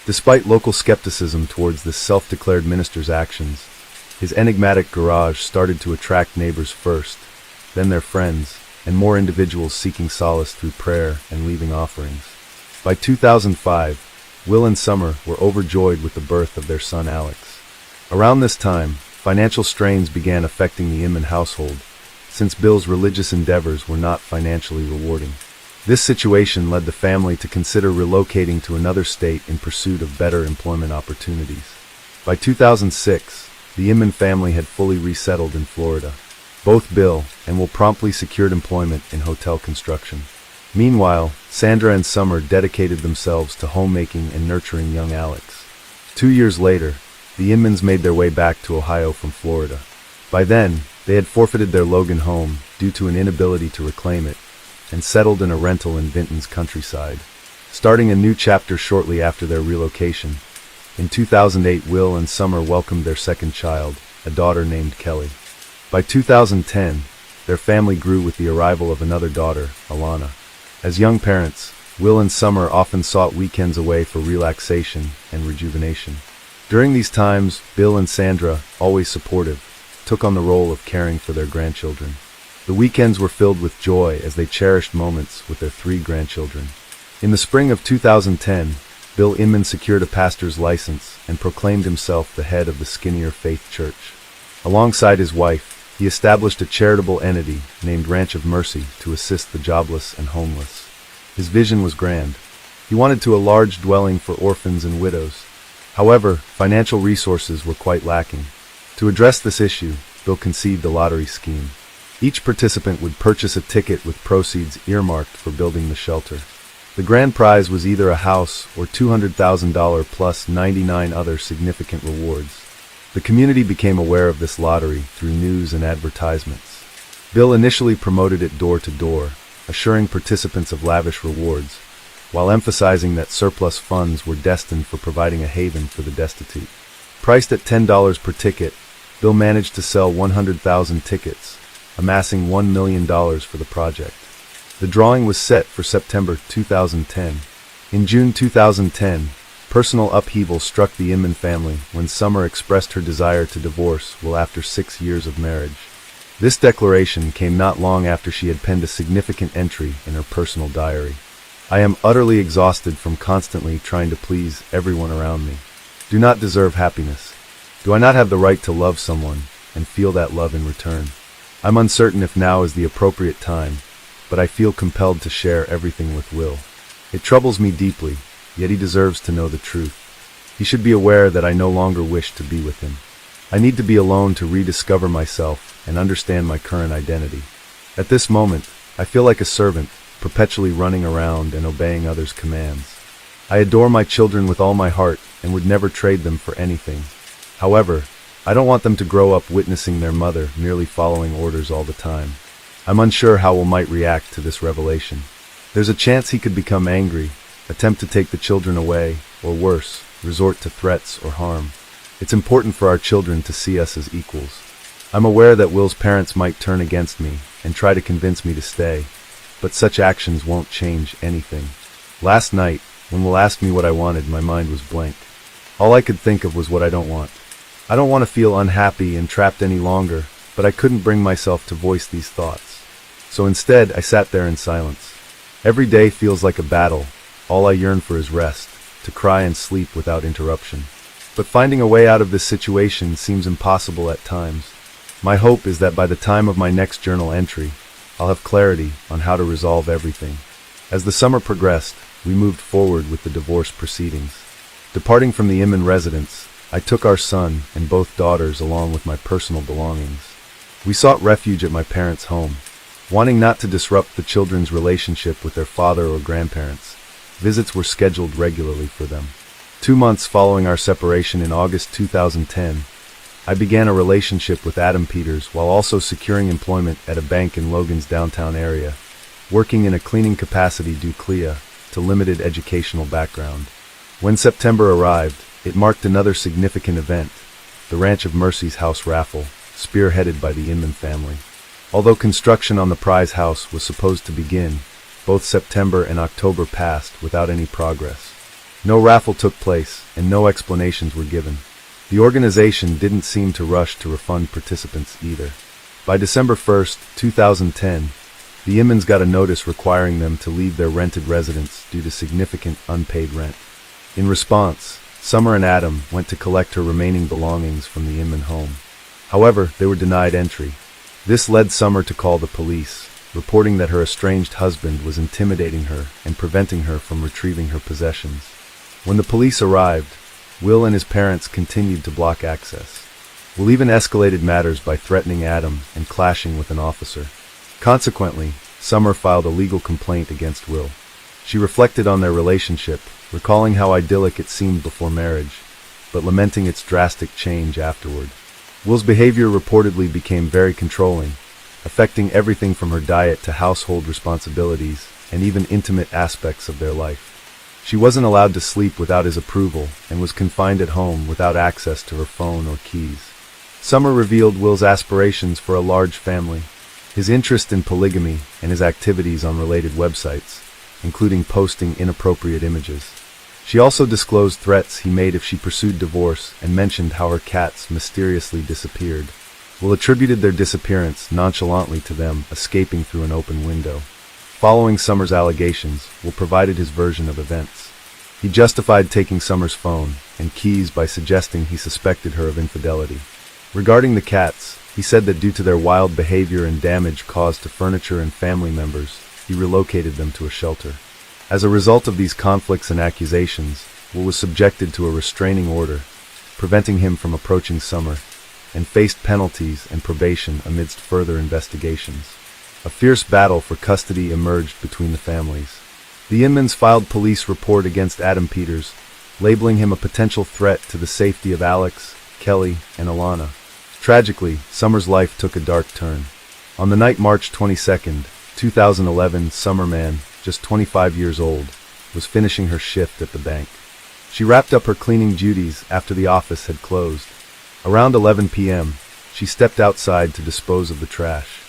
Despite local skepticism towards this self-declared minister's actions, his enigmatic garage started to attract neighbors first, then their friends, and more individuals seeking solace through prayer and leaving offerings. By 2005, Will and Summer were overjoyed with the birth of their son Alex. Around this time, financial strains began affecting the Inman household, since Bill's religious endeavors were not financially rewarding. This situation led the family to consider relocating to another state in pursuit of better employment opportunities. By 2006, the Inman family had fully resettled in Florida. Both Bill and Will promptly secured employment in hotel construction. Meanwhile, Sandra and Summer dedicated themselves to homemaking and nurturing young Alex. 2 years later, the Inmans made their way back to Ohio from Florida. By then, they had forfeited their Logan home due to an inability to reclaim it, and settled in a rental in Vinton's countryside. Starting a new chapter shortly after their relocation, in 2008 Will and Summer welcomed their second child, a daughter named Kelly. By 2010, their family grew with the arrival of another daughter, Alana. As young parents, Will and Summer often sought weekends away for relaxation and rejuvenation. During these times, Bill and Sandra, always supportive, took on the role of caring for their grandchildren. The weekends were filled with joy as they cherished moments with their 3 grandchildren. In the spring of 2010, Bill Inman secured a pastor's license and proclaimed himself the head of the Skinnier Faith Church. Alongside his wife, he established a charitable entity named Ranch of Mercy to assist the jobless and homeless. His vision was grand. He wanted to a large dwelling for orphans and widows. However, financial resources were quite lacking. To address this issue, Bill conceived a lottery scheme. Each participant would purchase a ticket with proceeds earmarked for building the shelter. The grand prize was either a house or $200,000 plus 99 other significant rewards. The community became aware of this lottery through news and advertisements. Bill initially promoted it door to door, assuring participants of lavish rewards, while emphasizing that surplus funds were destined for providing a haven for the destitute. Priced at $10 per ticket, Bill managed to sell 100,000 tickets, amassing $1 million for the project. The drawing was set for September 2010. In June 2010, personal upheaval struck the Inman family when Summer expressed her desire to divorce Will after 6 years of marriage. This declaration came not long after she had penned a significant entry in her personal diary. "I am utterly exhausted from constantly trying to please everyone around me. Do not deserve happiness. Do I not have the right to love someone and feel that love in return? I'm uncertain if now is the appropriate time, but I feel compelled to share everything with Will. It troubles me deeply, yet he deserves to know the truth. He should be aware that I no longer wish to be with him. I need to be alone to rediscover myself and understand my current identity. At this moment, I feel like a servant, perpetually running around and obeying others' commands. I adore my children with all my heart and would never trade them for anything. However, I don't want them to grow up witnessing their mother merely following orders all the time. I'm unsure how Will might react to this revelation. There's a chance he could become angry, attempt to take the children away, or worse, resort to threats or harm. It's important for our children to see us as equals. I'm aware that Will's parents might turn against me and try to convince me to stay, but such actions won't change anything. Last night, when Will asked me what I wanted, my mind was blank. All I could think of was what I don't want. I don't want to feel unhappy and trapped any longer, but I couldn't bring myself to voice these thoughts. So instead, I sat there in silence. Every day feels like a battle. All I yearn for is rest, to cry and sleep without interruption. But finding a way out of this situation seems impossible at times. My hope is that by the time of my next journal entry, I'll have clarity on how to resolve everything. As the summer progressed, we moved forward with the divorce proceedings. Departing from the Inman residence, I took our son and both daughters along with my personal belongings. We sought refuge at my parents' home. Wanting not to disrupt the children's relationship with their father or grandparents, visits were scheduled regularly for them. 2 months following our separation in August 2010, I began a relationship with Adam Peters while also securing employment at a bank in Logan's downtown area, working in a cleaning capacity due to limited educational background. When September arrived, it marked another significant event, the Ranch of Mercy's house raffle, spearheaded by the Inman family. Although construction on the prize house was supposed to begin, both September and October passed without any progress. No raffle took place, and no explanations were given. The organization didn't seem to rush to refund participants either. By December 1st, 2010, the Inmans got a notice requiring them to leave their rented residence due to significant unpaid rent. In response, Summer and Adam went to collect her remaining belongings from the Inman home. However, they were denied entry. This led Summer to call the police, reporting that her estranged husband was intimidating her and preventing her from retrieving her possessions. When the police arrived, Will and his parents continued to block access. Will even escalated matters by threatening Adam and clashing with an officer. Consequently, Summer filed a legal complaint against Will. She reflected on their relationship, recalling how idyllic it seemed before marriage, but lamenting its drastic change afterward. Will's behavior reportedly became very controlling, affecting everything from her diet to household responsibilities and even intimate aspects of their life. She wasn't allowed to sleep without his approval and was confined at home without access to her phone or keys. Summer revealed Will's aspirations for a large family, his interest in polygamy, and his activities on related websites, including posting inappropriate images. She also disclosed threats he made if she pursued divorce and mentioned how her cats mysteriously disappeared. Will attributed their disappearance nonchalantly to them escaping through an open window. Following Summer's allegations, Will provided his version of events. He justified taking Summer's phone and keys by suggesting he suspected her of infidelity. Regarding the cats, he said that due to their wild behavior and damage caused to furniture and family members, he relocated them to a shelter. As a result of these conflicts and accusations, Will was subjected to a restraining order, preventing him from approaching Summer, and faced penalties and probation amidst further investigations. A fierce battle for custody emerged between the families. The Inmans filed police report against Adam Peters, labeling him a potential threat to the safety of Alex, Kelly, and Alana. Tragically, Summer's life took a dark turn. On the night March 22nd, 2011, Summer Man, just 25 years old, was finishing her shift at the bank. She wrapped up her cleaning duties after the office had closed. Around 11 p.m., she stepped outside to dispose of the trash.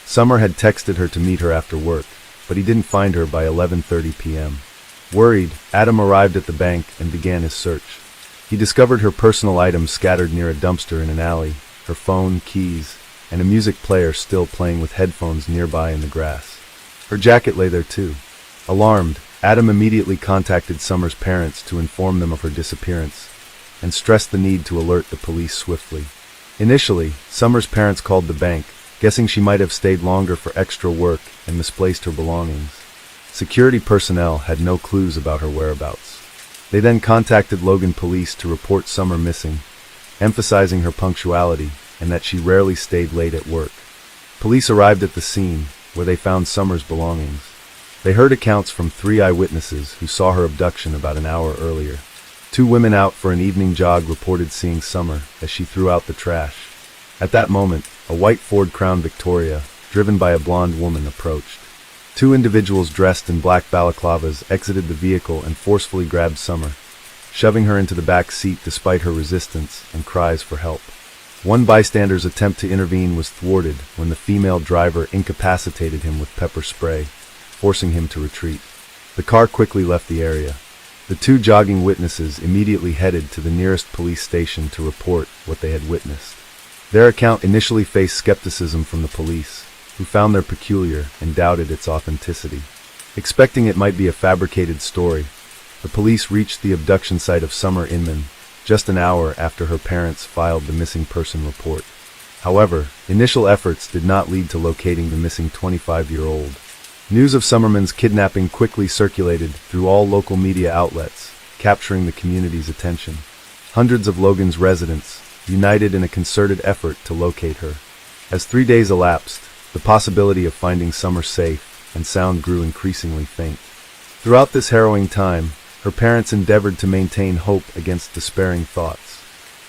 Summer had texted her to meet her after work, but he didn't find her by 11:30 p.m. Worried, Adam arrived at the bank and began his search. He discovered her personal items scattered near a dumpster in an alley, her phone, keys, and a music player still playing with headphones nearby in the grass. Her jacket lay there too. Alarmed, Adam immediately contacted Summer's parents to inform them of her disappearance, and stressed the need to alert the police swiftly. Initially, Summer's parents called the bank, guessing she might have stayed longer for extra work and misplaced her belongings. Security personnel had no clues about her whereabouts. They then contacted Logan police to report Summer missing, emphasizing her punctuality and that she rarely stayed late at work. Police arrived at the scene, where they found Summer's belongings. They heard accounts from 3 eyewitnesses who saw her abduction about an hour earlier. 2 women out for an evening jog reported seeing Summer as she threw out the trash. At that moment, a white Ford Crown Victoria, driven by a blonde woman, approached. 2 individuals dressed in black balaclavas exited the vehicle and forcefully grabbed Summer, shoving her into the back seat despite her resistance and cries for help. One bystander's attempt to intervene was thwarted when the female driver incapacitated him with pepper spray, forcing him to retreat. The car quickly left the area. The 2 jogging witnesses immediately headed to the nearest police station to report what they had witnessed. Their account initially faced skepticism from the police, who found their peculiar and doubted its authenticity. Expecting it might be a fabricated story, the police reached the abduction site of Summer Inman just an hour after her parents filed the missing person report. However, initial efforts did not lead to locating the missing 25-year-old. News of Summerman's kidnapping quickly circulated through all local media outlets, capturing the community's attention. Hundreds of Logan's residents united in a concerted effort to locate her. As 3 days elapsed, the possibility of finding Summer safe and sound grew increasingly faint. Throughout this harrowing time, her parents endeavored to maintain hope against despairing thoughts.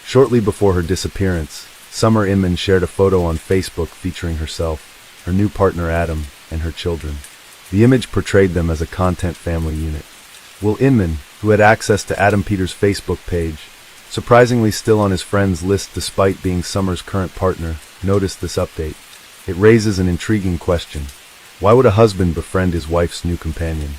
Shortly before her disappearance, Summer Inman shared a photo on Facebook featuring herself, her new partner Adam, and her children. The image portrayed them as a content family unit. Will Inman, who had access to Adam Peters' Facebook page, surprisingly still on his friends list despite being Summer's current partner, noticed this update. It raises an intriguing question. Why would a husband befriend his wife's new companion?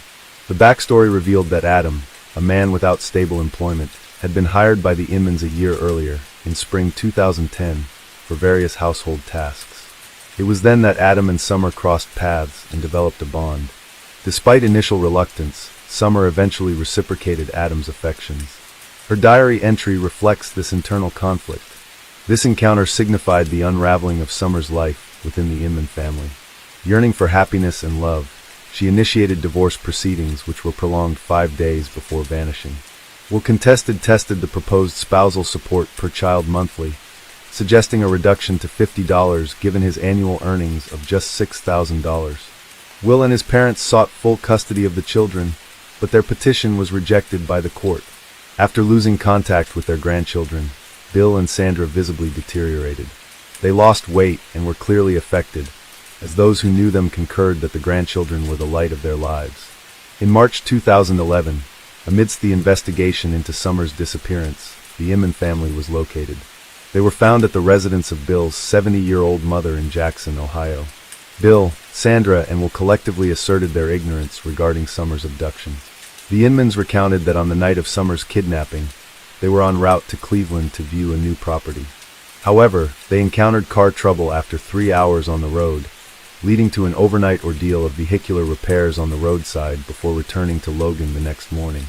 The backstory revealed that Adam, a man without stable employment, had been hired by the Inmans a year earlier, in spring 2010, for various household tasks. It was then that Adam and Summer crossed paths and developed a bond. Despite initial reluctance, Summer eventually reciprocated Adam's affections. Her diary entry reflects this internal conflict. This encounter signified the unraveling of Summer's life within the Inman family. Yearning for happiness and love, she initiated divorce proceedings which were prolonged 5 days before vanishing. Will tested the proposed spousal support per child monthly, suggesting a reduction to $50 given his annual earnings of just $6,000. Will and his parents sought full custody of the children, but their petition was rejected by the court. After losing contact with their grandchildren, Bill and Sandra visibly deteriorated. They lost weight and were clearly affected, as those who knew them concurred that the grandchildren were the light of their lives. In March 2011, amidst the investigation into Summer's disappearance, the Inman family was located. They were found at the residence of Bill's 70-year-old mother in Jackson, Ohio. Bill, Sandra, and Will collectively asserted their ignorance regarding Summer's abduction. The Inmans recounted that on the night of Summer's kidnapping, they were en route to Cleveland to view a new property. However, they encountered car trouble after 3 hours on the road, leading to an overnight ordeal of vehicular repairs on the roadside before returning to Logan the next morning.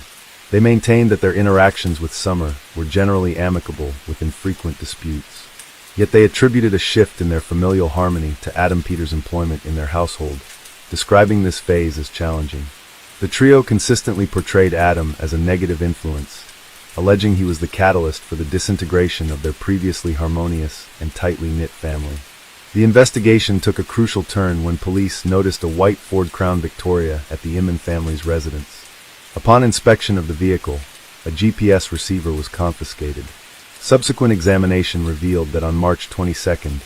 They maintained that their interactions with Summer were generally amicable with infrequent disputes. Yet they attributed a shift in their familial harmony to Adam Peters' employment in their household, describing this phase as challenging. The trio consistently portrayed Adam as a negative influence, alleging he was the catalyst for the disintegration of their previously harmonious and tightly knit family. The investigation took a crucial turn when police noticed a white Ford Crown Victoria at the Inman family's residence. Upon inspection of the vehicle, a GPS receiver was confiscated. Subsequent examination revealed that on March 22nd,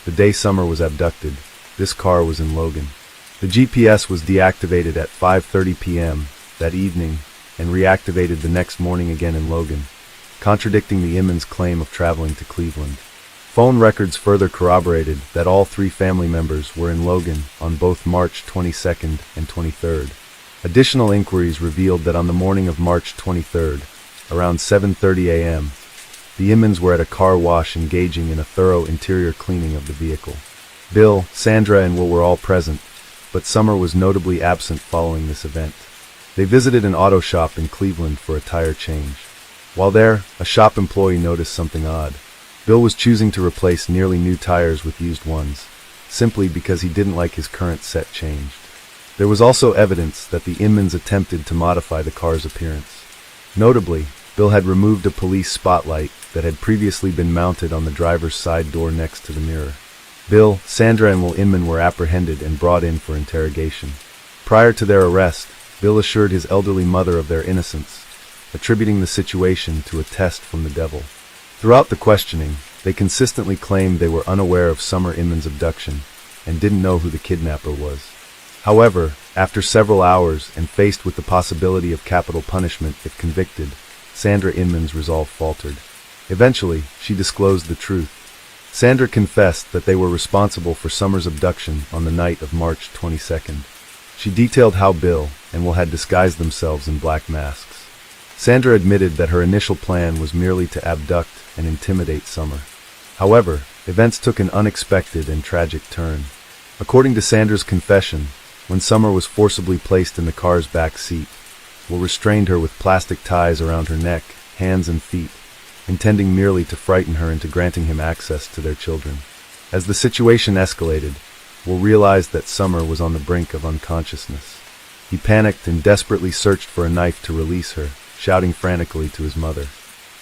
the day Summer was abducted, this car was in Logan. The GPS was deactivated at 5:30 p.m. that evening and reactivated the next morning again in Logan, contradicting the Inman's claim of traveling to Cleveland. Phone records further corroborated that all 3 family members were in Logan on both March 22nd and 23rd. Additional inquiries revealed that on the morning of March 23rd, around 7:30 a.m., the Inmans were at a car wash engaging in a thorough interior cleaning of the vehicle. Bill, Sandra, and Will were all present, but Summer was notably absent following this event. They visited an auto shop in Cleveland for a tire change. While there, a shop employee noticed something odd. Bill was choosing to replace nearly new tires with used ones, simply because he didn't like his current set changed. There was also evidence that the Inmans attempted to modify the car's appearance. Notably, Bill had removed a police spotlight that had previously been mounted on the driver's side door next to the mirror. Bill, Sandra, and Will Inman were apprehended and brought in for interrogation. Prior to their arrest, Bill assured his elderly mother of their innocence, attributing the situation to a test from the devil. Throughout the questioning, they consistently claimed they were unaware of Summer Inman's abduction and didn't know who the kidnapper was. However, after several hours and faced with the possibility of capital punishment if convicted, Sandra Inman's resolve faltered. Eventually, she disclosed the truth. Sandra confessed that they were responsible for Summer's abduction on the night of March 22nd. She detailed how Bill and Will had disguised themselves in black masks. Sandra admitted that her initial plan was merely to abduct and intimidate Summer. However, events took an unexpected and tragic turn. According to Sandra's confession, when Summer was forcibly placed in the car's back seat, Will restrained her with plastic ties around her neck, hands and feet, intending merely to frighten her into granting him access to their children. As the situation escalated, Will realized that Summer was on the brink of unconsciousness. He panicked and desperately searched for a knife to release her, shouting frantically to his mother.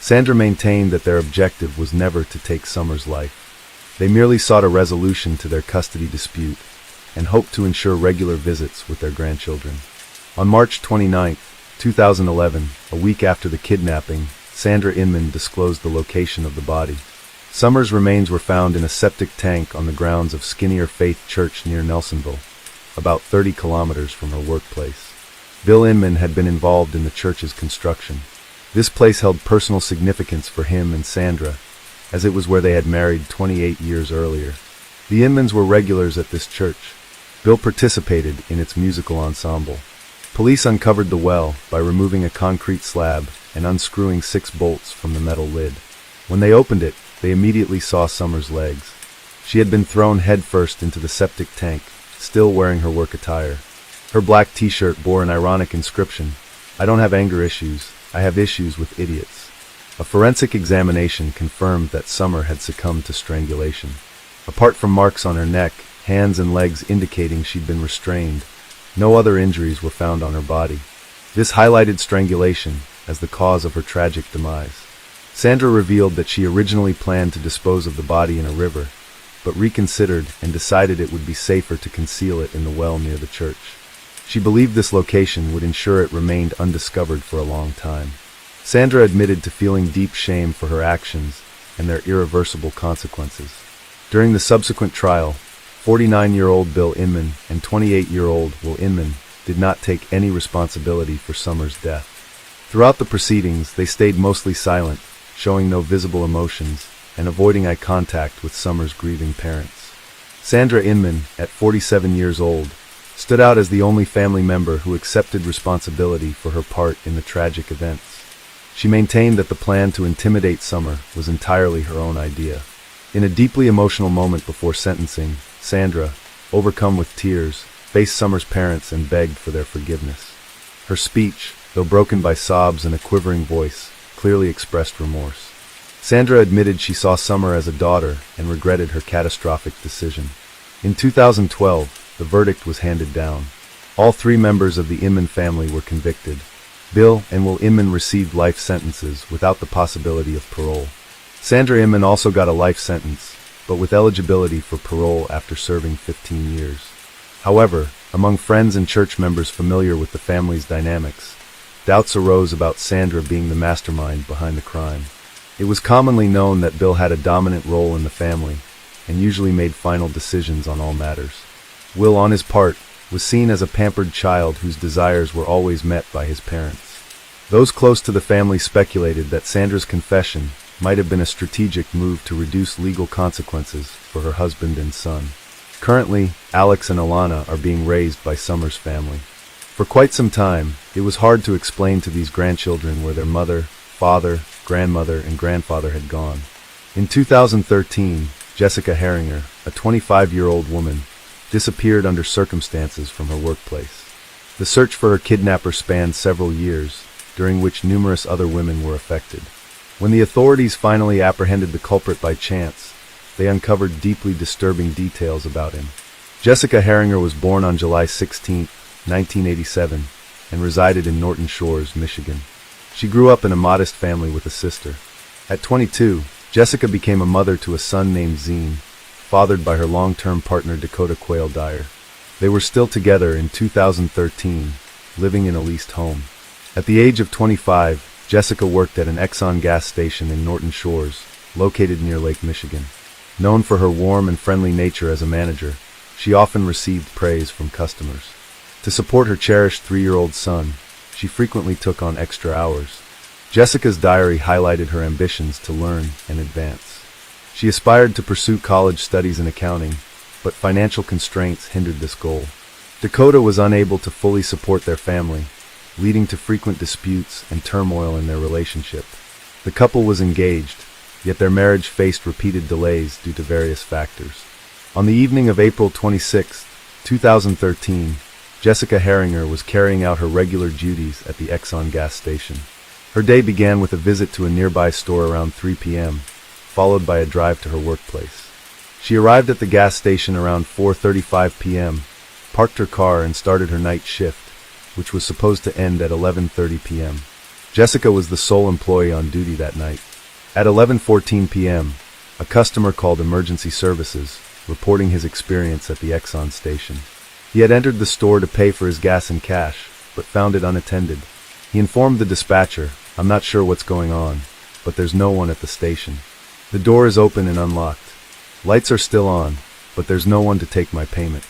Sandra maintained that their objective was never to take Summer's life. They merely sought a resolution to their custody dispute and hoped to ensure regular visits with their grandchildren. On March 29, 2011, a week after the kidnapping, Sandra Inman disclosed the location of the body. Summer's remains were found in a septic tank on the grounds of Skinnier Faith Church near Nelsonville, about 30 kilometers from her workplace. Bill Inman had been involved in the church's construction. This place held personal significance for him and Sandra, as it was where they had married 28 years earlier. The Inmans were regulars at this church. Bill participated in its musical ensemble. Police uncovered the well by removing a concrete slab and unscrewing 6 bolts from the metal lid. When they opened it, they immediately saw Summer's legs. She had been thrown headfirst into the septic tank, still wearing her work attire. Her black t-shirt bore an ironic inscription, "I don't have anger issues, I have issues with idiots." A forensic examination confirmed that Summer had succumbed to strangulation. Apart from marks on her neck, hands and legs indicating she'd been restrained, no other injuries were found on her body. This highlighted strangulation as the cause of her tragic demise. Sandra revealed that she originally planned to dispose of the body in a river, but reconsidered and decided it would be safer to conceal it in the well near the church. She believed this location would ensure it remained undiscovered for a long time. Sandra admitted to feeling deep shame for her actions and their irreversible consequences. During the subsequent trial, 49-year-old Bill Inman and 28-year-old Will Inman did not take any responsibility for Summer's death. Throughout the proceedings, they stayed mostly silent, showing no visible emotions and avoiding eye contact with Summer's grieving parents. Sandra Inman, at 47 years old, stood out as the only family member who accepted responsibility for her part in the tragic events. She maintained that the plan to intimidate Summer was entirely her own idea. In a deeply emotional moment before sentencing, Sandra, overcome with tears, faced Summer's parents and begged for their forgiveness. Her speech, though broken by sobs and a quivering voice, clearly expressed remorse. Sandra admitted she saw Summer as a daughter and regretted her catastrophic decision. In 2012, the verdict was handed down. All 3 members of the Inman family were convicted. Bill and Will Inman received life sentences without the possibility of parole. Sandra Inman also got a life sentence, but with eligibility for parole after serving 15 years. However, among friends and church members familiar with the family's dynamics, doubts arose about Sandra being the mastermind behind the crime. It was commonly known that Bill had a dominant role in the family and usually made final decisions on all matters. Will, on his part, was seen as a pampered child whose desires were always met by his parents. Those close to the family speculated that Sandra's confession might have been a strategic move to reduce legal consequences for her husband and son. Currently, Alex and Alana are being raised by Summer's family. For quite some time, it was hard to explain to these grandchildren where their mother, father, grandmother, and grandfather had gone. In 2013, Jessica Herringer, a 25-year-old woman, disappeared under circumstances from her workplace. The search for her kidnapper spanned several years, during which numerous other women were affected. When the authorities finally apprehended the culprit by chance, they uncovered deeply disturbing details about him. Jessica Herringer was born on July 16, 1987, and resided in Norton Shores, Michigan. She grew up in a modest family with a sister. At 22, Jessica became a mother to a son named Zine, fathered by her long-term partner Dakota Quayle Dyer. They were still together in 2013, living in a leased home. At the age of 25, Jessica worked at an Exxon gas station in Norton Shores, located near Lake Michigan. Known for her warm and friendly nature as a manager, she often received praise from customers. To support her cherished 3-year-old son, she frequently took on extra hours. Jessica's diary highlighted her ambitions to learn and advance. She aspired to pursue college studies in accounting, but financial constraints hindered this goal. Dakota was unable to fully support their family, leading to frequent disputes and turmoil in their relationship. The couple was engaged, yet their marriage faced repeated delays due to various factors. On the evening of April 26, 2013, Jessica Herringer was carrying out her regular duties at the Exxon gas station. Her day began with a visit to a nearby store around 3 p.m., followed by a drive to her workplace. She arrived at the gas station around 4:35 p.m., parked her car and started her night shift, which was supposed to end at 11:30 p.m. Jessica was the sole employee on duty that night. At 11:14 p.m., a customer called emergency services, reporting his experience at the Exxon station. He had entered the store to pay for his gas in cash, but found it unattended. He informed the dispatcher, "I'm not sure what's going on, but there's no one at the station. The door is open and unlocked. Lights are still on, but there's no one to take my payment.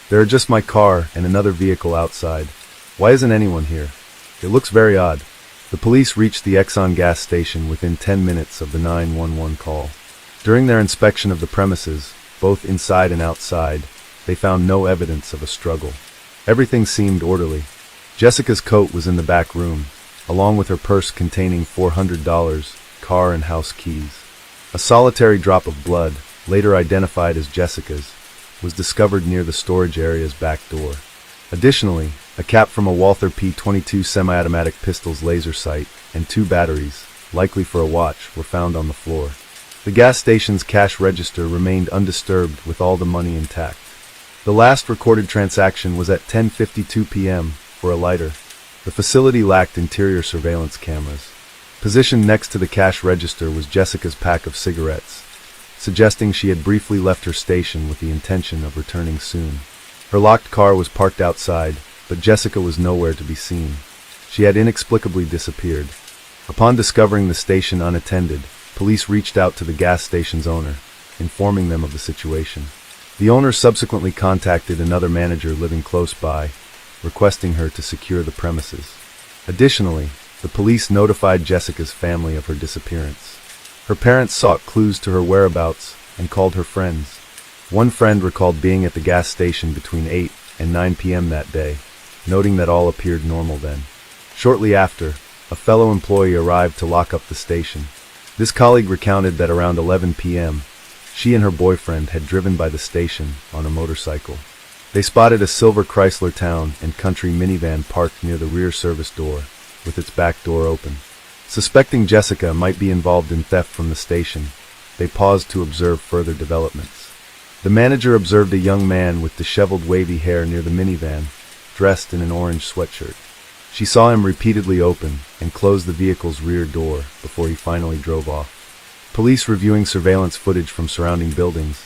There are just my car and another vehicle outside. Why isn't anyone here? It looks very odd." The police reached the Exxon gas station within 10 minutes of the 911 call. During their inspection of the premises, both inside and outside, they found no evidence of a struggle. Everything seemed orderly. Jessica's coat was in the back room, along with her purse containing $400, car and house keys. A solitary drop of blood, later identified as Jessica's, was discovered near the storage area's back door. Additionally, a cap from a Walther P22 semi-automatic pistol's laser sight and 2 batteries, likely for a watch, were found on the floor. The gas station's cash register remained undisturbed with all the money intact. The last recorded transaction was at 10:52 p.m. for a lighter. The facility lacked interior surveillance cameras. Positioned next to the cash register was Jessica's pack of cigarettes, suggesting she had briefly left her station with the intention of returning soon. Her locked car was parked outside, but Jessica was nowhere to be seen. She had inexplicably disappeared. Upon discovering the station unattended, police reached out to the gas station's owner, informing them of the situation. The owner subsequently contacted another manager living close by, requesting her to secure the premises. Additionally, the police notified Jessica's family of her disappearance. Her parents sought clues to her whereabouts and called her friends. One friend recalled being at the gas station between 8 and 9 p.m. that day, noting that all appeared normal then. Shortly after, a fellow employee arrived to lock up the station. This colleague recounted that around 11 p.m., she and her boyfriend had driven by the station on a motorcycle. They spotted a silver Chrysler Town and Country minivan parked near the rear service door, with its back door open. Suspecting Jessica might be involved in theft from the station, they paused to observe further developments. The manager observed a young man with disheveled wavy hair near the minivan, dressed in an orange sweatshirt. She saw him repeatedly open and close the vehicle's rear door before he finally drove off. Police reviewing surveillance footage from surrounding buildings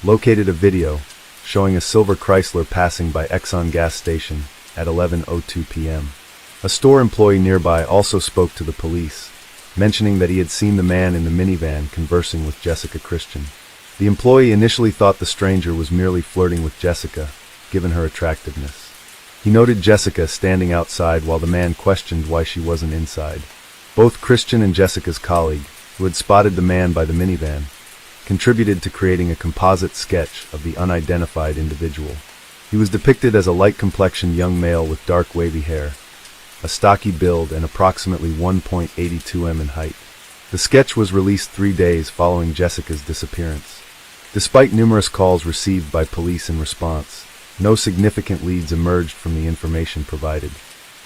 located a video showing a silver Chrysler passing by Exxon gas station at 11:02 p.m. A store employee nearby also spoke to the police, mentioning that he had seen the man in the minivan conversing with Jessica Christian. The employee initially thought the stranger was merely flirting with Jessica, given her attractiveness. He noted Jessica standing outside while the man questioned why she wasn't inside. Both Christian and Jessica's colleague, who had spotted the man by the minivan, contributed to creating a composite sketch of the unidentified individual. He was depicted as a light-complexioned young male with dark wavy hair, a stocky build, and approximately 1.82 m in height. The sketch was released 3 days following Jessica's disappearance. Despite numerous calls received by police in response, no significant leads emerged from the information provided.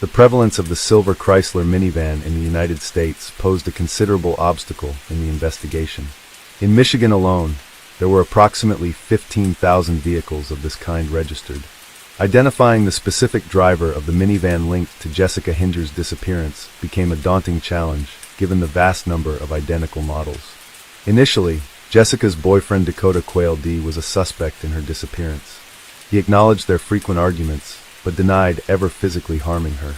The prevalence of the silver Chrysler minivan in the United States posed a considerable obstacle in the investigation. In Michigan alone, there were approximately 15,000 vehicles of this kind registered. Identifying the specific driver of the minivan linked to Jessica Hinger's disappearance became a daunting challenge, given the vast number of identical models. Initially, Jessica's boyfriend Dakota Quayle D was a suspect in her disappearance. He acknowledged their frequent arguments, but denied ever physically harming her.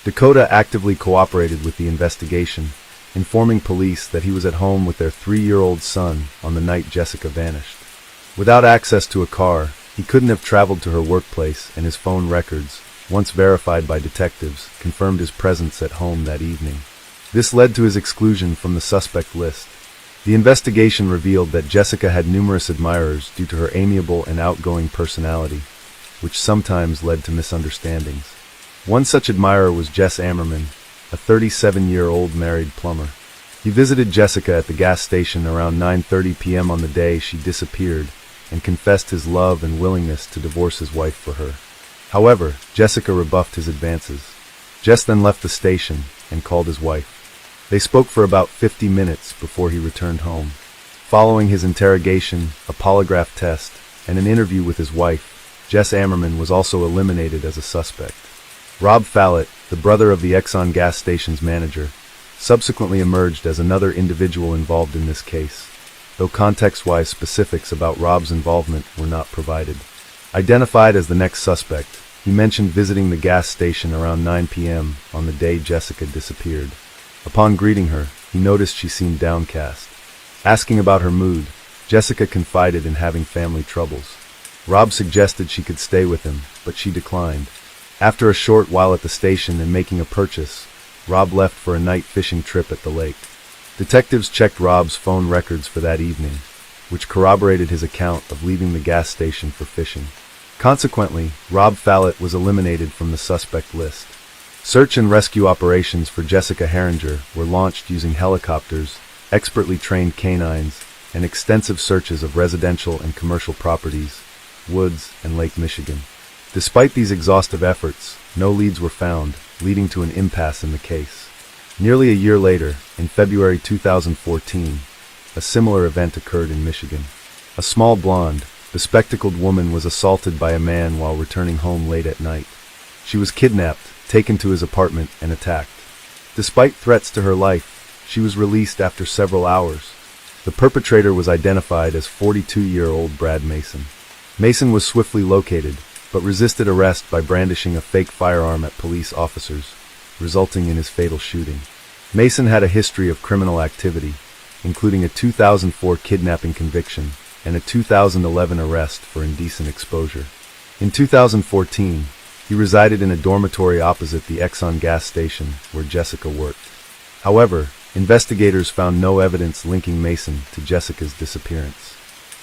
Dakota actively cooperated with the investigation, informing police that he was at home with their 3-year-old son on the night Jessica vanished. Without access to a car, he couldn't have traveled to her workplace, and his phone records, once verified by detectives, confirmed his presence at home that evening. This led to his exclusion from the suspect list. The investigation revealed that Jessica had numerous admirers due to her amiable and outgoing personality, which sometimes led to misunderstandings. One such admirer was Jess Ammerman, a 37-year-old married plumber. He visited Jessica at the gas station around 9:30 p.m. on the day she disappeared and confessed his love and willingness to divorce his wife for her. However, Jessica rebuffed his advances. Jess then left the station and called his wife. They spoke for about 50 minutes before he returned home. Following his interrogation, a polygraph test, and an interview with his wife, Jess Ammerman was also eliminated as a suspect. Rob Fallett, the brother of the Exxon gas station's manager, subsequently emerged as another individual involved in this case, though context-wise specifics about Rob's involvement were not provided. Identified as the next suspect, he mentioned visiting the gas station around 9 p.m. on the day Jessica disappeared. Upon greeting her, he noticed she seemed downcast. Asking about her mood, Jessica confided in having family troubles. Rob suggested she could stay with him, but she declined. After a short while at the station and making a purchase, Rob left for a night fishing trip at the lake. Detectives checked Rob's phone records for that evening, which corroborated his account of leaving the gas station for fishing. Consequently, Rob Fallett was eliminated from the suspect list. Search and rescue operations for Jessica Herringer were launched using helicopters, expertly trained canines, and extensive searches of residential and commercial properties, woods, and Lake Michigan. Despite these exhaustive efforts, no leads were found, leading to an impasse in the case. Nearly a year later, in February 2014, a similar event occurred in Michigan. A small blonde, bespectacled woman was assaulted by a man while returning home late at night. She was kidnapped, taken to his apartment, and attacked. Despite threats to her life, she was released after several hours. The perpetrator was identified as 42-year-old Brad Mason. Mason was swiftly located, but resisted arrest by brandishing a fake firearm at police officers, resulting in his fatal shooting. Mason had a history of criminal activity, including a 2004 kidnapping conviction and a 2011 arrest for indecent exposure. In 2014, he resided in a dormitory opposite the Exxon gas station where Jessica worked. However, investigators found no evidence linking Mason to Jessica's disappearance.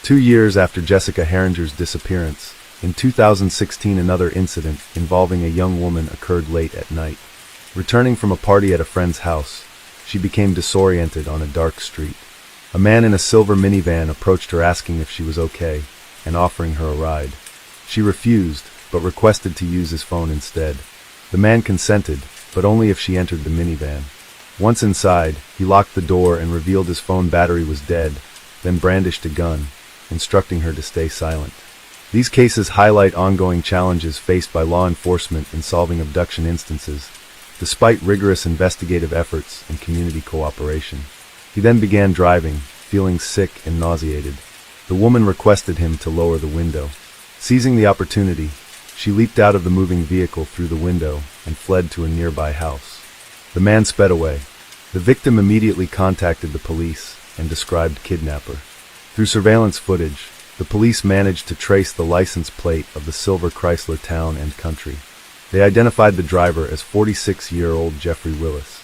2 years after Jessica Herringer's disappearance, in 2016 another incident involving a young woman occurred late at night. Returning from a party at a friend's house, she became disoriented on a dark street. A man in a silver minivan approached her asking if she was okay and offering her a ride. She refused, but requested to use his phone instead. The man consented, but only if she entered the minivan. Once inside, he locked the door and revealed his phone battery was dead, then brandished a gun, instructing her to stay silent. These cases highlight ongoing challenges faced by law enforcement in solving abduction instances, despite rigorous investigative efforts and community cooperation. He then began driving, feeling sick and nauseated. The woman requested him to lower the window. Seizing the opportunity, she leaped out of the moving vehicle through the window and fled to a nearby house. The man sped away. The victim immediately contacted the police and described kidnapper. Through surveillance footage, the police managed to trace the license plate of the silver Chrysler Town and Country. They identified the driver as 46-year-old Jeffrey Willis.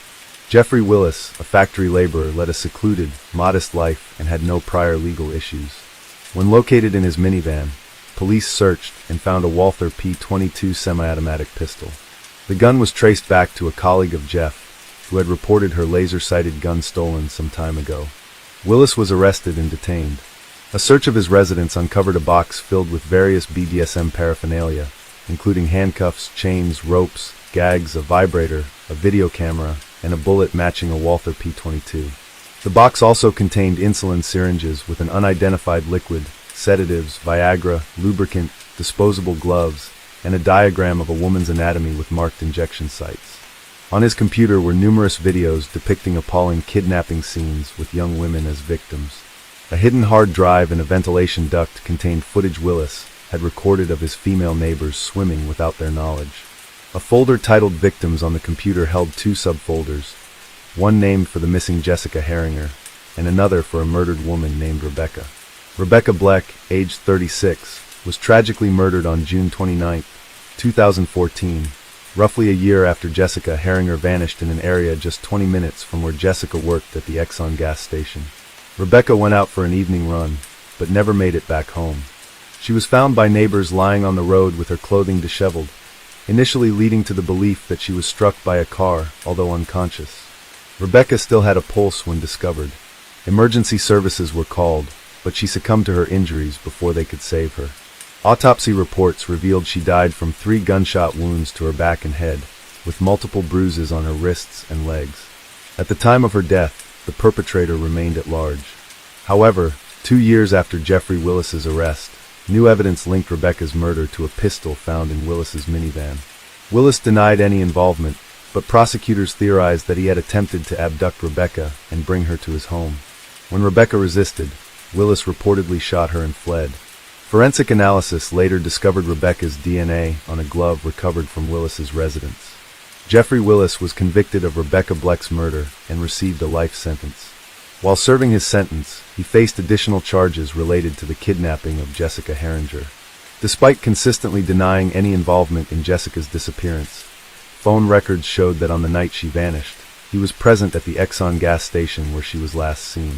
Jeffrey Willis, a factory laborer, led a secluded, modest life and had no prior legal issues. When located in his minivan, police searched and found a Walther P.22 semi-automatic pistol. The gun was traced back to a colleague of Jeff, who had reported her laser-sighted gun stolen some time ago. Willis was arrested and detained. A search of his residence uncovered a box filled with various BDSM paraphernalia, including handcuffs, chains, ropes, gags, a vibrator, a video camera, and a bullet matching a Walther P.22. The box also contained insulin syringes with an unidentified liquid, sedatives, Viagra, lubricant, disposable gloves, and a diagram of a woman's anatomy with marked injection sites. On his computer were numerous videos depicting appalling kidnapping scenes with young women as victims. A hidden hard drive in a ventilation duct contained footage Willis had recorded of his female neighbors swimming without their knowledge. A folder titled Victims on the computer held two subfolders, one named for the missing Jessica Herringer, and another for a murdered woman named Rebecca. Rebecca Bleck, aged 36, was tragically murdered on June 29, 2014, roughly a year after Jessica Herringer vanished in an area just 20 minutes from where Jessica worked at the Exxon gas station. Rebecca went out for an evening run, but never made it back home. She was found by neighbors lying on the road with her clothing disheveled, initially leading to the belief that she was struck by a car, although unconscious. Rebecca still had a pulse when discovered. Emergency services were called, but she succumbed to her injuries before they could save her. Autopsy reports revealed she died from 3 gunshot wounds to her back and head, with multiple bruises on her wrists and legs. At the time of her death, the perpetrator remained at large. However, 2 years after Jeffrey Willis's arrest, new evidence linked Rebecca's murder to a pistol found in Willis's minivan. Willis denied any involvement, but prosecutors theorized that he had attempted to abduct Rebecca and bring her to his home. When Rebecca resisted, Willis reportedly shot her and fled. Forensic analysis later discovered Rebecca's DNA on a glove recovered from Willis's residence. Jeffrey Willis was convicted of Rebecca Bleck's murder and received a life sentence. While serving his sentence, he faced additional charges related to the kidnapping of Jessica Herringer. Despite consistently denying any involvement in Jessica's disappearance, phone records showed that on the night she vanished, he was present at the Exxon gas station where she was last seen.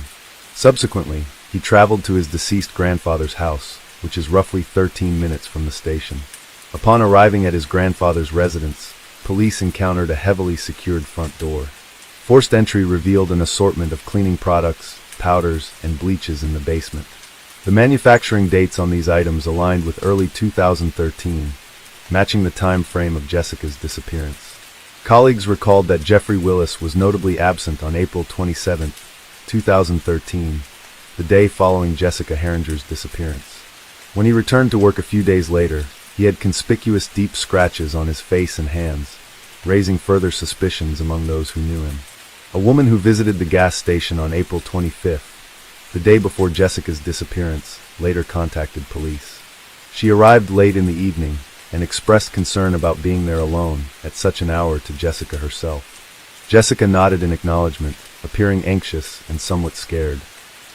Subsequently, he traveled to his deceased grandfather's house, which is roughly 13 minutes from the station. Upon arriving at his grandfather's residence, police encountered a heavily secured front door. Forced entry revealed an assortment of cleaning products, powders, and bleaches in the basement. The manufacturing dates on these items aligned with early 2013, matching the time frame of Jessica's disappearance. Colleagues recalled that Jeffrey Willis was notably absent on April 27, 2013, the day following Jessica Herringer's disappearance. When he returned to work a few days later, he had conspicuous deep scratches on his face and hands, raising further suspicions among those who knew him. A woman who visited the gas station on April 25, the day before Jessica's disappearance, later contacted police. She arrived late in the evening and expressed concern about being there alone at such an hour to Jessica herself. Jessica nodded in acknowledgement, appearing anxious and somewhat scared.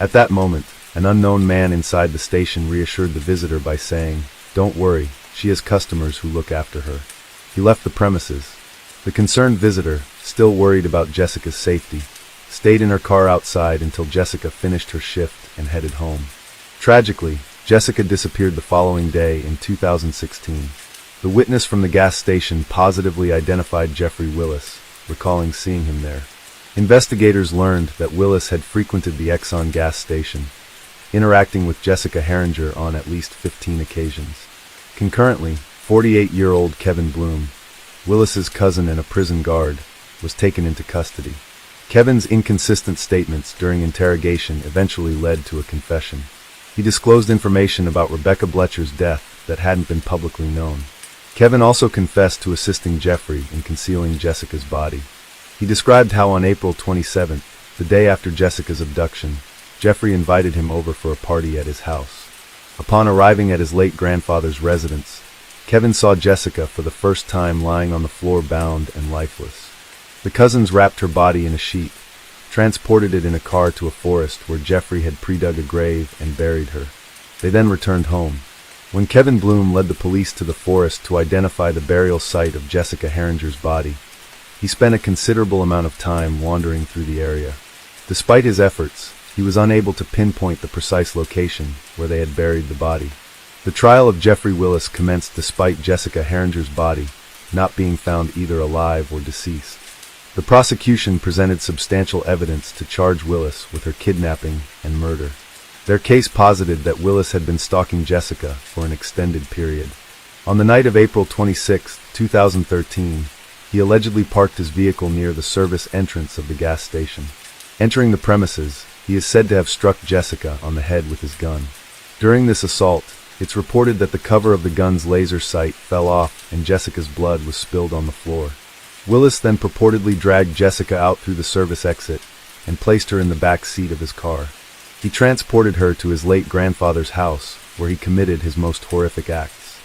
At that moment, an unknown man inside the station reassured the visitor by saying, "Don't worry, she has customers who look after her." He left the premises. The concerned visitor, still worried about Jessica's safety, stayed in her car outside until Jessica finished her shift and headed home. Tragically, Jessica disappeared the following day in 2016. The witness from the gas station positively identified Jeffrey Willis, recalling seeing him there. Investigators learned that Willis had frequented the Exxon gas station, interacting with Jessica Herringer on at least 15 occasions. Concurrently, 48-year-old Kevin Bloom, Willis's cousin and a prison guard, was taken into custody. Kevin's inconsistent statements during interrogation eventually led to a confession. He disclosed information about Rebecca Blecher's death that hadn't been publicly known. Kevin also confessed to assisting Jeffrey in concealing Jessica's body. He described how on April 27, the day after Jessica's abduction, Jeffrey invited him over for a party at his house. Upon arriving at his late grandfather's residence, Kevin saw Jessica for the first time lying on the floor bound and lifeless. The cousins wrapped her body in a sheet, transported it in a car to a forest where Jeffrey had pre-dug a grave and buried her. They then returned home. When Kevin Bloom led the police to the forest to identify the burial site of Jessica Herringer's body, he spent a considerable amount of time wandering through the area. Despite his efforts, he was unable to pinpoint the precise location where they had buried the body. The trial of Jeffrey Willis commenced despite Jessica Herringer's body not being found either alive or deceased. The prosecution presented substantial evidence to charge Willis with her kidnapping and murder. Their case posited that Willis had been stalking Jessica for an extended period. On the night of April 26, 2013, he allegedly parked his vehicle near the service entrance of the gas station. Entering the premises, he is said to have struck Jessica on the head with his gun. During this assault, it's reported that the cover of the gun's laser sight fell off and Jessica's blood was spilled on the floor. Willis then purportedly dragged Jessica out through the service exit and placed her in the back seat of his car. He transported her to his late grandfather's house, where he committed his most horrific acts.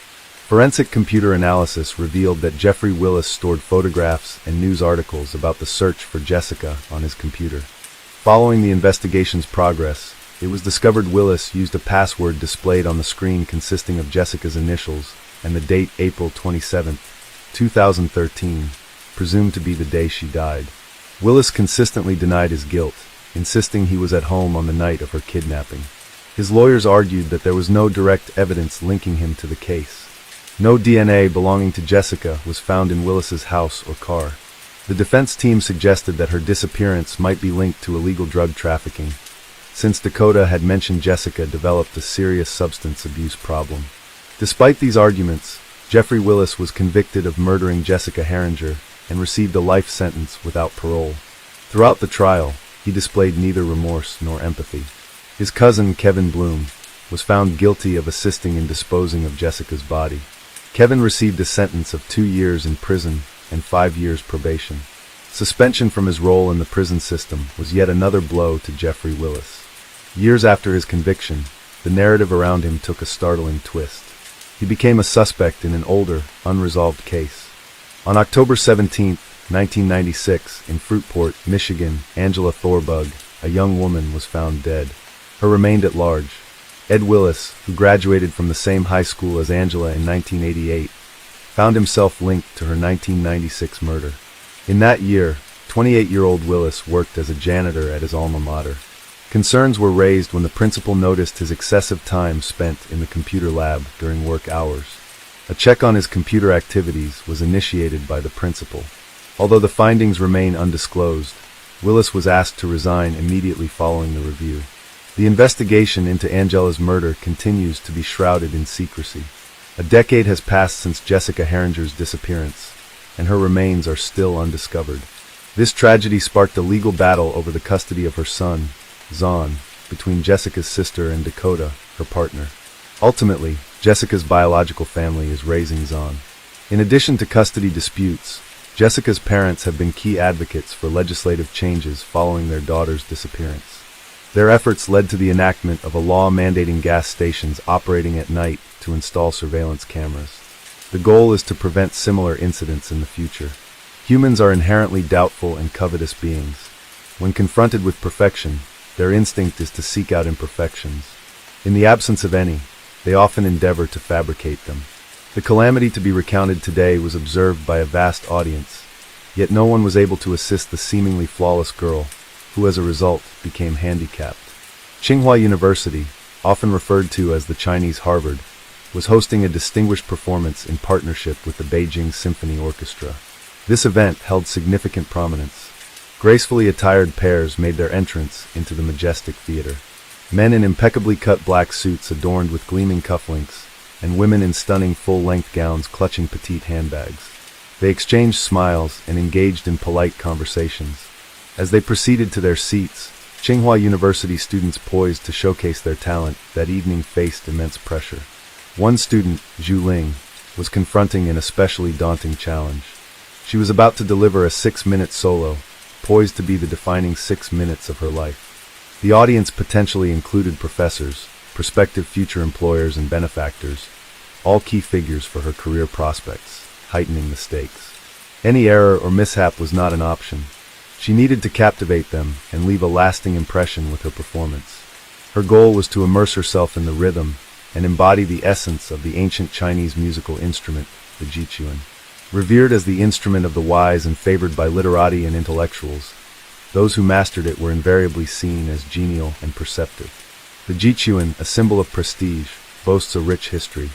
Forensic computer analysis revealed that Jeffrey Willis stored photographs and news articles about the search for Jessica on his computer. Following the investigation's progress, it was discovered Willis used a password displayed on the screen consisting of Jessica's initials and the date April 27, 2013, presumed to be the day she died. Willis consistently denied his guilt, insisting he was at home on the night of her kidnapping. His lawyers argued that there was no direct evidence linking him to the case. No DNA belonging to Jessica was found in Willis's house or car. The defense team suggested that her disappearance might be linked to illegal drug trafficking, since Dakota had mentioned Jessica developed a serious substance abuse problem. Despite these arguments, Jeffrey Willis was convicted of murdering Jessica Herringer and received a life sentence without parole. Throughout the trial, he displayed neither remorse nor empathy. His cousin, Kevin Bloom, was found guilty of assisting in disposing of Jessica's body. Kevin received a sentence of 2 years in prison and 5 years probation. Suspension from his role in the prison system was yet another blow to Jeffrey Willis. Years after his conviction, the narrative around him took a startling twist. He became a suspect in an older, unresolved case. On October 17, 1996, in Fruitport, Michigan, Angela Thorbug, a young woman, was found dead. Her remained at large. Ed Willis, who graduated from the same high school as Angela in 1988, found himself linked to her 1996 murder. In that year, 28-year-old Willis worked as a janitor at his alma mater. Concerns were raised when the principal noticed his excessive time spent in the computer lab during work hours. A check on his computer activities was initiated by the principal. Although the findings remain undisclosed, Willis was asked to resign immediately following the review. The investigation into Angela's murder continues to be shrouded in secrecy. A decade has passed since Jessica Herringer's disappearance, and her remains are still undiscovered. This tragedy sparked a legal battle over the custody of her son, Zahn, between Jessica's sister and Dakota, her partner. Ultimately, Jessica's biological family is raising Zahn. In addition to custody disputes, Jessica's parents have been key advocates for legislative changes following their daughter's disappearance. Their efforts led to the enactment of a law mandating gas stations operating at night to install surveillance cameras. The goal is to prevent similar incidents in the future. Humans are inherently doubtful and covetous beings. When confronted with perfection, their instinct is to seek out imperfections. In the absence of any, they often endeavor to fabricate them. The calamity to be recounted today was observed by a vast audience, yet no one was able to assist the seemingly flawless girl, who as a result became handicapped. Tsinghua University, often referred to as the Chinese Harvard, was hosting a distinguished performance in partnership with the Beijing Symphony Orchestra. This event held significant prominence. Gracefully attired pairs made their entrance into the majestic theater. Men in impeccably cut black suits adorned with gleaming cufflinks, and women in stunning full-length gowns clutching petite handbags. They exchanged smiles and engaged in polite conversations. As they proceeded to their seats, Tsinghua University students poised to showcase their talent that evening faced immense pressure. One student, Zhu Ling, was confronting an especially daunting challenge. She was about to deliver a 6-minute solo, poised to be the defining 6 minutes of her life. The audience potentially included professors, prospective future employers, and benefactors, all key figures for her career prospects, heightening the stakes. Any error or mishap was not an option. She needed to captivate them and leave a lasting impression with her performance. Her goal was to immerse herself in the rhythm and embody the essence of the ancient Chinese musical instrument, the jichuan. Revered as the instrument of the wise and favored by literati and intellectuals, those who mastered it were invariably seen as genial and perceptive. The jichuan, a symbol of prestige, boasts a rich history.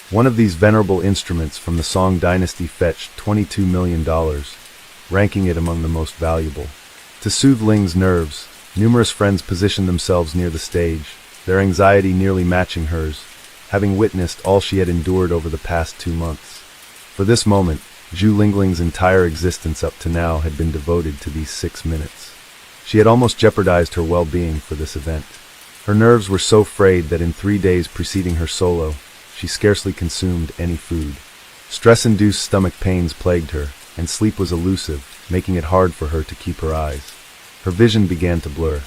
One of these venerable instruments from the Song dynasty fetched $22 million, ranking it among the most valuable. To soothe Ling's nerves, numerous friends positioned themselves near the stage, their anxiety nearly matching hers, having witnessed all she had endured over the past 2 months. For this moment, Zhu Lingling's entire existence up to now had been devoted to these 6 minutes. She had almost jeopardized her well-being for this event. Her nerves were so frayed that in 3 days preceding her solo, she scarcely consumed any food. Stress-induced stomach pains plagued her, and sleep was elusive, making it hard for her to keep her eyes. Her vision began to blur.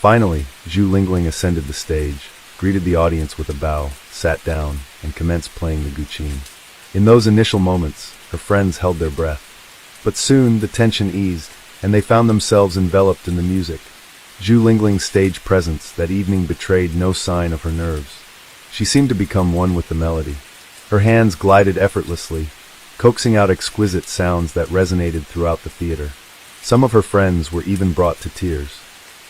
Finally, Zhu Lingling ascended the stage, greeted the audience with a bow, sat down, and commenced playing the guqin. In those initial moments, her friends held their breath. But soon the tension eased, and they found themselves enveloped in the music. Zhu Lingling's stage presence that evening betrayed no sign of her nerves. She seemed to become one with the melody. Her hands glided effortlessly, coaxing out exquisite sounds that resonated throughout the theater. Some of her friends were even brought to tears.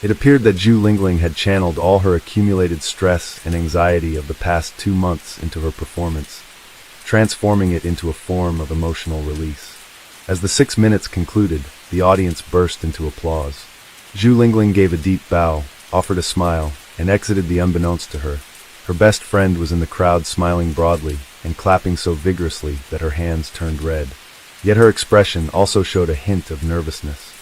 It appeared that Zhu Lingling had channeled all her accumulated stress and anxiety of the past 2 months into her performance, transforming it into a form of emotional release. As the 6 minutes concluded, the audience burst into applause. Zhu Lingling gave a deep bow, offered a smile, and exited the unbeknownst to her. Her best friend was in the crowd smiling broadly and clapping so vigorously that her hands turned red. Yet her expression also showed a hint of nervousness.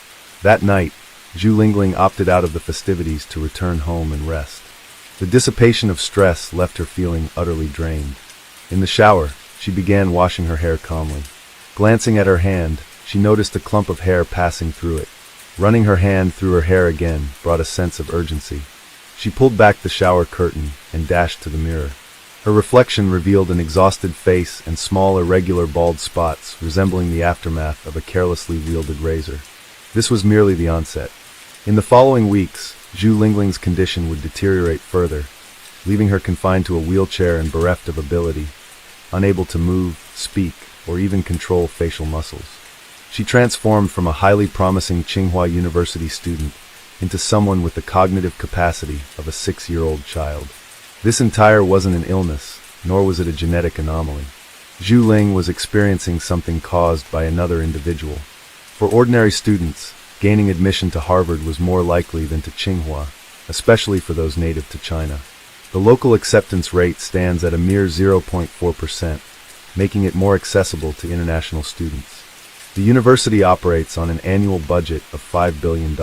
That night, Zhu Lingling opted out of the festivities to return home and rest. The dissipation of stress left her feeling utterly drained. In the shower, she began washing her hair calmly. Glancing at her hand, she noticed a clump of hair passing through it. Running her hand through her hair again brought a sense of urgency. She pulled back the shower curtain and dashed to the mirror. Her reflection revealed an exhausted face and small irregular bald spots resembling the aftermath of a carelessly wielded razor. This was merely the onset. In the following weeks, Zhu Lingling's condition would deteriorate further, leaving her confined to a wheelchair and bereft of ability, unable to move, speak, or even control facial muscles. She transformed from a highly promising Tsinghua University student into someone with the cognitive capacity of a 6-year-old child. This entire wasn't an illness, nor was it a genetic anomaly. Zhu Ling was experiencing something caused by another individual. For ordinary students, gaining admission to Harvard was more likely than to Tsinghua, especially for those native to China. The local acceptance rate stands at a mere 0.4%, making it more accessible to international students. The university operates on an annual budget of $5 billion.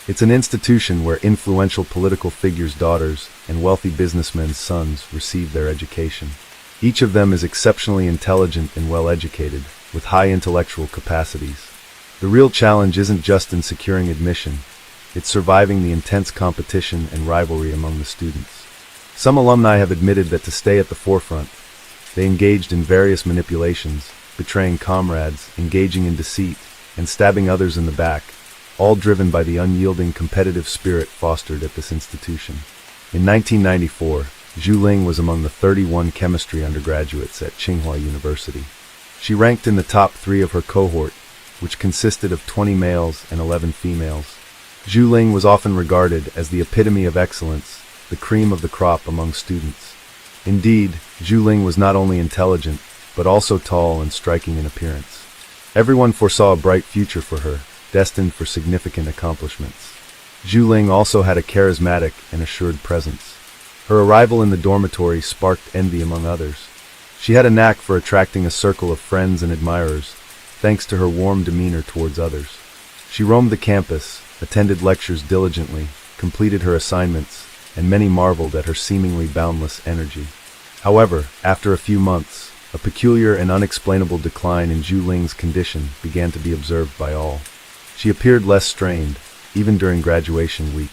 It's an institution where influential political figures' daughters and wealthy businessmen's sons receive their education. Each of them is exceptionally intelligent and well-educated, with high intellectual capacities. The real challenge isn't just in securing admission, it's surviving the intense competition and rivalry among the students. Some alumni have admitted that to stay at the forefront, they engaged in various manipulations, betraying comrades, engaging in deceit, and stabbing others in the back, all driven by the unyielding competitive spirit fostered at this institution. In 1994, Zhu Ling was among the 31 chemistry undergraduates at Tsinghua University. She ranked in the top 3 of her cohort, which consisted of 20 males and 11 females. Zhu Ling was often regarded as the epitome of excellence, the cream of the crop among students. Indeed, Zhu Ling was not only intelligent, but also tall and striking in appearance. Everyone foresaw a bright future for her, destined for significant accomplishments. Zhu Ling also had a charismatic and assured presence. Her arrival in the dormitory sparked envy among others. She had a knack for attracting a circle of friends and admirers, thanks to her warm demeanor towards others. She roamed the campus, attended lectures diligently, completed her assignments, and many marveled at her seemingly boundless energy. However, after a few months, a peculiar and unexplainable decline in Zhu Ling's condition began to be observed by all. She appeared less strained, even during graduation week.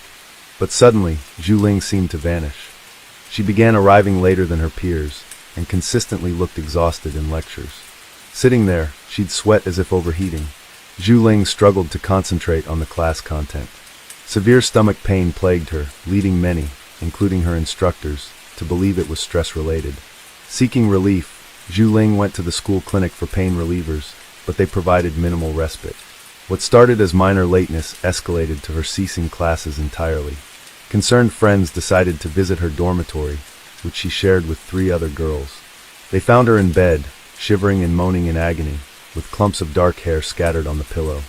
But suddenly, Zhu Ling seemed to vanish. She began arriving later than her peers, and consistently looked exhausted in lectures. Sitting there, she'd sweat as if overheating. Zhu Ling struggled to concentrate on the class content. Severe stomach pain plagued her, leading many, including her instructors, to believe it was stress-related. Seeking relief, Zhu Ling went to the school clinic for pain relievers, but they provided minimal respite. What started as minor lateness escalated to her ceasing classes entirely. Concerned friends decided to visit her dormitory, which she shared with 3 other girls. They found her in bed, shivering and moaning in agony, with clumps of dark hair scattered on the pillow.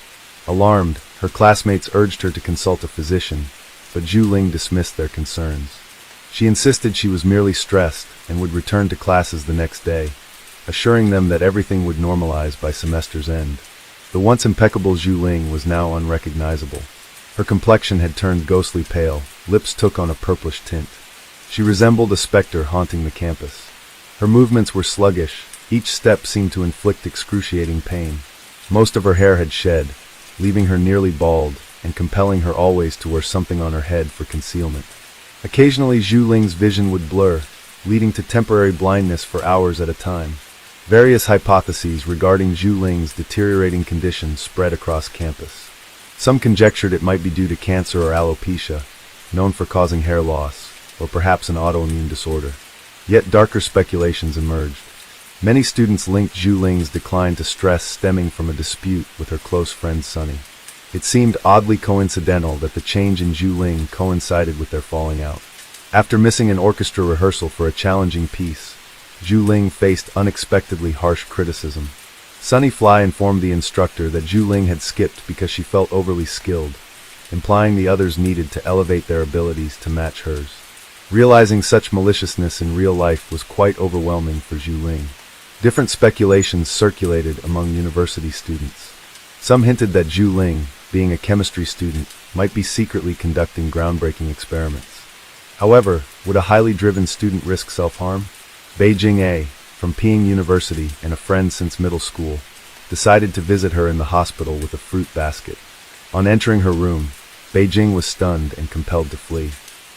Alarmed, her classmates urged her to consult a physician, but Zhu Ling dismissed their concerns. She insisted she was merely stressed and would return to classes the next day, assuring them that everything would normalize by semester's end. The once impeccable Zhu Ling was now unrecognizable. Her complexion had turned ghostly pale, lips took on a purplish tint. She resembled a specter haunting the campus. Her movements were sluggish, each step seemed to inflict excruciating pain. Most of her hair had shed, leaving her nearly bald, and compelling her always to wear something on her head for concealment. Occasionally, Zhu Ling's vision would blur, leading to temporary blindness for hours at a time. Various hypotheses regarding Zhu Ling's deteriorating condition spread across campus. Some conjectured it might be due to cancer or alopecia, known for causing hair loss, or perhaps an autoimmune disorder. Yet darker speculations emerged. Many students linked Zhu Ling's decline to stress stemming from a dispute with her close friend Sunny. It seemed oddly coincidental that the change in Zhu Ling coincided with their falling out. After missing an orchestra rehearsal for a challenging piece, Zhu Ling faced unexpectedly harsh criticism. Sunny Fly informed the instructor that Zhu Ling had skipped because she felt overly skilled, implying the others needed to elevate their abilities to match hers. Realizing such maliciousness in real life was quite overwhelming for Zhu Ling. Different speculations circulated among university students. Some hinted that Zhu Ling, being a chemistry student, might be secretly conducting groundbreaking experiments. However, would a highly driven student risk self-harm? Beijing A, from Peking University and a friend since middle school, decided to visit her in the hospital with a fruit basket. On entering her room, Beijing was stunned and compelled to flee.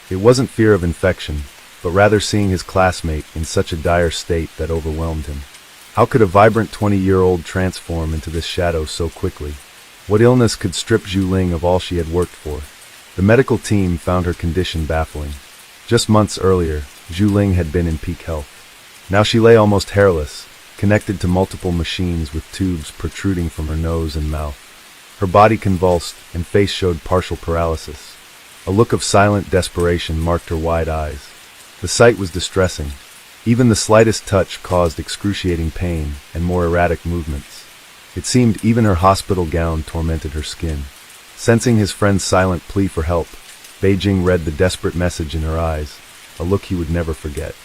It wasn't fear of infection, but rather seeing his classmate in such a dire state that overwhelmed him. How could a vibrant 20-year-old transform into this shadow so quickly? What illness could strip Zhu Ling of all she had worked for? The medical team found her condition baffling. Just months earlier, Zhu Ling had been in peak health. Now she lay almost hairless, connected to multiple machines with tubes protruding from her nose and mouth. Her body convulsed and face showed partial paralysis. A look of silent desperation marked her wide eyes. The sight was distressing. Even the slightest touch caused excruciating pain and more erratic movements. It seemed even her hospital gown tormented her skin. Sensing his friend's silent plea for help, Beijing read the desperate message in her eyes, a look he would never forget.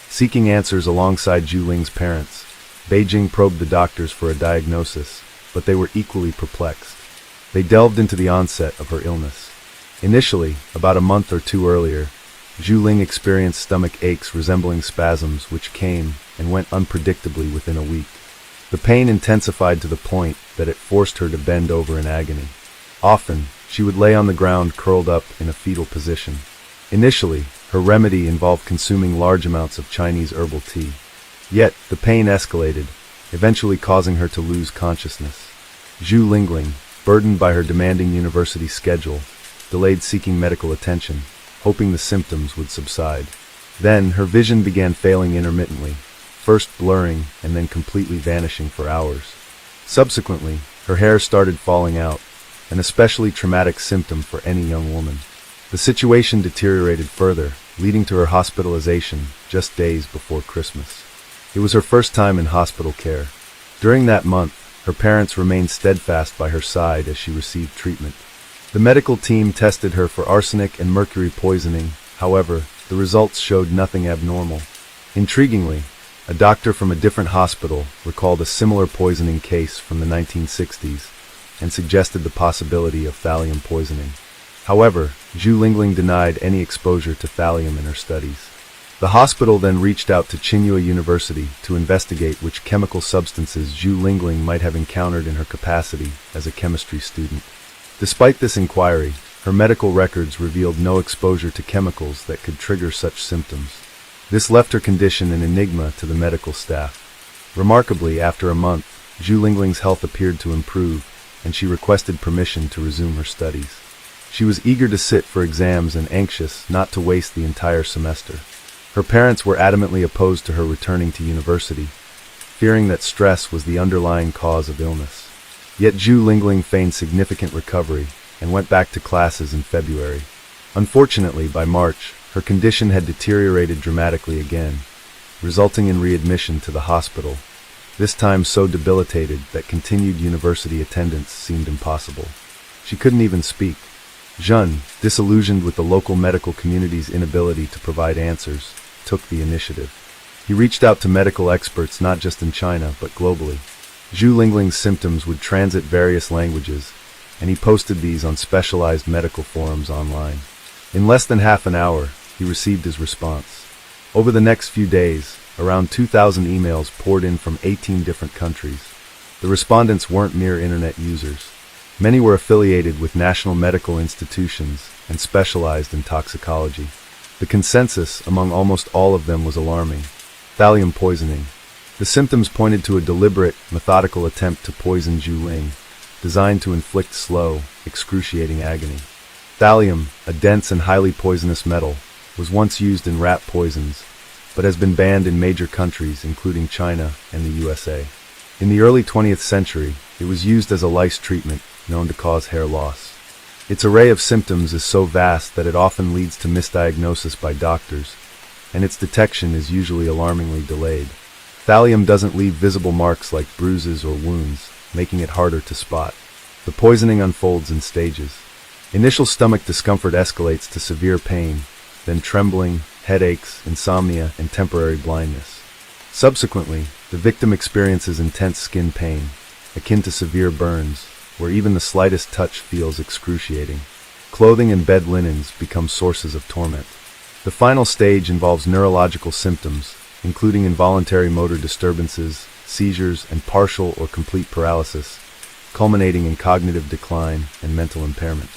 Seeking answers alongside Zhu Ling's parents, Beijing probed the doctors for a diagnosis, but they were equally perplexed. They delved into the onset of her illness. Initially, about a month or two earlier, Zhu Ling experienced stomach aches resembling spasms which came and went unpredictably within a week. The pain intensified to the point that it forced her to bend over in agony. Often, she would lay on the ground curled up in a fetal position. Initially, her remedy involved consuming large amounts of Chinese herbal tea. Yet, the pain escalated, eventually causing her to lose consciousness. Zhu Lingling, burdened by her demanding university schedule, delayed seeking medical attention, hoping the symptoms would subside. Then, her vision began failing intermittently, first blurring and then completely vanishing for hours. Subsequently, her hair started falling out, an especially traumatic symptom for any young woman. The situation deteriorated further, leading to her hospitalization just days before Christmas. It was her first time in hospital care. During that month, her parents remained steadfast by her side as she received treatment. The medical team tested her for arsenic and mercury poisoning. However, the results showed nothing abnormal. Intriguingly, a doctor from a different hospital recalled a similar poisoning case from the 1960s and suggested the possibility of thallium poisoning. However, Zhu Lingling denied any exposure to thallium in her studies. The hospital then reached out to Tsinghua University to investigate which chemical substances Zhu Lingling might have encountered in her capacity as a chemistry student. Despite this inquiry, her medical records revealed no exposure to chemicals that could trigger such symptoms. This left her condition an enigma to the medical staff. Remarkably, after a month, Zhu Lingling's health appeared to improve, and she requested permission to resume her studies. She was eager to sit for exams and anxious not to waste the entire semester. Her parents were adamantly opposed to her returning to university, fearing that stress was the underlying cause of illness. Yet Zhu Lingling feigned significant recovery and went back to classes in February. Unfortunately, by March, her condition had deteriorated dramatically again, resulting in readmission to the hospital, this time so debilitated that continued university attendance seemed impossible. She couldn't even speak. Zhun, disillusioned with the local medical community's inability to provide answers, took the initiative. He reached out to medical experts not just in China, but globally. Zhu Lingling's symptoms would transit various languages, and he posted these on specialized medical forums online. In less than half an hour, he received his response. Over the next few days, around 2,000 emails poured in from 18 different countries. The respondents weren't mere internet users. Many were affiliated with national medical institutions and specialized in toxicology. The consensus among almost all of them was alarming. Thallium poisoning. The symptoms pointed to a deliberate, methodical attempt to poison Zhu Ling, designed to inflict slow, excruciating agony. Thallium, a dense and highly poisonous metal, was once used in rat poisons, but has been banned in major countries including China and the USA. In the early 20th century, it was used as a lice treatment known to cause hair loss. Its array of symptoms is so vast that it often leads to misdiagnosis by doctors, and its detection is usually alarmingly delayed. Thallium doesn't leave visible marks like bruises or wounds, making it harder to spot. The poisoning unfolds in stages. Initial stomach discomfort escalates to severe pain, then trembling, headaches, insomnia, and temporary blindness. Subsequently, the victim experiences intense skin pain, akin to severe burns, where even the slightest touch feels excruciating. Clothing and bed linens become sources of torment. The final stage involves neurological symptoms, including involuntary motor disturbances, seizures, and partial or complete paralysis, culminating in cognitive decline and mental impairment.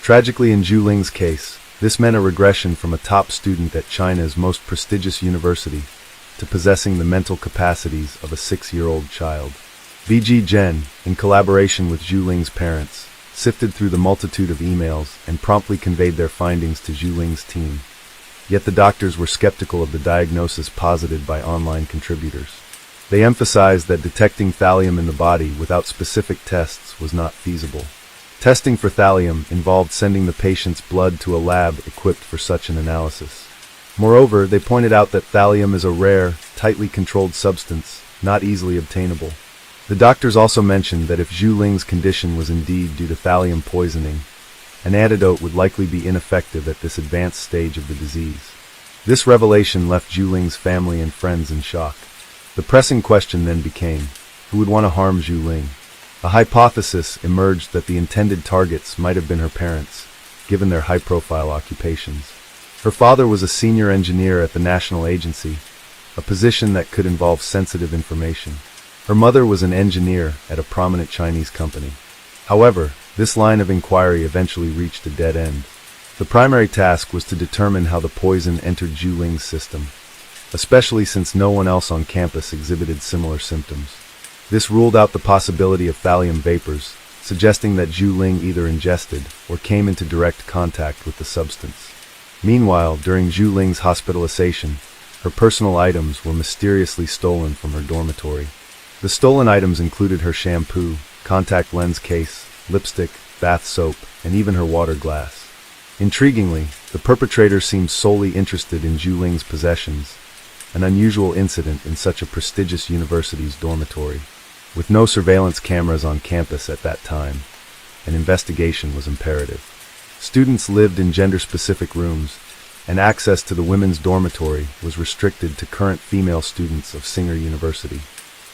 Tragically, in Zhu Ling's case, this meant a regression from a top student at China's most prestigious university to possessing the mental capacities of a 6-year-old child. VG Zhen, in collaboration with Zhu Ling's parents, sifted through the multitude of emails and promptly conveyed their findings to Zhu Ling's team. Yet the doctors were skeptical of the diagnosis posited by online contributors. They emphasized that detecting thallium in the body without specific tests was not feasible. Testing for thallium involved sending the patient's blood to a lab equipped for such an analysis. Moreover, they pointed out that thallium is a rare, tightly controlled substance, not easily obtainable. The doctors also mentioned that if Zhu Ling's condition was indeed due to thallium poisoning, an antidote would likely be ineffective at this advanced stage of the disease. This revelation left Zhu Ling's family and friends in shock. The pressing question then became, who would want to harm Zhu Ling? A hypothesis emerged that the intended targets might have been her parents, given their high-profile occupations. Her father was a senior engineer at the national agency, a position that could involve sensitive information. Her mother was an engineer at a prominent Chinese company. However, this line of inquiry eventually reached a dead end. The primary task was to determine how the poison entered Zhu Ling's system, especially since no one else on campus exhibited similar symptoms. This ruled out the possibility of thallium vapors, suggesting that Zhu Ling either ingested or came into direct contact with the substance. Meanwhile, during Zhu Ling's hospitalization, her personal items were mysteriously stolen from her dormitory. The stolen items included her shampoo, contact lens case, lipstick, bath soap, and even her water glass. Intriguingly, the perpetrator seemed solely interested in Zhu Ling's possessions, an unusual incident in such a prestigious university's dormitory. With no surveillance cameras on campus at that time, an investigation was imperative. Students lived in gender-specific rooms, and access to the women's dormitory was restricted to current female students of Singer University.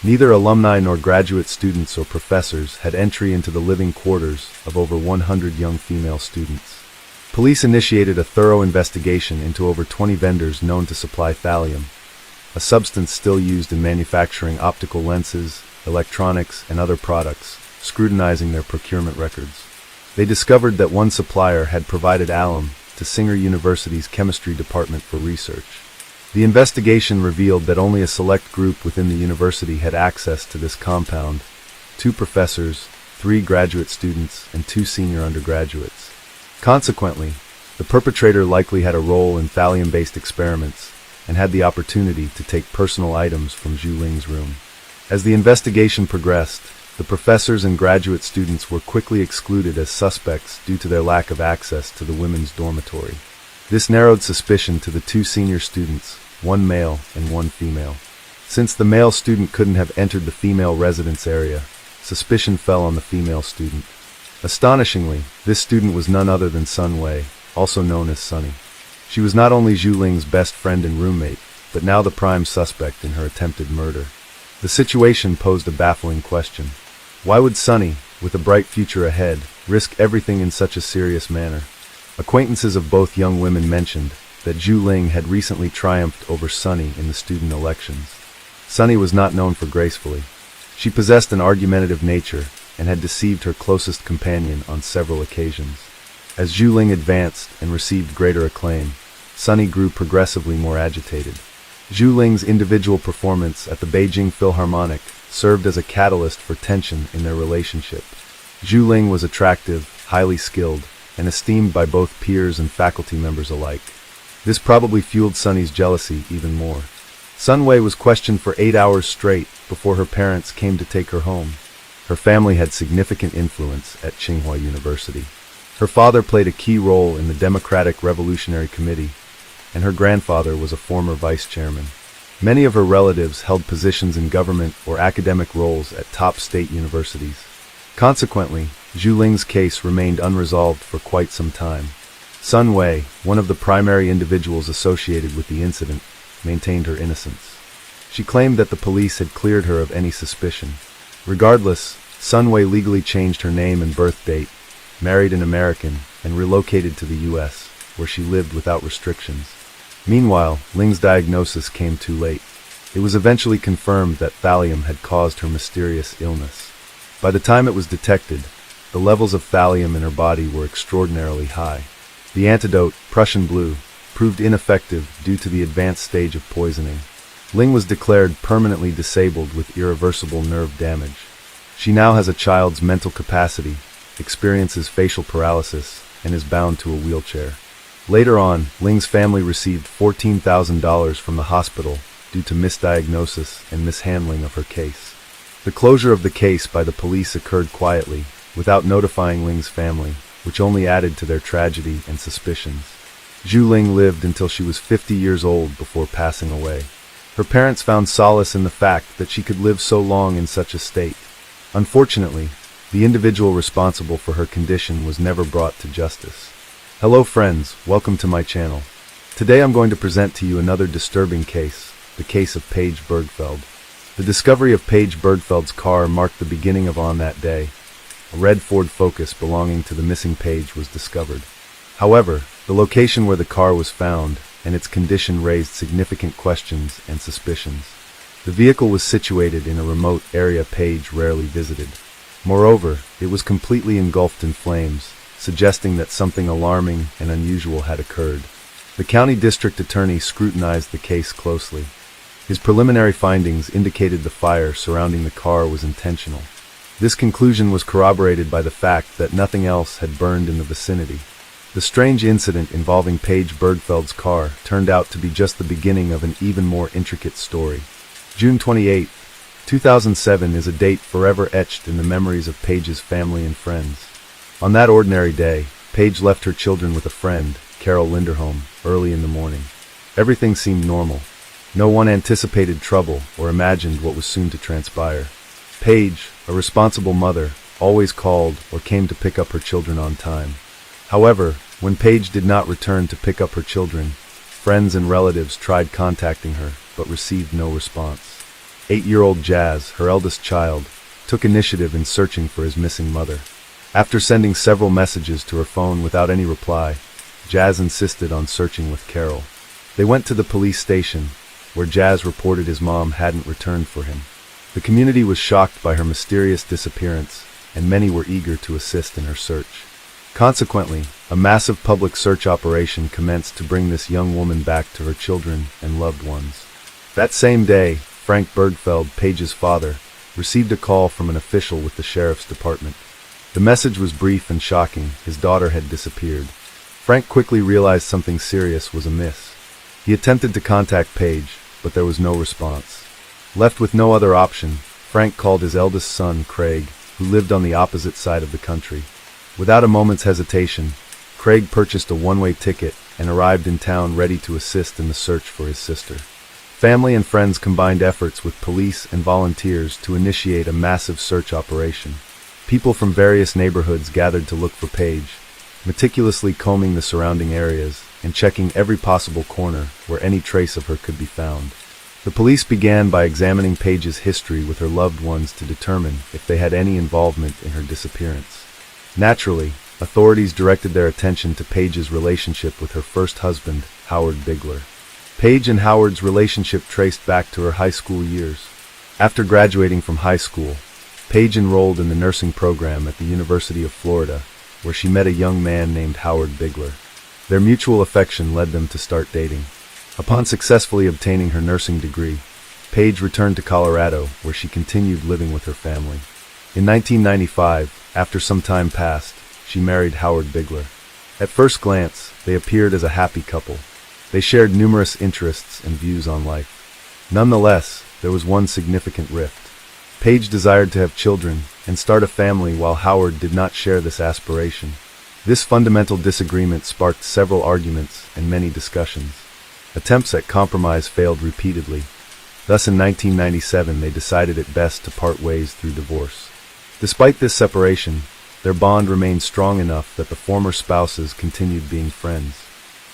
Neither alumni nor graduate students or professors had entry into the living quarters of over 100 young female students. Police initiated a thorough investigation into over 20 vendors known to supply thallium, a substance still used in manufacturing optical lenses, electronics, and other products, scrutinizing their procurement records. They discovered that one supplier had provided alum to Singer University's chemistry department for research. The investigation revealed that only a select group within the university had access to this compound: 2 professors, 3 graduate students, and 2 senior undergraduates. Consequently, the perpetrator likely had a role in thallium-based experiments and had the opportunity to take personal items from Zhu Ling's room. As the investigation progressed, the professors and graduate students were quickly excluded as suspects due to their lack of access to the women's dormitory. This narrowed suspicion to the 2 senior students, 1 male and 1 female. Since the male student couldn't have entered the female residence area, suspicion fell on the female student. Astonishingly, this student was none other than Sun Wei, also known as Sunny. She was not only Zhu Ling's best friend and roommate, but now the prime suspect in her attempted murder. The situation posed a baffling question. Why would Sunny, with a bright future ahead, risk everything in such a serious manner? Acquaintances of both young women mentioned that Zhu Ling had recently triumphed over Sunny in the student elections. Sunny was not known for gracefully. She possessed an argumentative nature and had deceived her closest companion on several occasions. As Zhu Ling advanced and received greater acclaim, Sunny grew progressively more agitated. Zhu Ling's individual performance at the Beijing Philharmonic served as a catalyst for tension in their relationship. Zhu Ling was attractive, highly skilled, and esteemed by both peers and faculty members alike. This probably fueled Sunny's jealousy even more. Sun Wei was questioned for 8 hours straight before her parents came to take her home. Her family had significant influence at Tsinghua University. Her father played a key role in the Democratic Revolutionary Committee, and her grandfather was a former vice chairman. Many of her relatives held positions in government or academic roles at top state universities. Consequently, Zhu Ling's case remained unresolved for quite some time. Sun Wei, one of the primary individuals associated with the incident, maintained her innocence. She claimed that the police had cleared her of any suspicion. Regardless, Sun Wei legally changed her name and birth date, married an American, and relocated to the U.S., where she lived without restrictions. Meanwhile, Ling's diagnosis came too late. It was eventually confirmed that thallium had caused her mysterious illness. By the time it was detected, the levels of thallium in her body were extraordinarily high. The antidote, Prussian blue, proved ineffective due to the advanced stage of poisoning. Ling was declared permanently disabled with irreversible nerve damage. She now has a child's mental capacity, experiences facial paralysis, and is bound to a wheelchair. Later on, Ling's family received $14,000 from the hospital due to misdiagnosis and mishandling of her case. The closure of the case by the police occurred quietly, without notifying Ling's family, which only added to their tragedy and suspicions. Zhu Ling lived until she was 50 years old before passing away. Her parents found solace in the fact that she could live so long in such a state. Unfortunately, the individual responsible for her condition was never brought to justice. Hello friends, welcome to my channel. Today I'm going to present to you another disturbing case, the case of Paige Bergfeld. The discovery of Paige Bergfeld's car marked the beginning of On That Day. A red Ford Focus belonging to the missing Paige was discovered. However, the location where the car was found and its condition raised significant questions and suspicions. The vehicle was situated in a remote area Paige rarely visited. Moreover, it was completely engulfed in flames, suggesting that something alarming and unusual had occurred. The county district attorney scrutinized the case closely. His preliminary findings indicated the fire surrounding the car was intentional. This conclusion was corroborated by the fact that nothing else had burned in the vicinity. The strange incident involving Paige Bergfeld's car turned out to be just the beginning of an even more intricate story. June 28, 2007 is a date forever etched in the memories of Paige's family and friends. On that ordinary day, Paige left her children with a friend, Carol Linderholm, early in the morning. Everything seemed normal. No one anticipated trouble or imagined what was soon to transpire. Paige, a responsible mother, always called or came to pick up her children on time. However, when Paige did not return to pick up her children, friends and relatives tried contacting her, but received no response. 8-year-old Jazz, her eldest child, took initiative in searching for his missing mother. After sending several messages to her phone without any reply, Jazz insisted on searching with Carol. They went to the police station, where Jazz reported his mom hadn't returned for him. The community was shocked by her mysterious disappearance, and many were eager to assist in her search. Consequently, a massive public search operation commenced to bring this young woman back to her children and loved ones. That same day, Frank Bergfeld, Paige's father, received a call from an official with the sheriff's department. The message was brief and shocking. His daughter had disappeared. Frank quickly realized something serious was amiss. He attempted to contact Paige, but there was no response. Left with no other option, Frank called his eldest son, Craig, who lived on the opposite side of the country. Without a moment's hesitation, Craig purchased a one-way ticket and arrived in town ready to assist in the search for his sister. Family and friends combined efforts with police and volunteers to initiate a massive search operation. People from various neighborhoods gathered to look for Paige, meticulously combing the surrounding areas and checking every possible corner where any trace of her could be found. The police began by examining Paige's history with her loved ones to determine if they had any involvement in her disappearance. Naturally, authorities directed their attention to Paige's relationship with her first husband, Howard Bigler. Paige and Howard's relationship traced back to her high school years. After graduating from high school, Paige enrolled in the nursing program at the University of Florida, where she met a young man named Howard Bigler. Their mutual affection led them to start dating. Upon successfully obtaining her nursing degree, Paige returned to Colorado, where she continued living with her family. In 1995, after some time passed, she married Howard Bigler. At first glance, they appeared as a happy couple. They shared numerous interests and views on life. Nonetheless, there was one significant rift. Paige desired to have children and start a family, while Howard did not share this aspiration. This fundamental disagreement sparked several arguments and many discussions. Attempts at compromise failed repeatedly. Thus, in 1997, they decided it best to part ways through divorce. Despite this separation, their bond remained strong enough that the former spouses continued being friends.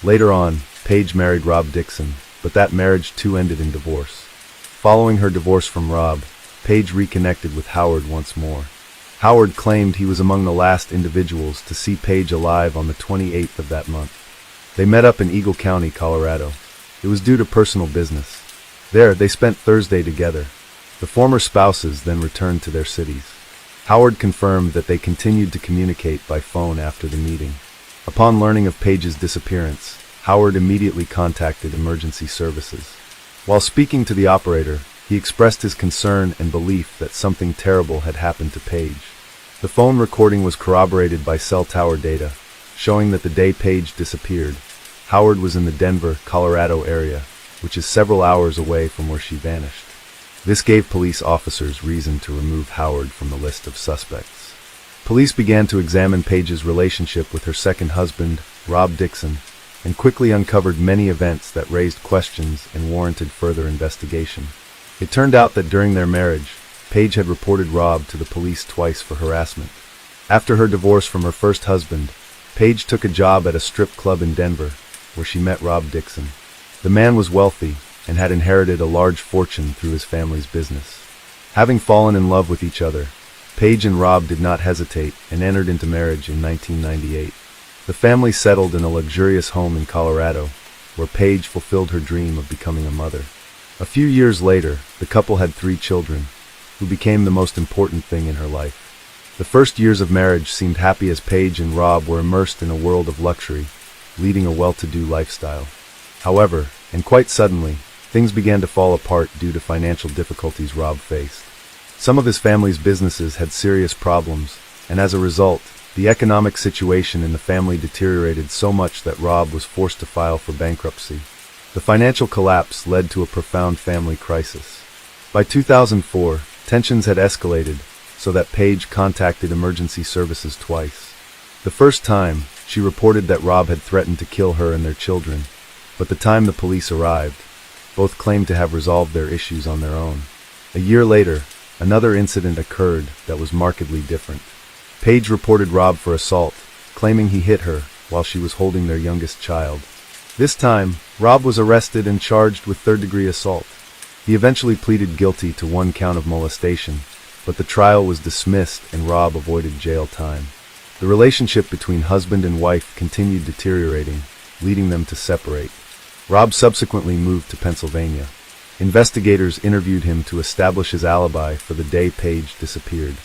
Later on, Paige married Rob Dixon, but that marriage too ended in divorce. Following her divorce from Rob, Paige reconnected with Howard once more. Howard claimed he was among the last individuals to see Paige alive on the 28th of that month. They met up in Eagle County, Colorado. It was due to personal business. There, they spent Thursday together. The former spouses then returned to their cities. Howard confirmed that they continued to communicate by phone after the meeting. Upon learning of Paige's disappearance, Howard immediately contacted emergency services. While speaking to the operator, he expressed his concern and belief that something terrible had happened to Paige. The phone recording was corroborated by cell tower data, showing that the day Paige disappeared, Howard was in the Denver, Colorado area, which is several hours away from where she vanished. This gave police officers reason to remove Howard from the list of suspects. Police began to examine Paige's relationship with her second husband, Rob Dixon, and quickly uncovered many events that raised questions and warranted further investigation. It turned out that during their marriage, Paige had reported Rob to the police twice for harassment. After her divorce from her first husband, Paige took a job at a strip club in Denver, where she met Rob Dixon. The man was wealthy and had inherited a large fortune through his family's business. Having fallen in love with each other, Paige and Rob did not hesitate and entered into marriage in 1998. The family settled in a luxurious home in Colorado, where Paige fulfilled her dream of becoming a mother. A few years later, the couple had 3 children, who became the most important thing in her life. The first years of marriage seemed happy as Paige and Rob were immersed in a world of luxury, leading a well-to-do lifestyle. However, and quite suddenly, things began to fall apart due to financial difficulties Rob faced. Some of his family's businesses had serious problems, and as a result, the economic situation in the family deteriorated so much that Rob was forced to file for bankruptcy. The financial collapse led to a profound family crisis. By 2004, tensions had escalated, so that Paige contacted emergency services twice. The first time, she reported that Rob had threatened to kill her and their children, but the time the police arrived, both claimed to have resolved their issues on their own. A year later, another incident occurred that was markedly different. Paige reported Rob for assault, claiming he hit her while she was holding their youngest child. This time, Rob was arrested and charged with third-degree assault. He eventually pleaded guilty to 1 count of molestation, but the trial was dismissed and Rob avoided jail time. The relationship between husband and wife continued deteriorating, leading them to separate. Rob subsequently moved to Pennsylvania. Investigators interviewed him to establish his alibi for the day Paige disappeared.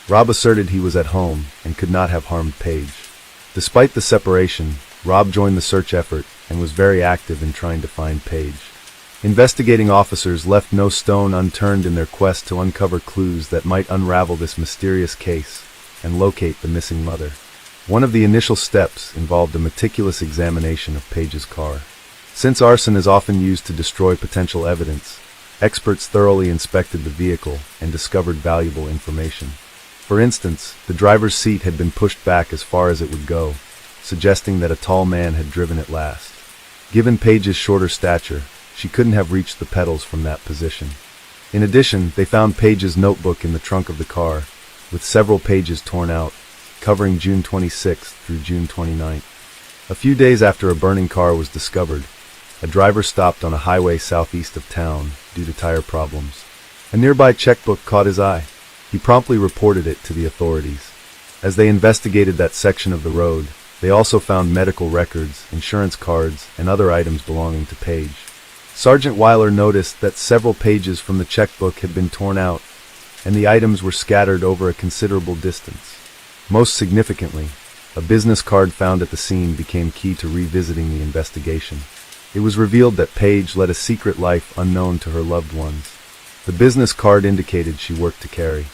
Rob asserted he was at home and could not have harmed Paige. Despite the separation, Rob joined the search effort and was very active in trying to find Paige. Investigating officers left no stone unturned in their quest to uncover clues that might unravel this mysterious case and locate the missing mother. One of the initial steps involved a meticulous examination of Paige's car. Since arson is often used to destroy potential evidence, experts thoroughly inspected the vehicle and discovered valuable information. For instance, the driver's seat had been pushed back as far as it would go, suggesting that a tall man had driven it last. Given Paige's shorter stature, she couldn't have reached the pedals from that position. In addition, they found Paige's notebook in the trunk of the car, with several pages torn out, covering June 26th through June 29th. A few days after a burning car was discovered, a driver stopped on a highway southeast of town due to tire problems. A nearby checkbook caught his eye. He promptly reported it to the authorities. As they investigated that section of the road, they also found medical records, insurance cards, and other items belonging to Paige. Sergeant Weiler noticed that several pages from the checkbook had been torn out, and the items were scattered over a considerable distance. Most significantly, a business card found at the scene became key to revisiting the investigation. It was revealed that Paige led a secret life unknown to her loved ones. The business card indicated she worked to carry.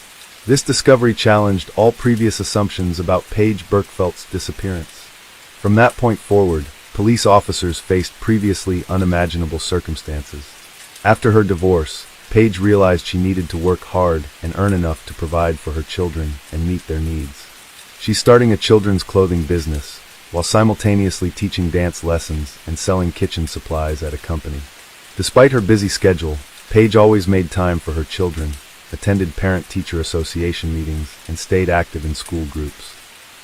This discovery challenged all previous assumptions about Paige Burkfeldt's disappearance. From that point forward, police officers faced previously unimaginable circumstances. After her divorce, Paige realized she needed to work hard and earn enough to provide for her children and meet their needs. She's starting a children's clothing business, while simultaneously teaching dance lessons and selling kitchen supplies at a company. Despite her busy schedule, Paige always made time for her children, attended parent-teacher association meetings, and stayed active in school groups.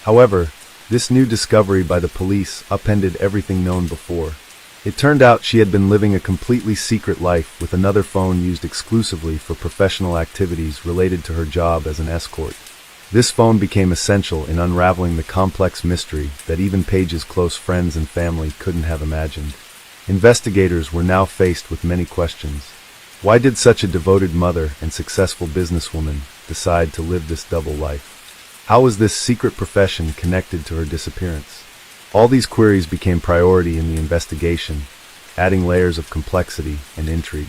However, this new discovery by the police upended everything known before. It turned out she had been living a completely secret life with another phone used exclusively for professional activities related to her job as an escort. This phone became essential in unraveling the complex mystery that even Paige's close friends and family couldn't have imagined. Investigators were now faced with many questions. Why did such a devoted mother and successful businesswoman decide to live this double life? How was this secret profession connected to her disappearance? All these queries became priority in the investigation, adding layers of complexity and intrigue.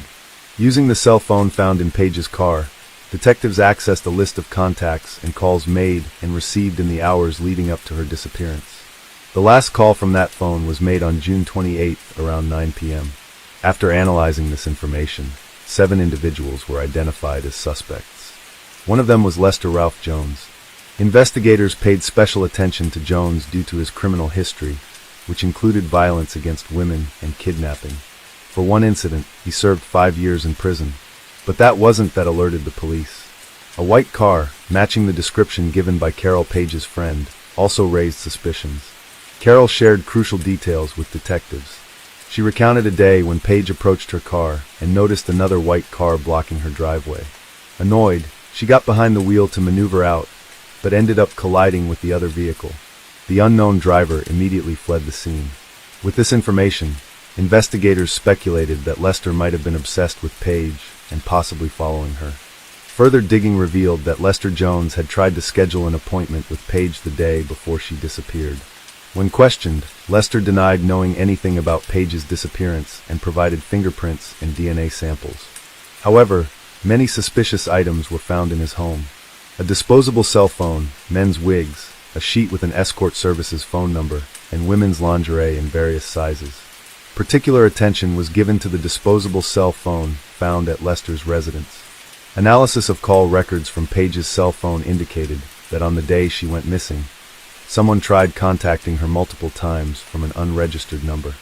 Using the cell phone found in Paige's car, detectives accessed a list of contacts and calls made and received in the hours leading up to her disappearance. The last call from that phone was made on June 28th around 9 p.m. After analyzing this information, 7 individuals were identified as suspects. One of them was Lester Ralph Jones. Investigators paid special attention to Jones due to his criminal history, which included violence against women and kidnapping. For one incident, he served 5 years in prison. But that wasn't that alerted the police. A white car, matching the description given by Carol Paige's friend, also raised suspicions. Carol shared crucial details with detectives. She recounted a day when Paige approached her car and noticed another white car blocking her driveway. Annoyed, she got behind the wheel to maneuver out, but ended up colliding with the other vehicle. The unknown driver immediately fled the scene. With this information, investigators speculated that Lester might have been obsessed with Paige and possibly following her. Further digging revealed that Lester Jones had tried to schedule an appointment with Paige the day before she disappeared. When questioned, Lester denied knowing anything about Paige's disappearance and provided fingerprints and DNA samples. However, many suspicious items were found in his home. A disposable cell phone, men's wigs, a sheet with an escort services phone number, and women's lingerie in various sizes. Particular attention was given to the disposable cell phone found at Lester's residence. Analysis of call records from Paige's cell phone indicated that on the day she went missing, someone tried contacting her multiple times from an unregistered number.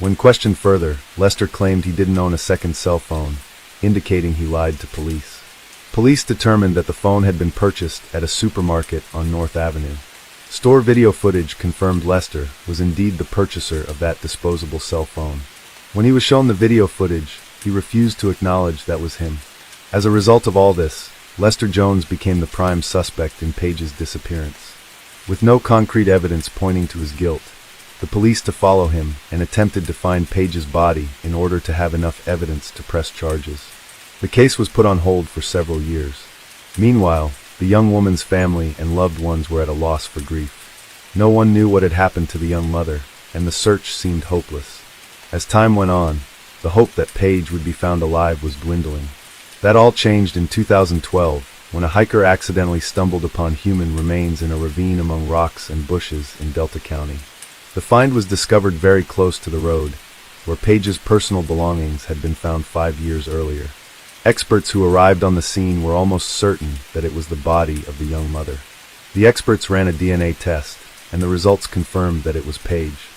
When questioned further, Lester claimed he didn't own a second cell phone, indicating he lied to police. Police determined that the phone had been purchased at a supermarket on North Avenue. Store video footage confirmed Lester was indeed the purchaser of that disposable cell phone. When he was shown the video footage, he refused to acknowledge that was him. As a result of all this, Lester Jones became the prime suspect in Paige's disappearance. With no concrete evidence pointing to his guilt, the police to follow him and attempted to find Paige's body in order to have enough evidence to press charges. The case was put on hold for several years. Meanwhile, the young woman's family and loved ones were at a loss for grief. No one knew what had happened to the young mother, and the search seemed hopeless. As time went on, the hope that Paige would be found alive was dwindling. That all changed in 2012, when a hiker accidentally stumbled upon human remains in a ravine among rocks and bushes in Delta County. The find was discovered very close to the road, where Paige's personal belongings had been found 5 years earlier. Experts who arrived on the scene were almost certain that it was the body of the young mother. The experts ran a DNA test, and the results confirmed that it was Paige.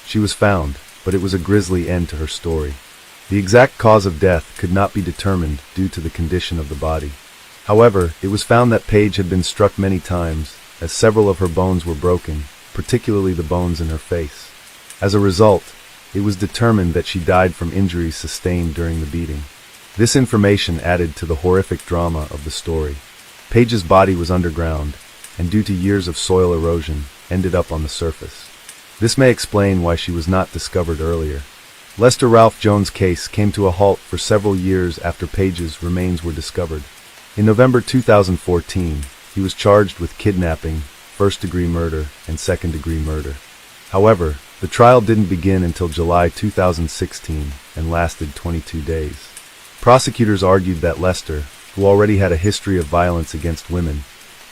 She was found, but it was a grisly end to her story. The exact cause of death could not be determined due to the condition of the body. However, it was found that Paige had been struck many times, as several of her bones were broken, particularly the bones in her face. As a result, it was determined that she died from injuries sustained during the beating. This information added to the horrific drama of the story. Paige's body was underground, and due to years of soil erosion, ended up on the surface. This may explain why she was not discovered earlier. Lester Ralph Jones' case came to a halt for several years after Paige's remains were discovered. In November 2014, he was charged with kidnapping, first-degree murder, and second-degree murder. However, the trial didn't begin until July 2016 and lasted 22 days. Prosecutors argued that Lester, who already had a history of violence against women,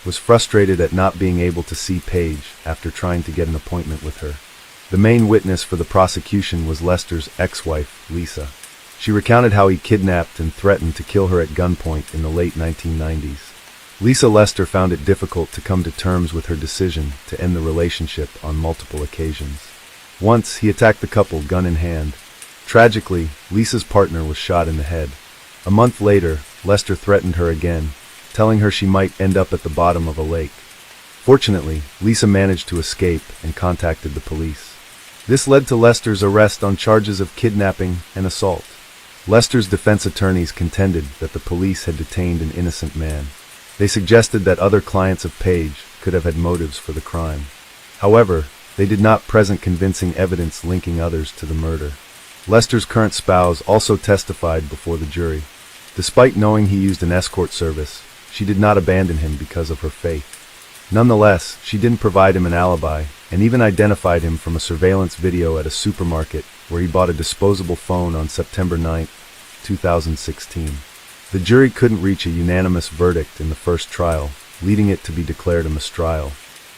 was frustrated at not being able to see Paige after trying to get an appointment with her. The main witness for the prosecution was Lester's ex-wife, Lisa. She recounted how he kidnapped and threatened to kill her at gunpoint in the late 1990s. Lisa Lester found it difficult to come to terms with her decision to end the relationship on multiple occasions. Once, he attacked the couple gun in hand. Tragically, Lisa's partner was shot in the head. A month later, Lester threatened her again, telling her she might end up at the bottom of a lake. Fortunately, Lisa managed to escape and contacted the police. This led to Lester's arrest on charges of kidnapping and assault. Lester's defense attorneys contended that the police had detained an innocent man. They suggested that other clients of Paige could have had motives for the crime. However, they did not present convincing evidence linking others to the murder. Lester's current spouse also testified before the jury. Despite knowing he used an escort service, she did not abandon him because of her faith. Nonetheless, she didn't provide him an alibi and even identified him from a surveillance video at a supermarket where he bought a disposable phone on September 9, 2016. The jury couldn't reach a unanimous verdict in the first trial, leading it to be declared a mistrial.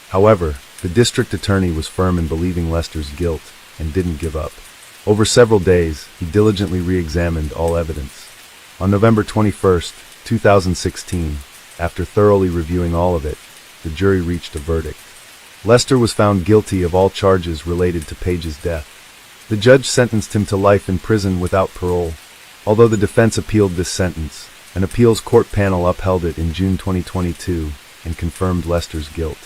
However, the district attorney was firm in believing Lester's guilt and didn't give up. Over several days, he diligently re-examined all evidence. On November 21, 2016, after thoroughly reviewing all of it, the jury reached a verdict. Lester was found guilty of all charges related to Paige's death. The judge sentenced him to life in prison without parole. Although the defense appealed this sentence, an appeals court panel upheld it in June 2022 and confirmed Lester's guilt.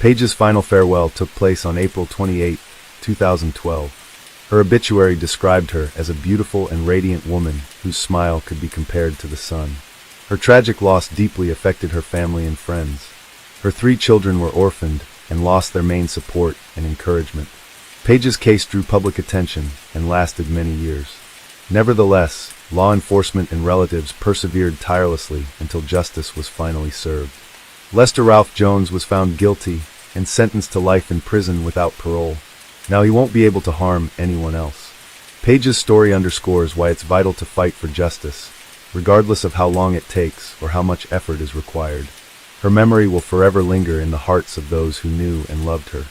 Paige's final farewell took place on April 28, 2012. Her obituary described her as a beautiful and radiant woman whose smile could be compared to the sun. Her tragic loss deeply affected her family and friends. Her 3 children were orphaned and lost their main support and encouragement. Paige's case drew public attention and lasted many years. Nevertheless, law enforcement and relatives persevered tirelessly until justice was finally served. Lester Ralph Jones was found guilty and sentenced to life in prison without parole. Now he won't be able to harm anyone else. Paige's story underscores why it's vital to fight for justice, regardless of how long it takes or how much effort is required. Her memory will forever linger in the hearts of those who knew and loved her.